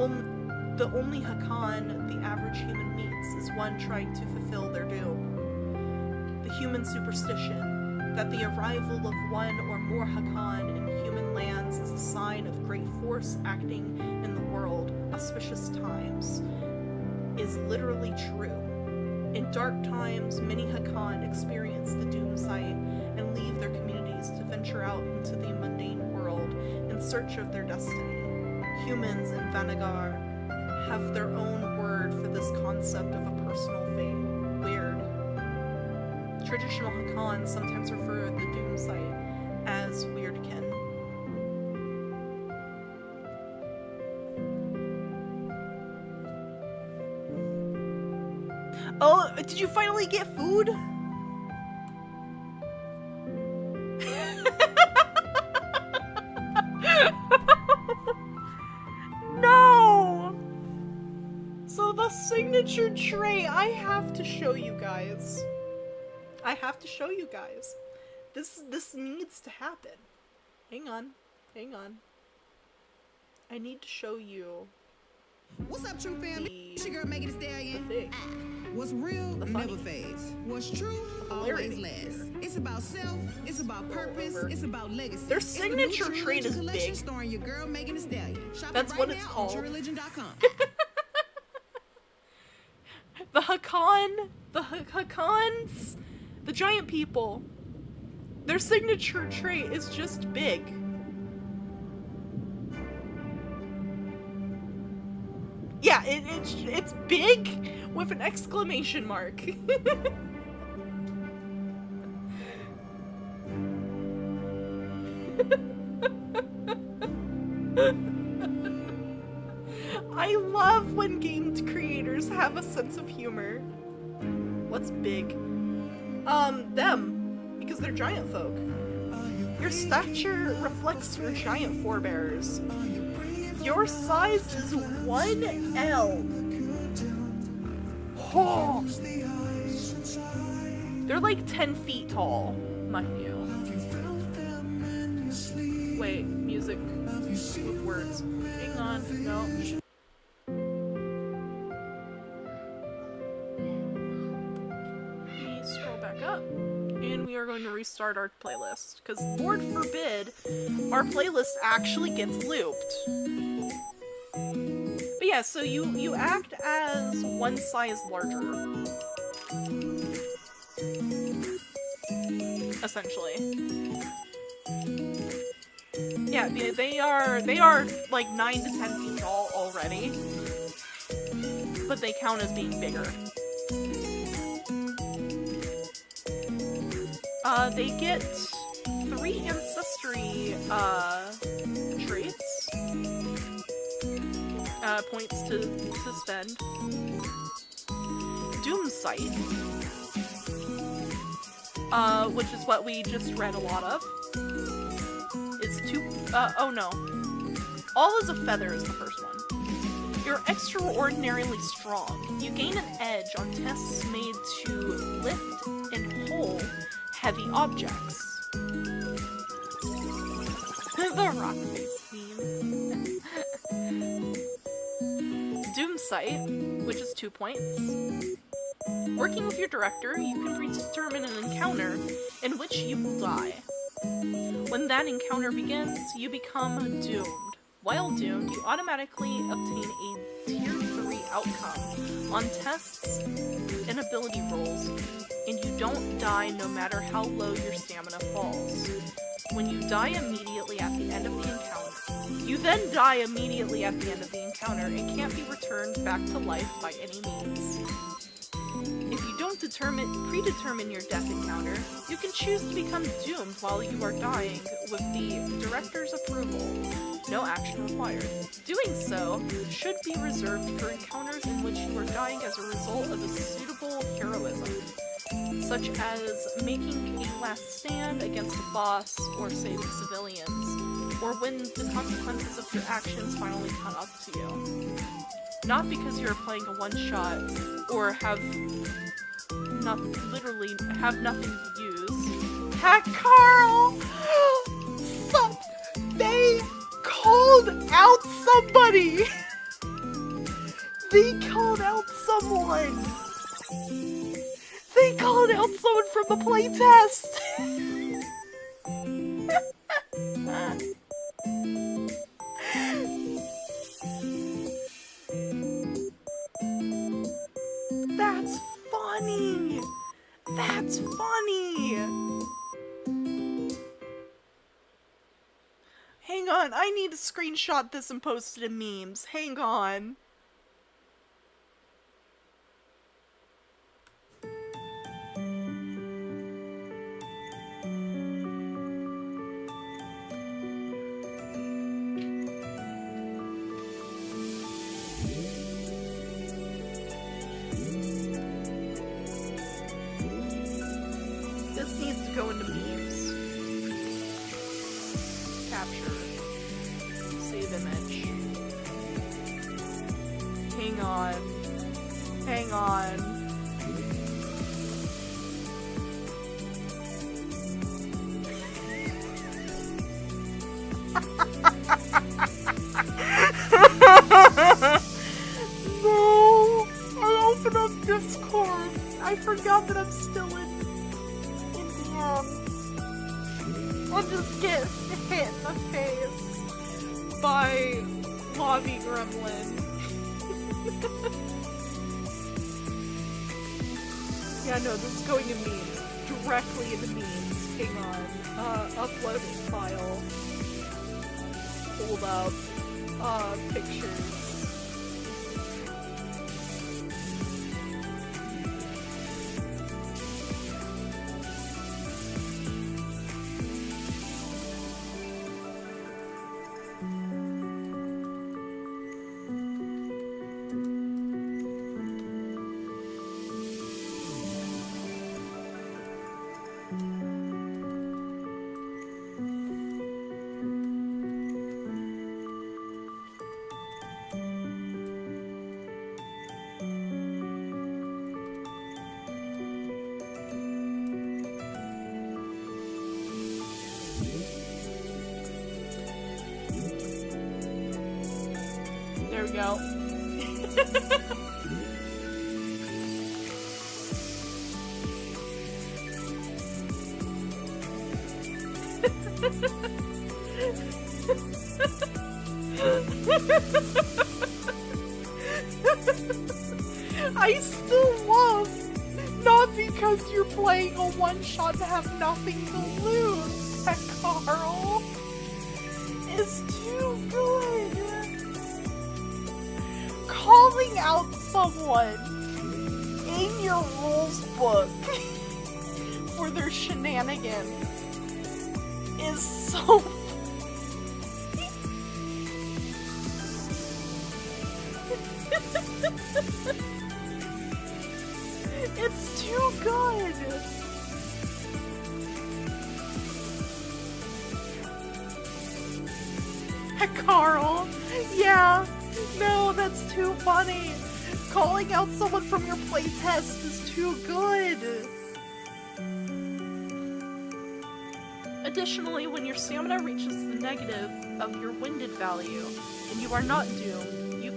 the only Hakan the average human meets is one trying to fulfill their doom. The human superstition that the arrival of one or more Hakan in human lands is a sign of great force acting in the world, auspicious times, is literally true. In dark times, many Hakan experience the doom sight and leave their communities to venture out into the mundane world in search of their destiny. Humans in Thanagar have their own word for this concept of a personal fate. Weird. Traditional Hakan sometimes refer to the doom sight as Weirdkin. Oh, did you finally get food? No! So the signature trait, I have to show you guys. I have to show you guys. This needs to happen. Hang on. Hang on. I need to show you. What's up, true family? It's your girl Megan Thee Stallion. What's real never fades. What's true always lasts. It's about self. It's about purpose. It's about legacy. Their signature trait is big. Starring your girl Megan Thee Stallion. Shop That's right what it's now called. on TrueReligion.com. The Hakans, the giant people, their signature trait is just big. Yeah, it's big with an exclamation mark. I love when game creators have a sense of humor. What's big? Them. Because they're giant folk. Your stature reflects your giant forebears. Your size is 1L. Oh. They're like 10 feet tall, mind you. Wait, music with words. Hang on, no. We scroll back up, and we are going to restart our playlist, because Lord forbid our playlist actually gets looped. But yeah, so you act as one size larger. Essentially. Yeah, they are like 9 to 10 feet tall already, but they count as being bigger. They get 3 ancestry traits, points to spend. Doom Sight, which is what we just read a lot of. Oh no. All is a feather is the first one. You're extraordinarily strong. You gain an edge on tests made to lift and pull heavy objects. The rock face meme. Doom Sight, which is 2 points. Working with your director, you can predetermine an encounter in which you will die. When that encounter begins, you become doomed. While doomed, you automatically obtain a tier 3 outcome on tests and ability rolls, and you don't die no matter how low your stamina falls. When you die immediately at the end of the encounter, you then die immediately at the end of the encounter and can't be returned back to life by any means. If you don't predetermine your death encounter, you can choose to become doomed while you are dying with the director's approval. No action required. Doing so should be reserved for encounters in which you are dying as a result of a suitable heroism, such as making a last stand against a boss or saving civilians, or when the consequences of your actions finally caught up to you. Not because you are playing a one-shot or literally have nothing to use. Hack Carl! They called out somebody! They called out someone! They called out someone from the playtest! That's funny! That's funny! Hang on, I need to screenshot this and post it in memes. Hang on. This needs to go into memes. Capture. Save image. Hang on. Hang on. No! I opened up Discord. I forgot that I'm still in I'll just get hit in the face by Lobby Gremlin. Yeah, no, this is going to memes. Directly into memes. Hang on. Uploading file. Hold up. Pictures. There we go. I still love, not because you're playing a one-shot and have nothing to lose, that Carl is too good. Calling out someone in your rules book for their shenanigans is so it's too good. Carl, yeah, no, that's too funny. Calling out someone from your playtest is too good. Additionally, when your stamina reaches the negative of your winded value and you are not doomed, you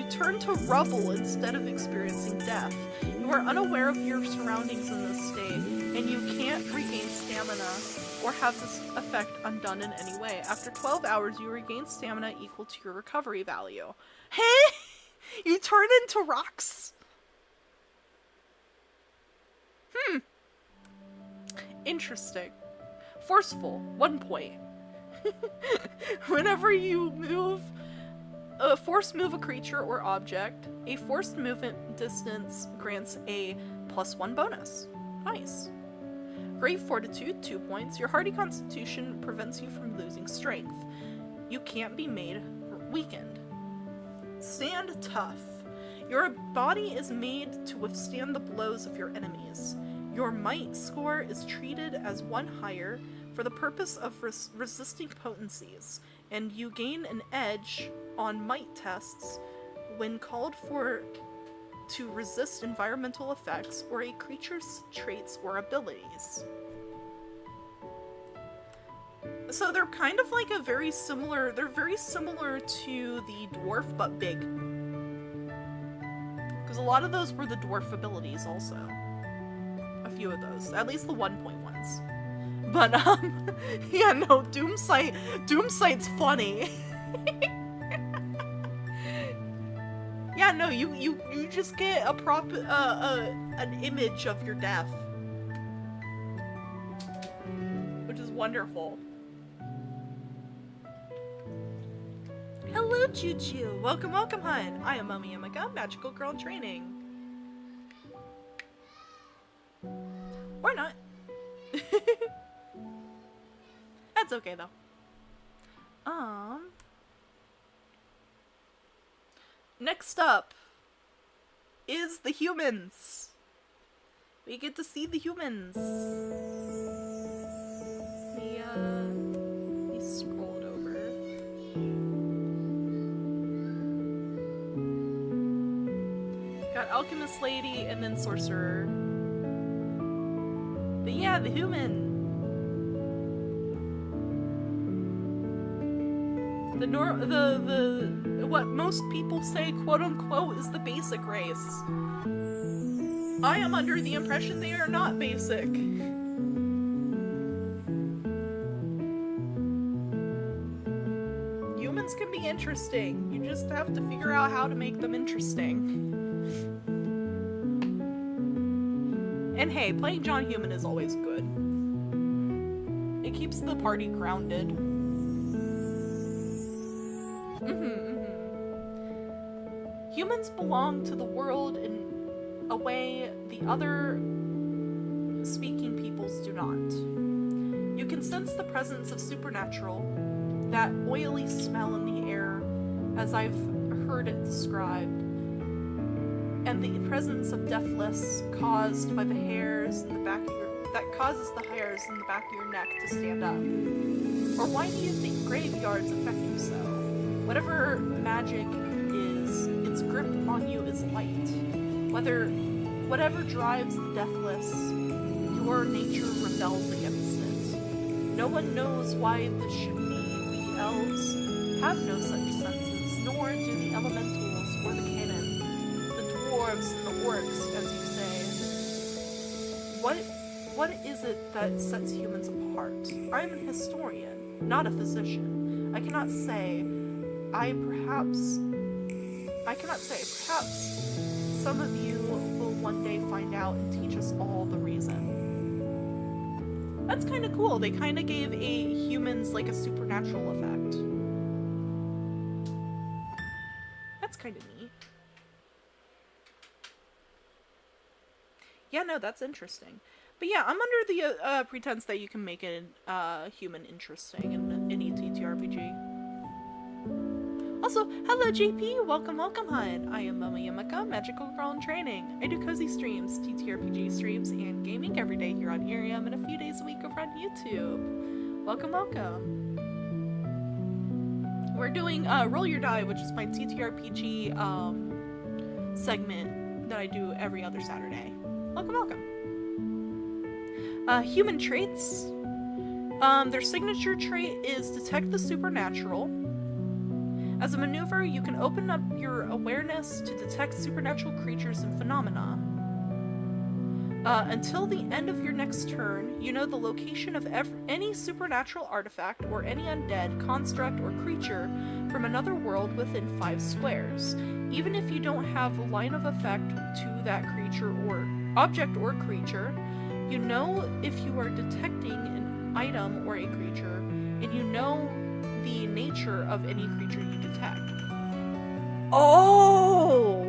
turn to rubble instead of experiencing death. You are unaware of your surroundings in this state, and you can't regain stamina or have this effect undone in any way. After 12 hours, you regain stamina equal to your recovery value. Hey! You turn into rocks? Interesting. Forceful, 1 point. Whenever you move a creature or object, a forced movement distance grants a +1 bonus. Nice. Great Fortitude, 2 points. Your hardy constitution prevents you from losing strength. You can't be made weakened. Stand tough. Your body is made to withstand the blows of your enemies. Your might score is treated as 1 higher for the purpose of resisting potencies, and you gain an edge on might tests when called for to resist environmental effects or a creature's traits or abilities. So they're kind of like they're very similar to the dwarf, but big. Because a lot of those were the dwarf abilities also. A few of those. At least the 1-point ones. But, yeah, no, Doomsight's funny. Yeah, no, you just get a an image of your death. Which is wonderful. Hello, Choo-Choo! Welcome, welcome, hun! I am Momo Yumeko, magical girl in training. Or not. That's okay, though. Next up is the humans. We get to see the humans. Let me scroll it over. Got Alchemist Lady and then Sorcerer. But yeah, the human. What most people say, quote unquote, is the basic race. I am under the impression they are not basic. Humans can be interesting. You just have to figure out how to make them interesting. And hey, playing John Human is always good. It keeps the party grounded. Humans belong to the world in a way the other speaking peoples do not. You can sense the presence of supernatural, that oily smell in the air, as I've heard it described, and the presence of deathless caused by the hairs in the back of that causes the hairs in the back of your neck to stand up. Or why do you think graveyards affect you so? Whatever magic is, its grip on you is light. Whatever drives the deathless, your nature rebels against it. No one knows why the Shimni, we elves, have no such senses, nor do the dwarves and the orcs, as you say, what is it that sets humans apart? I'm an historian, not a physician. I cannot say. Perhaps some of you will one day find out and teach us all the reason. That's kind of cool. They kind of gave humans like a supernatural effect. That's kind of neat. Yeah, no, that's interesting. But yeah, I'm under the pretense that you can make a human interesting in any TTRPG. Also, hello JP! Welcome, welcome, hun! I am Momo Yumeko, magical girl in training. I do cozy streams, TTRPG streams, and gaming every day here on Iriam and a few days a week over on YouTube. Welcome, welcome. We're doing Roll Your Die, which is my TTRPG segment that I do every other Saturday. Welcome, welcome. Human traits. Their signature trait is Detect the Supernatural. As a maneuver, you can open up your awareness to detect supernatural creatures and phenomena. Until the end of your next turn, you know the location of any supernatural artifact or any undead, construct, or creature from another world within 5 squares, even if you don't have a line of effect to that creature or object or creature. You know if you are detecting an item or a creature, and you know the nature of any creature you detect. Oh!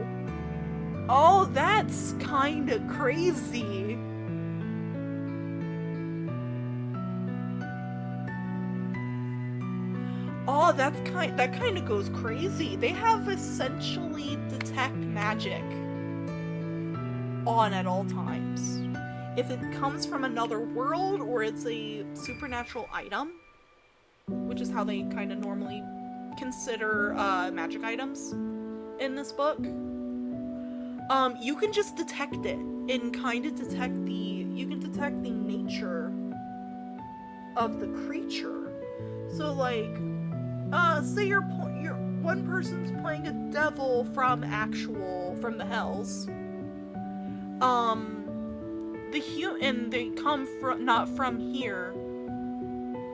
Oh, that's kinda crazy. Oh, that kinda goes crazy. They have essentially detect magic on at all times. If it comes from another world or it's a supernatural item, which is how they kind of normally consider magic items in this book, you can just detect it and kind of detect the nature of the creature. So like, say you're one person's playing a devil from the hells, and they come from not from here.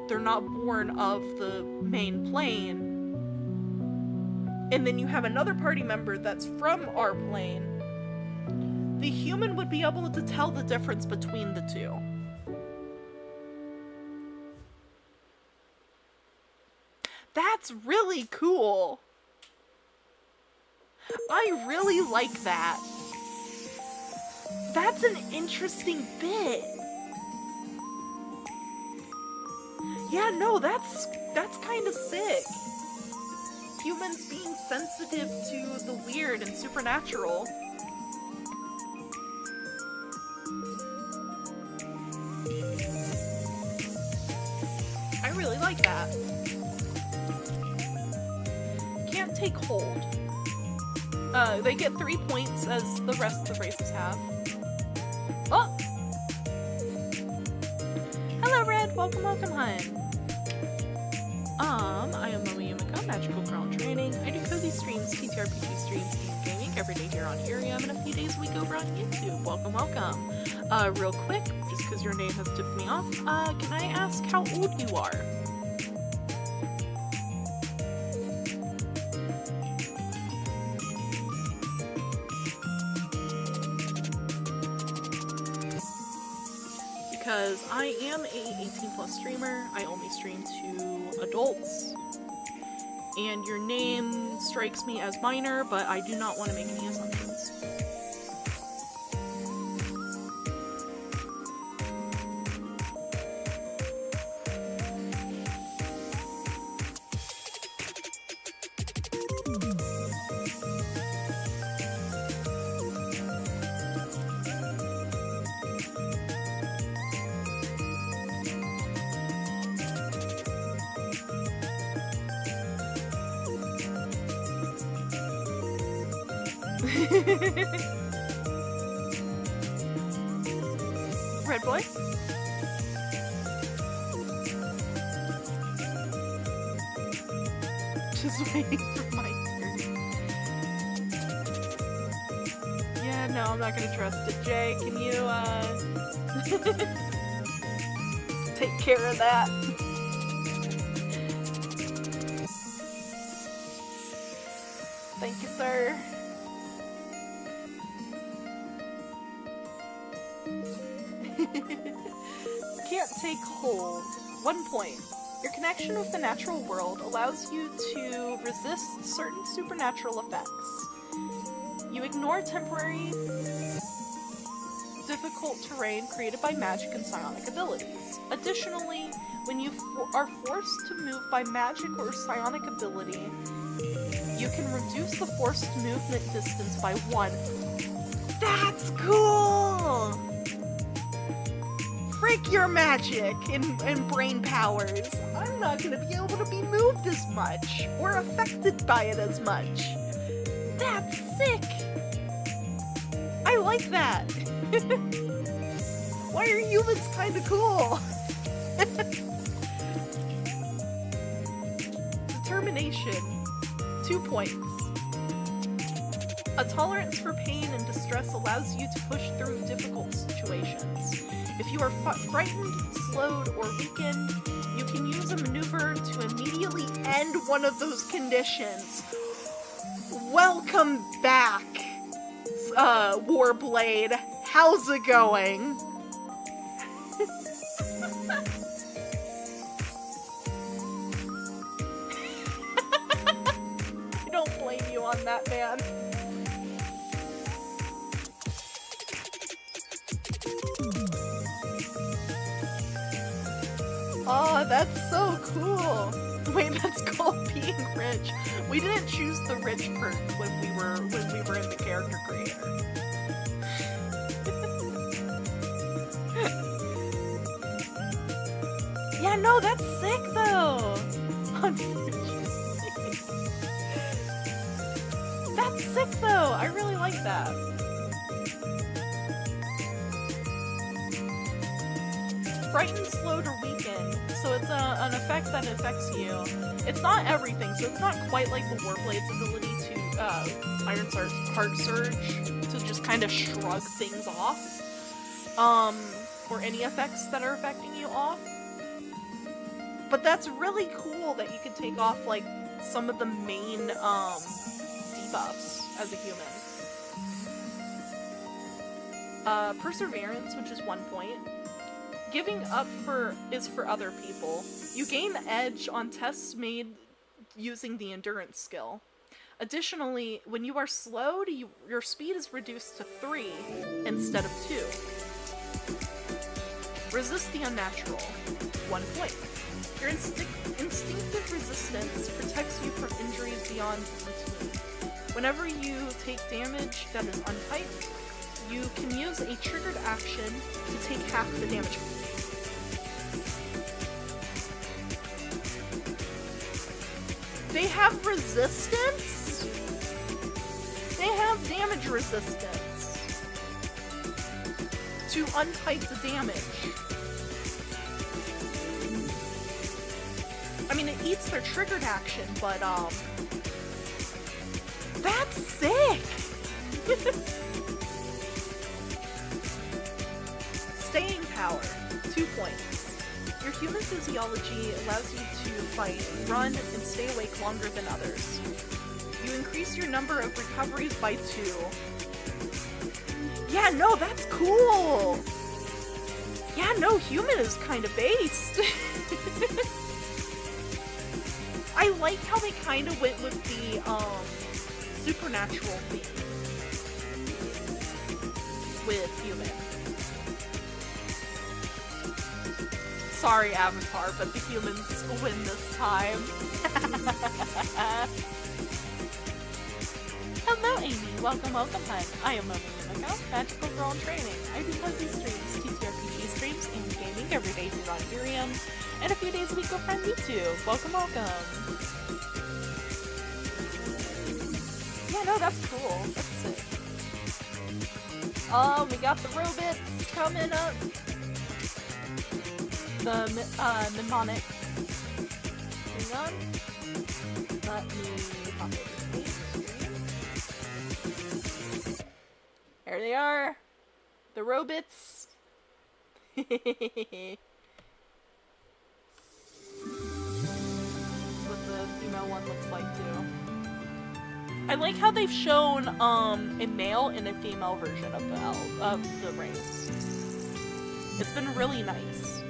They're not born of the main plane. And then you have another party member that's from our plane. The human would be able to tell the difference between the two. That's really cool. I really like that. That's an interesting bit. Yeah, no, that's kind of sick. Humans being sensitive to the weird and supernatural. I really like that. Can't take hold. They get 3 points as the rest of the races have. Oh! Hello, Red! Welcome, welcome, hun. I am Momo Yumeko, magical girl in training. I do cozy streams, TTRPG streams, and gaming every day here on Iriam and a few days a week over on YouTube. Welcome, welcome. Real quick, just because your name has tipped me off, can I ask how old you are? Because I am a 18+ streamer, I only stream to adults, and your name strikes me as minor, but I do not want to make any assumptions. Red boy? Just waiting for my turn. I'm not gonna trust it. Jay, can you, take care of that? Thank you, sir. Can't take hold. 1 point. Your connection with the natural world allows you to resist certain supernatural effects. You ignore temporary, difficult terrain created by magic and psionic abilities. Additionally, when you are forced to move by magic or psionic ability, you can reduce the forced movement distance by 1. That's cool! Frick your magic and brain powers. I'm not gonna be able to be moved as much or affected by it as much. That's sick! I like that! Why are humans kinda cool? Determination. 2 points. A tolerance for pain and distress allows you to push through difficult situations. If you are frightened, slowed, or weakened, you can use a maneuver to immediately end one of those conditions. Welcome back, Warblade. How's it going? I don't blame you on that, man. Oh, that's so cool. Wait, that's called being rich. We didn't choose the rich perk when we were in the character creator. Yeah, no, that's sick though. That's sick though. I really like that. Frightened, slowed, or weakened. So it's an effect that affects you. It's not everything, so it's not quite like the Warblade's ability to Iron Heart Surge to just kind of shrug things off. Or any effects that are affecting you off. But that's really cool that you can take off like some of the main debuffs as a human. Perseverance, which is 1 point. Giving up is for other people. You gain edge on tests made using the endurance skill. Additionally, when you are slowed, your speed is reduced to 3 instead of 2. Resist the unnatural. 1 point. Your instinctive resistance protects you from injuries beyond routine. Whenever you take damage that is untyped, you can use a triggered action to take half the damage. They have resistance? They have damage resistance to untyped damage. I mean, it eats their triggered action, but, that's sick! Staying power, 2 points. Your human physiology allows you to fight, run, and stay awake longer than others. You increase your number of recoveries by 2. Yeah, no, that's cool! Yeah, no, human is kind of based. I like how they kind of went with the, supernatural theme with human. Sorry, Avatar, but the humans win this time. Hello, Amy. Welcome, hun. I am Momo Yumeko, magical girl in training. I do fuzzy streams, TTRPG streams, and gaming every day here on Iriam, and a few days a week over on YouTube. Welcome. Yeah, no, that's cool. That's sick. Oh, we got the robots coming up. The mnemonic. Hang on. Let me pop over the screen. There it they are. The robots. That's what the female one looks like too. I like how they've shown a male and a female version of the race. It's been really nice.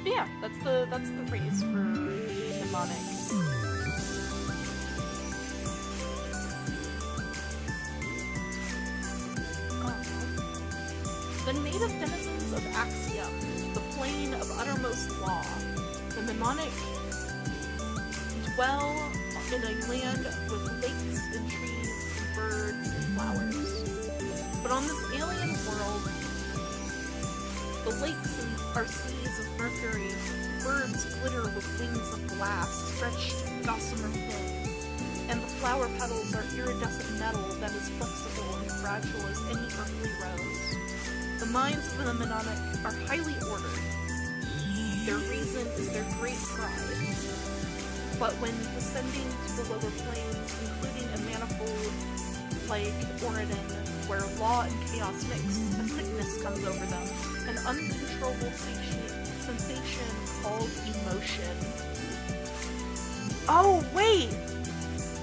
But yeah, that's the race for mnemonic. The native denizens of Axiom, the plane of uttermost law, the mnemonic dwell in a land with lakes and trees and birds and flowers. But on this alien world, the lakes are seas of mercury, birds glitter with wings of glass stretched gossamer thin, and the flower petals are iridescent metal that is flexible and fragile as any earthly rose. The minds of the mnemonic are highly ordered. Their reason is their great pride. But when descending to the lower planes, including a manifold like Oridon, where law and chaos mix, a sickness comes over them, an uncontrollable sensation called emotion. Oh, wait!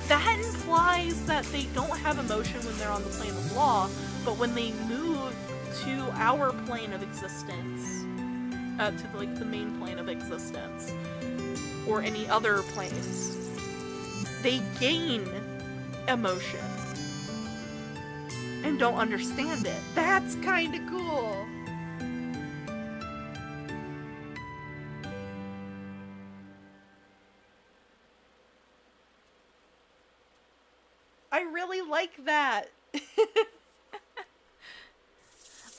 That implies that they don't have emotion when they're on the plane of law, but when they move to our plane of existence, to like the main plane of existence, or any other planes, they gain emotion and don't understand it. That's kind of cool. I really like that.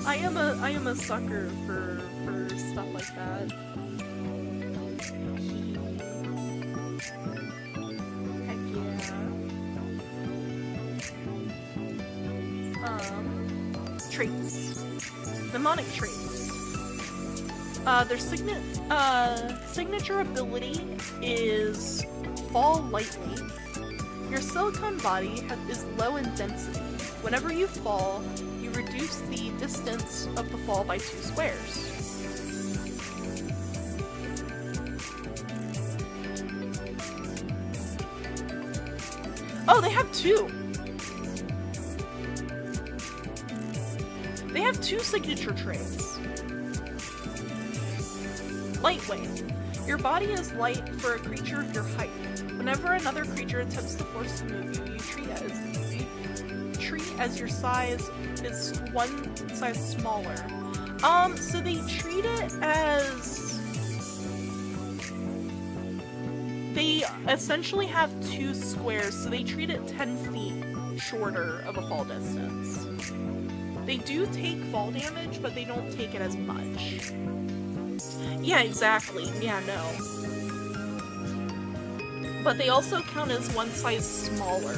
I am a sucker for stuff like that. Heck yeah. Traits. Mnemonic traits. Their signature ability is fall lightly. Your silicone body is low in density. Whenever you fall, you reduce the distance of the fall by 2 squares. Oh, they have 2! They have 2 signature traits. Lightweight. Your body is light for a creature of your height. Whenever another creature attempts to force to move you, you treat as your size is 1 size smaller. So they treat it as... They essentially have 2 squares, so they treat it 10 feet shorter of a fall distance. They do take fall damage, but they don't take it as much. Yeah, exactly. Yeah, no. But they also count as 1 size smaller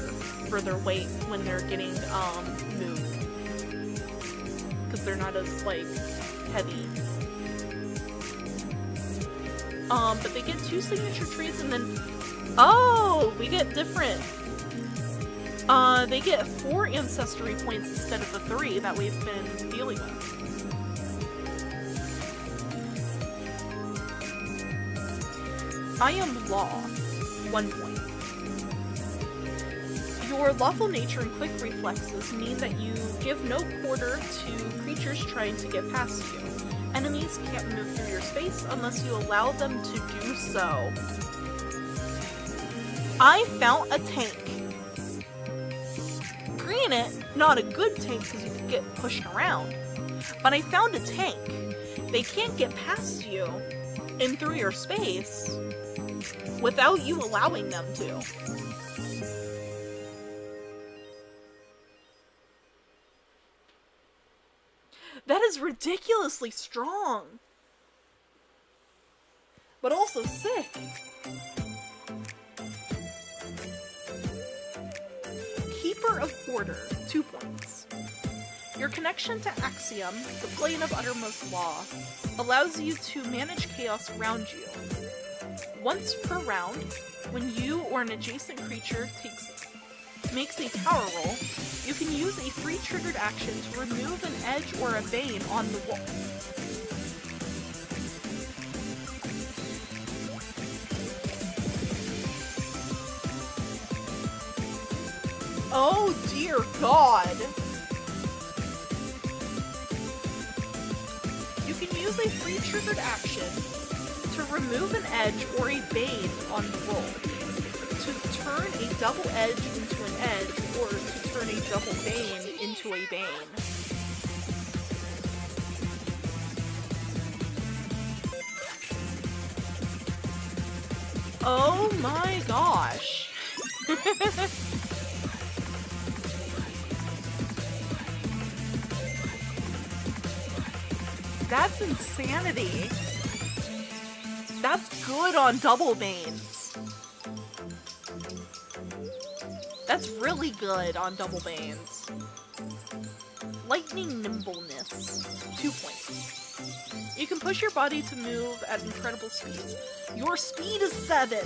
for their weight when they're getting, moved. Because they're not as, like, heavy. But they get 2 signature traits and then... Oh! We get different. They get 4 ancestry points instead of the 3 that we've been dealing with. I am law. 1 point. Your lawful nature and quick reflexes mean that you give no quarter to creatures trying to get past you. Enemies can't move through your space unless you allow them to do so. I found a tank. Granted, not a good tank because you can get pushed around. But I found a tank. They can't get past you and through your space without you allowing them to. That is ridiculously strong. But also sick. Keeper of Order, 2 points. Your connection to Axiom, the plane of uttermost law, allows you to manage chaos around you. Once per round, when you or an adjacent creature makes a power roll, you can use a free triggered action to remove an edge or a bane on the wall. Oh dear God! You can use a free triggered action to remove an edge or a bane on the roll, to turn a double edge into an edge, or to turn a double bane into a bane. Oh my gosh! That's insanity. That's good on double banes. That's really good on double banes. Lightning nimbleness. 2 points. You can push your body to move at incredible speeds. Your speed is 7.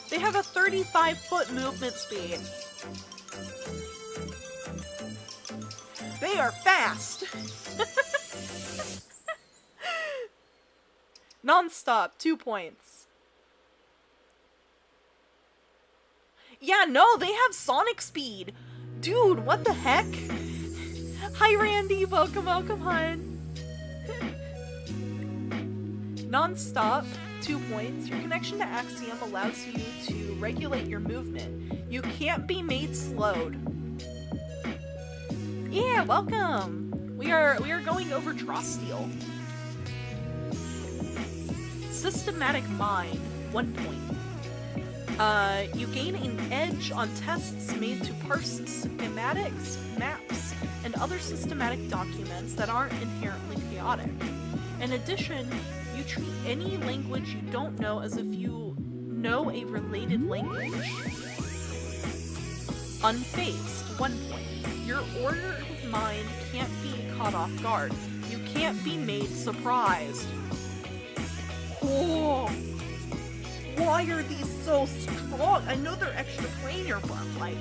They have a 35-foot movement speed. They are fast! Non-stop, 2 points. Yeah, no, they have sonic speed! Dude, what the heck? Hi Randy, welcome, hon. Non-stop, 2 points. Your connection to Axiom allows you to regulate your movement. You can't be made slowed. Yeah, welcome! We are going over Trosteel. Systematic Mind, 1 point. You gain an edge on tests made to parse schematics, maps, and other systematic documents that aren't inherently chaotic. In addition, you treat any language you don't know as if you know a related language. Unfazed, 1 point. Your order of mind can't be caught off guard. You can't be made surprised. Oh! Why are these so strong? I know they're extra planar, but like...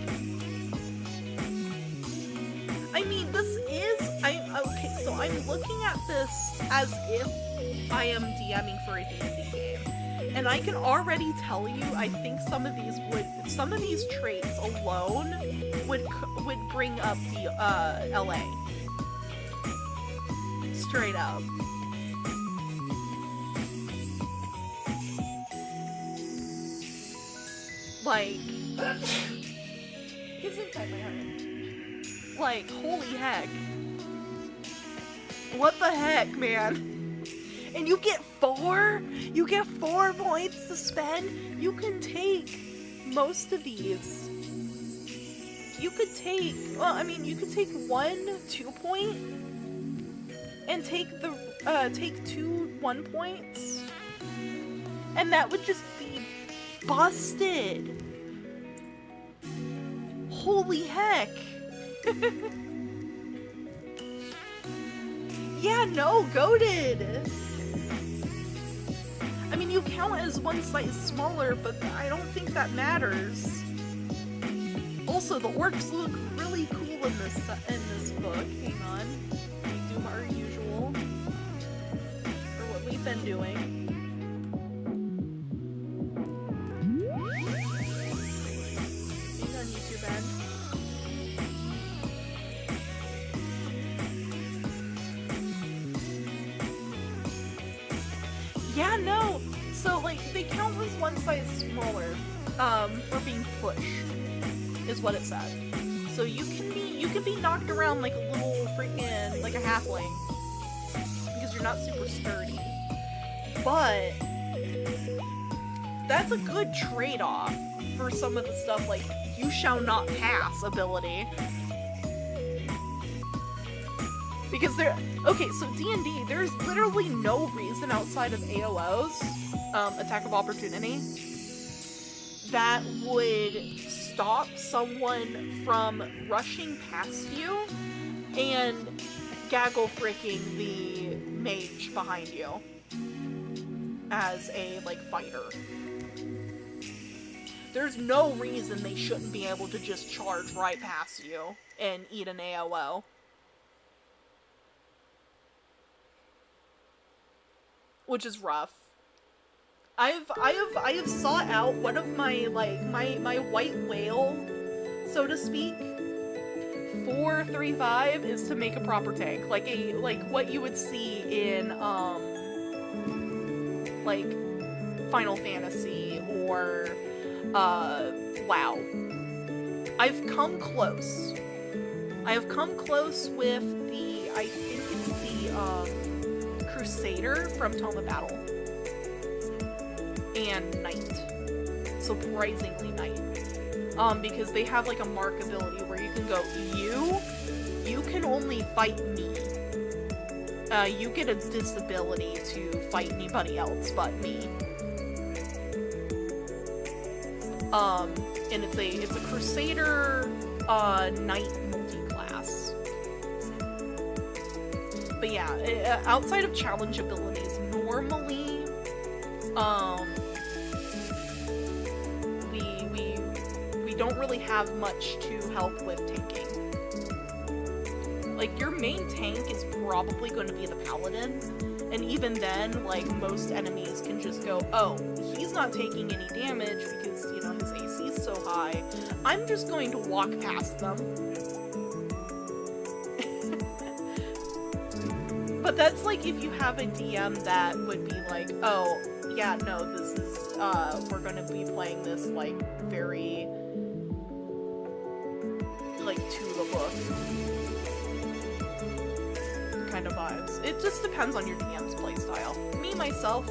I mean, this is... okay, so I'm looking at this as if I am DMing for a D&D game. And I can already tell you, I think some of these traits alone would bring up the, LA. Straight up. Like, he's inside my heart. Like, holy heck. What the heck, man? And you get 4? You get 4 points to spend? You can take most of these. You could take, well, I mean, you could take 1 2-point and take the, take 2 1 points. And that would just be busted. Holy heck. Yeah, no, goated. I mean, you count as one size smaller, but I don't think that matters. Also, the orcs look really cool in this book. Hang on. We do our usual for what we've been doing. Yeah, no. So like they count as one size smaller for being pushed, is what it said. So you can be knocked around like a little freaking like a halfling because you're not super sturdy. But that's a good trade-off for some of the stuff like you shall not pass ability. Because okay, so D&D, there's literally no reason outside of AOO's, Attack of Opportunity, that would stop someone from rushing past you and gaggle freaking the mage behind you as a, like, fighter. There's no reason they shouldn't be able to just charge right past you and eat an AOO. Which is rough. I have sought out one of my, like, my white whale, so to speak, for 3.5 is to make a proper tank. Like what you would see in, like, Final Fantasy or, WoW. I've come close. I have come close with the, I think it's the, Crusader from Tome of Battle. And Knight. Surprisingly Knight. Because they have, like, a mark ability where you can go, you can only fight me. You get a disability to fight anybody else but me. And it's a Crusader, Knight multi-class. But yeah, outside of challenge abilities, normally, we don't really have much to help with tanking. Like, your main tank is probably going to be the Paladin, and even then, like, most enemies can just go, oh, he's not taking any damage because, you know, his AC is so high, I'm just going to walk past them. But that's like if you have a DM that would be like, oh, yeah, no, this is, we're gonna be playing this, like, very, like, to the book kind of vibes. It just depends on your DM's playstyle. Me, myself,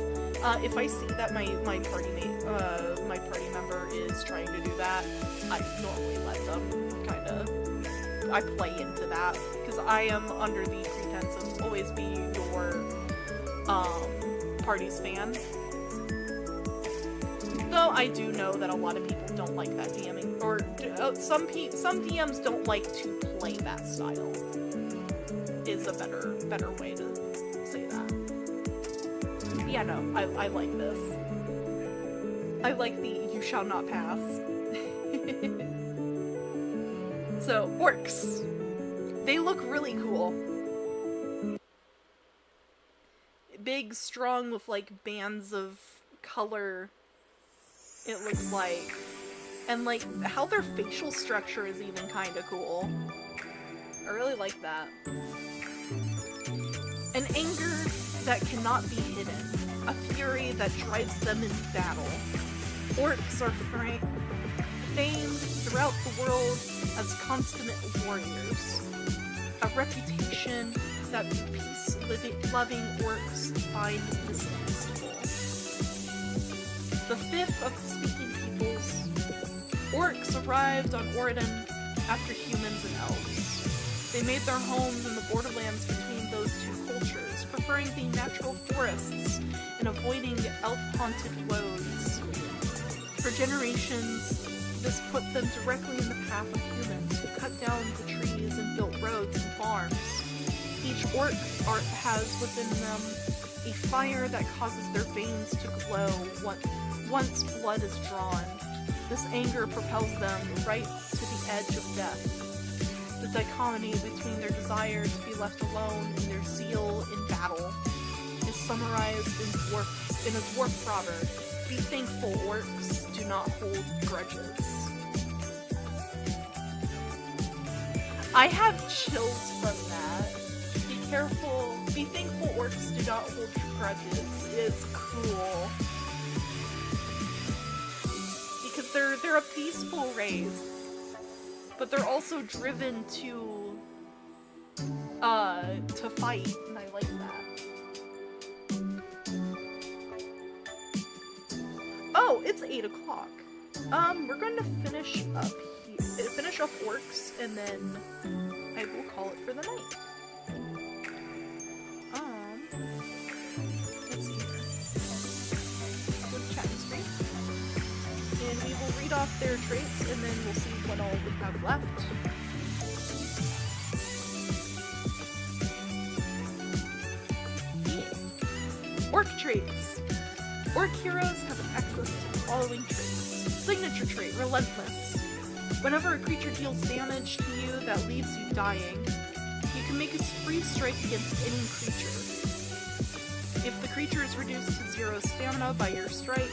if I see that my party member is trying to do that, I normally let them kinda, I play into that, because I am under the pretense of always be your, party's fan. Though I do know that a lot of people don't like that DMing, or some DMs don't like to play that style, is a better way to say that. But yeah, no, I like this. I like the you shall not pass. So, orcs. They look really cool. Big, strong, with, like, bands of color, it looks like. And, like, how their facial structure is even kinda cool. I really like that. An anger that cannot be hidden. A fury that drives them into battle. Orcs are famed throughout the world as consummate warriors. A reputation that peace-loving orcs find distasteful. The fifth of the speaking peoples, orcs arrived on Oridan after humans and elves. They made their homes in the borderlands between those two cultures, preferring the natural forests and avoiding elf-haunted roads. For generations, this put them directly in the path of humans who cut down the trees and built roads and farms. Each orc has within them a fire that causes their veins to glow once blood is drawn. This anger propels them right to the edge of death. The dichotomy between their desire to be left alone and their zeal in battle is summarized in a dwarf proverb. Be thankful, orcs do not hold grudges. I have chills from that. Be careful. Be thankful, orcs do not hold grudges. It's cool. Because they're a peaceful race. But they're also driven to fight, and I like that. Oh, it's 8 o'clock. We're going to finish up orcs, and then I will call it for the night. Let's see here. Go to chat screen. And we will read off their traits, and then we'll see what all we have left. Orc traits. Orc heroes have access to the following traits. Signature trait, Relentless. Whenever a creature deals damage to you that leaves you dying, you can make a free strike against any creature. If the creature is reduced to 0 stamina by your strike,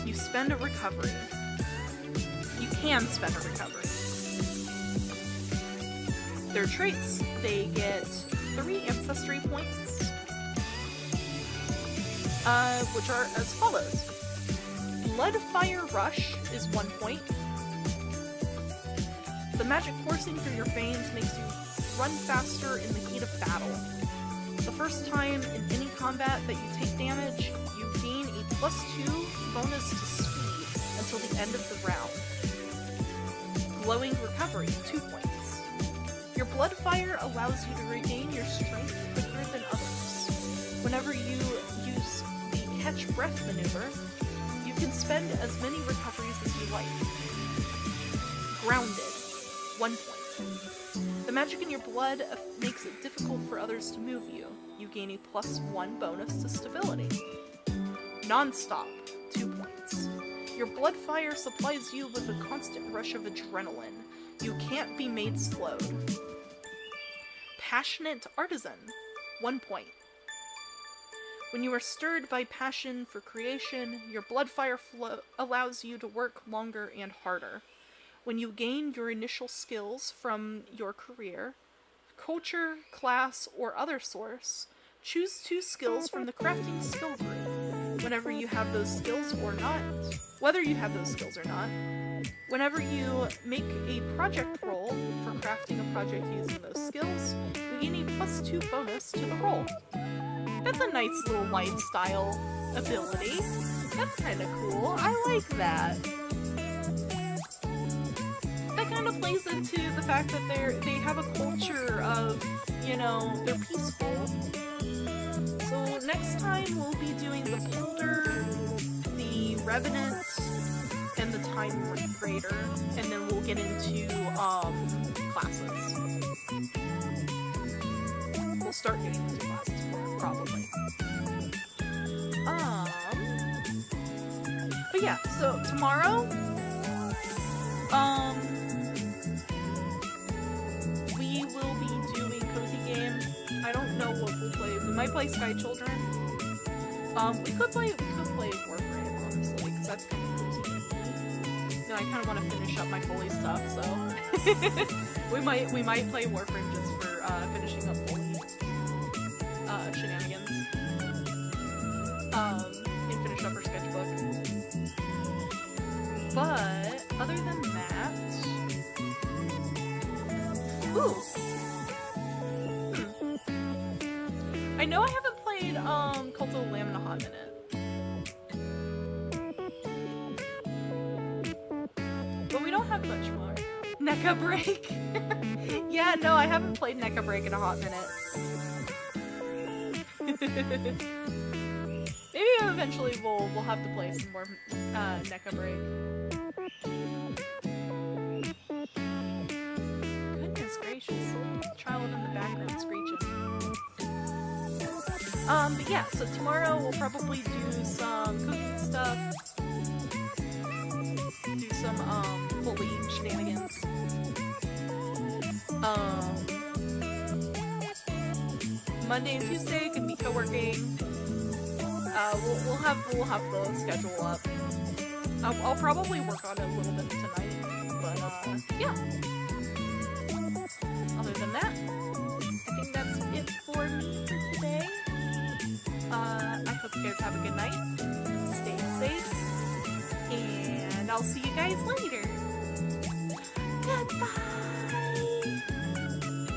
you spend a recovery. You can spend a recovery. Their traits, they get 3 ancestry points, which are as follows. Blood Fire Rush is 1 point. The magic coursing through your veins makes you run faster in the heat of battle. The first time in any combat that you take damage, you gain a +2 bonus to speed until the end of the round. Glowing Recovery, 2 points. Your blood fire allows you to regain your strength quicker than others. Whenever you use the Catch Breath maneuver, you can spend as many recoveries as you like. Grounded, 1 point. The magic in your blood makes it difficult for others to move you. You gain a +1 bonus to stability. Non-stop, 2 points. Your blood fire supplies you with a constant rush of adrenaline. You can't be made slowed. Passionate Artisan, 1 point. When you are stirred by passion for creation, your blood fire flow allows you to work longer and harder. When you gain your initial skills from your career, culture, class, or other source, choose 2 skills from the crafting skill group. Whenever you have those skills or not, whether you have those skills or not, whenever you make a project roll for crafting a project using those skills, you gain a +2 bonus to the roll. That's a nice little lifestyle ability. That's kind of cool. I like that. That kind of plays into the fact that they have a culture of, you know, they're peaceful. So next time we'll be doing the Polder, the Revenant, and the Time Raider, and then we'll get into classes. We'll start getting into classes probably. But yeah, so tomorrow, we will be doing Cozy Game. I don't know what we'll play. We might play Sky Children. We could play Warframe, honestly, because that's kind of cozy. No, I kind of want to finish up my Foley stuff, so we might play Warframe just for finishing up Foley shenanigans. And finish up her sketchbook. But other than that, ooh. I know I haven't played Cult of the Lamb in a hot minute. But we don't have much more. NECA Break! Yeah, no, I haven't played NECA Break in a hot minute. Maybe eventually we'll have to play some more NECA Break. Goodness gracious. Child in the background screeching. But yeah, so tomorrow we'll probably do some cooking stuff. Do some, Foley shenanigans. Monday and Tuesday can be co-working. We'll have the schedule up. I'll probably work on it a little bit tonight, but yeah. Other than that, I think that's it for me for today. I hope you guys have a good night. Stay safe, and I'll see you guys later. Goodbye.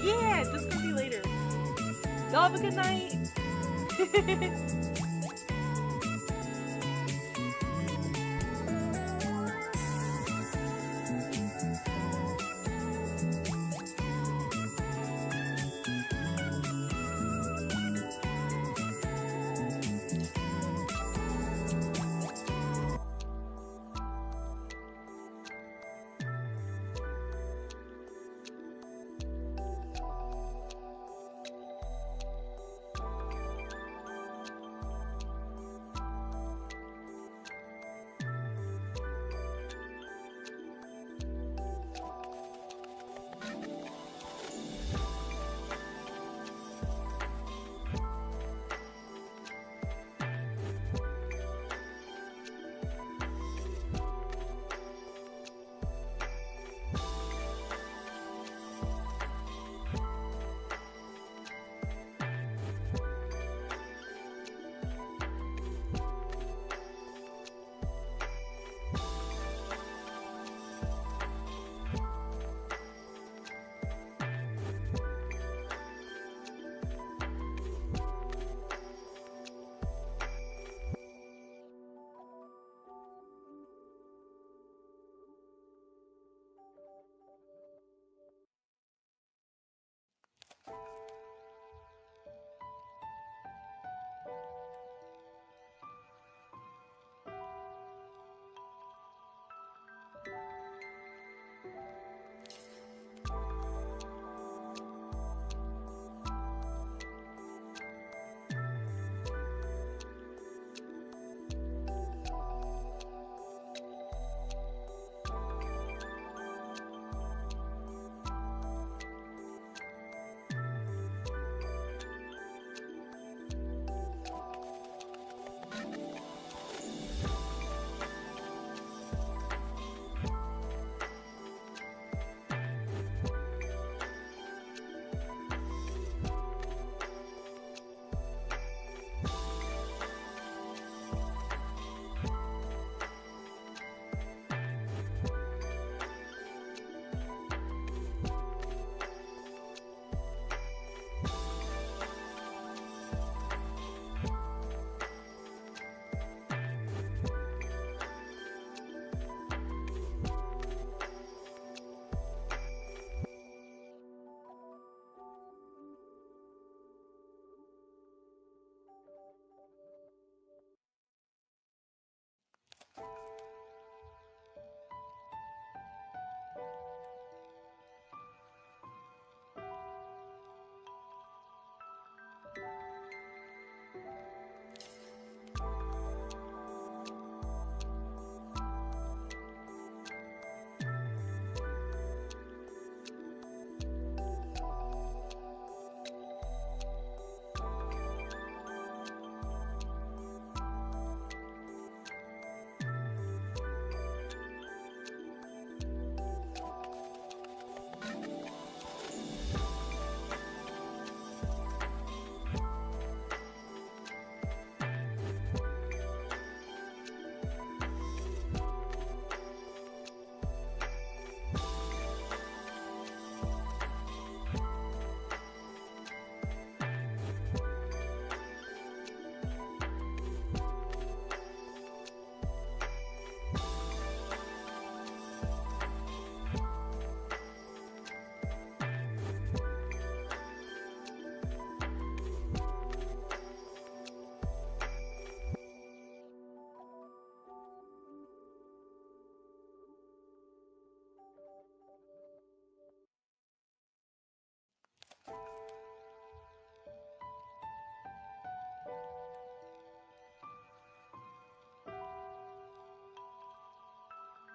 Yeah, just gonna be later. Y'all have a good night.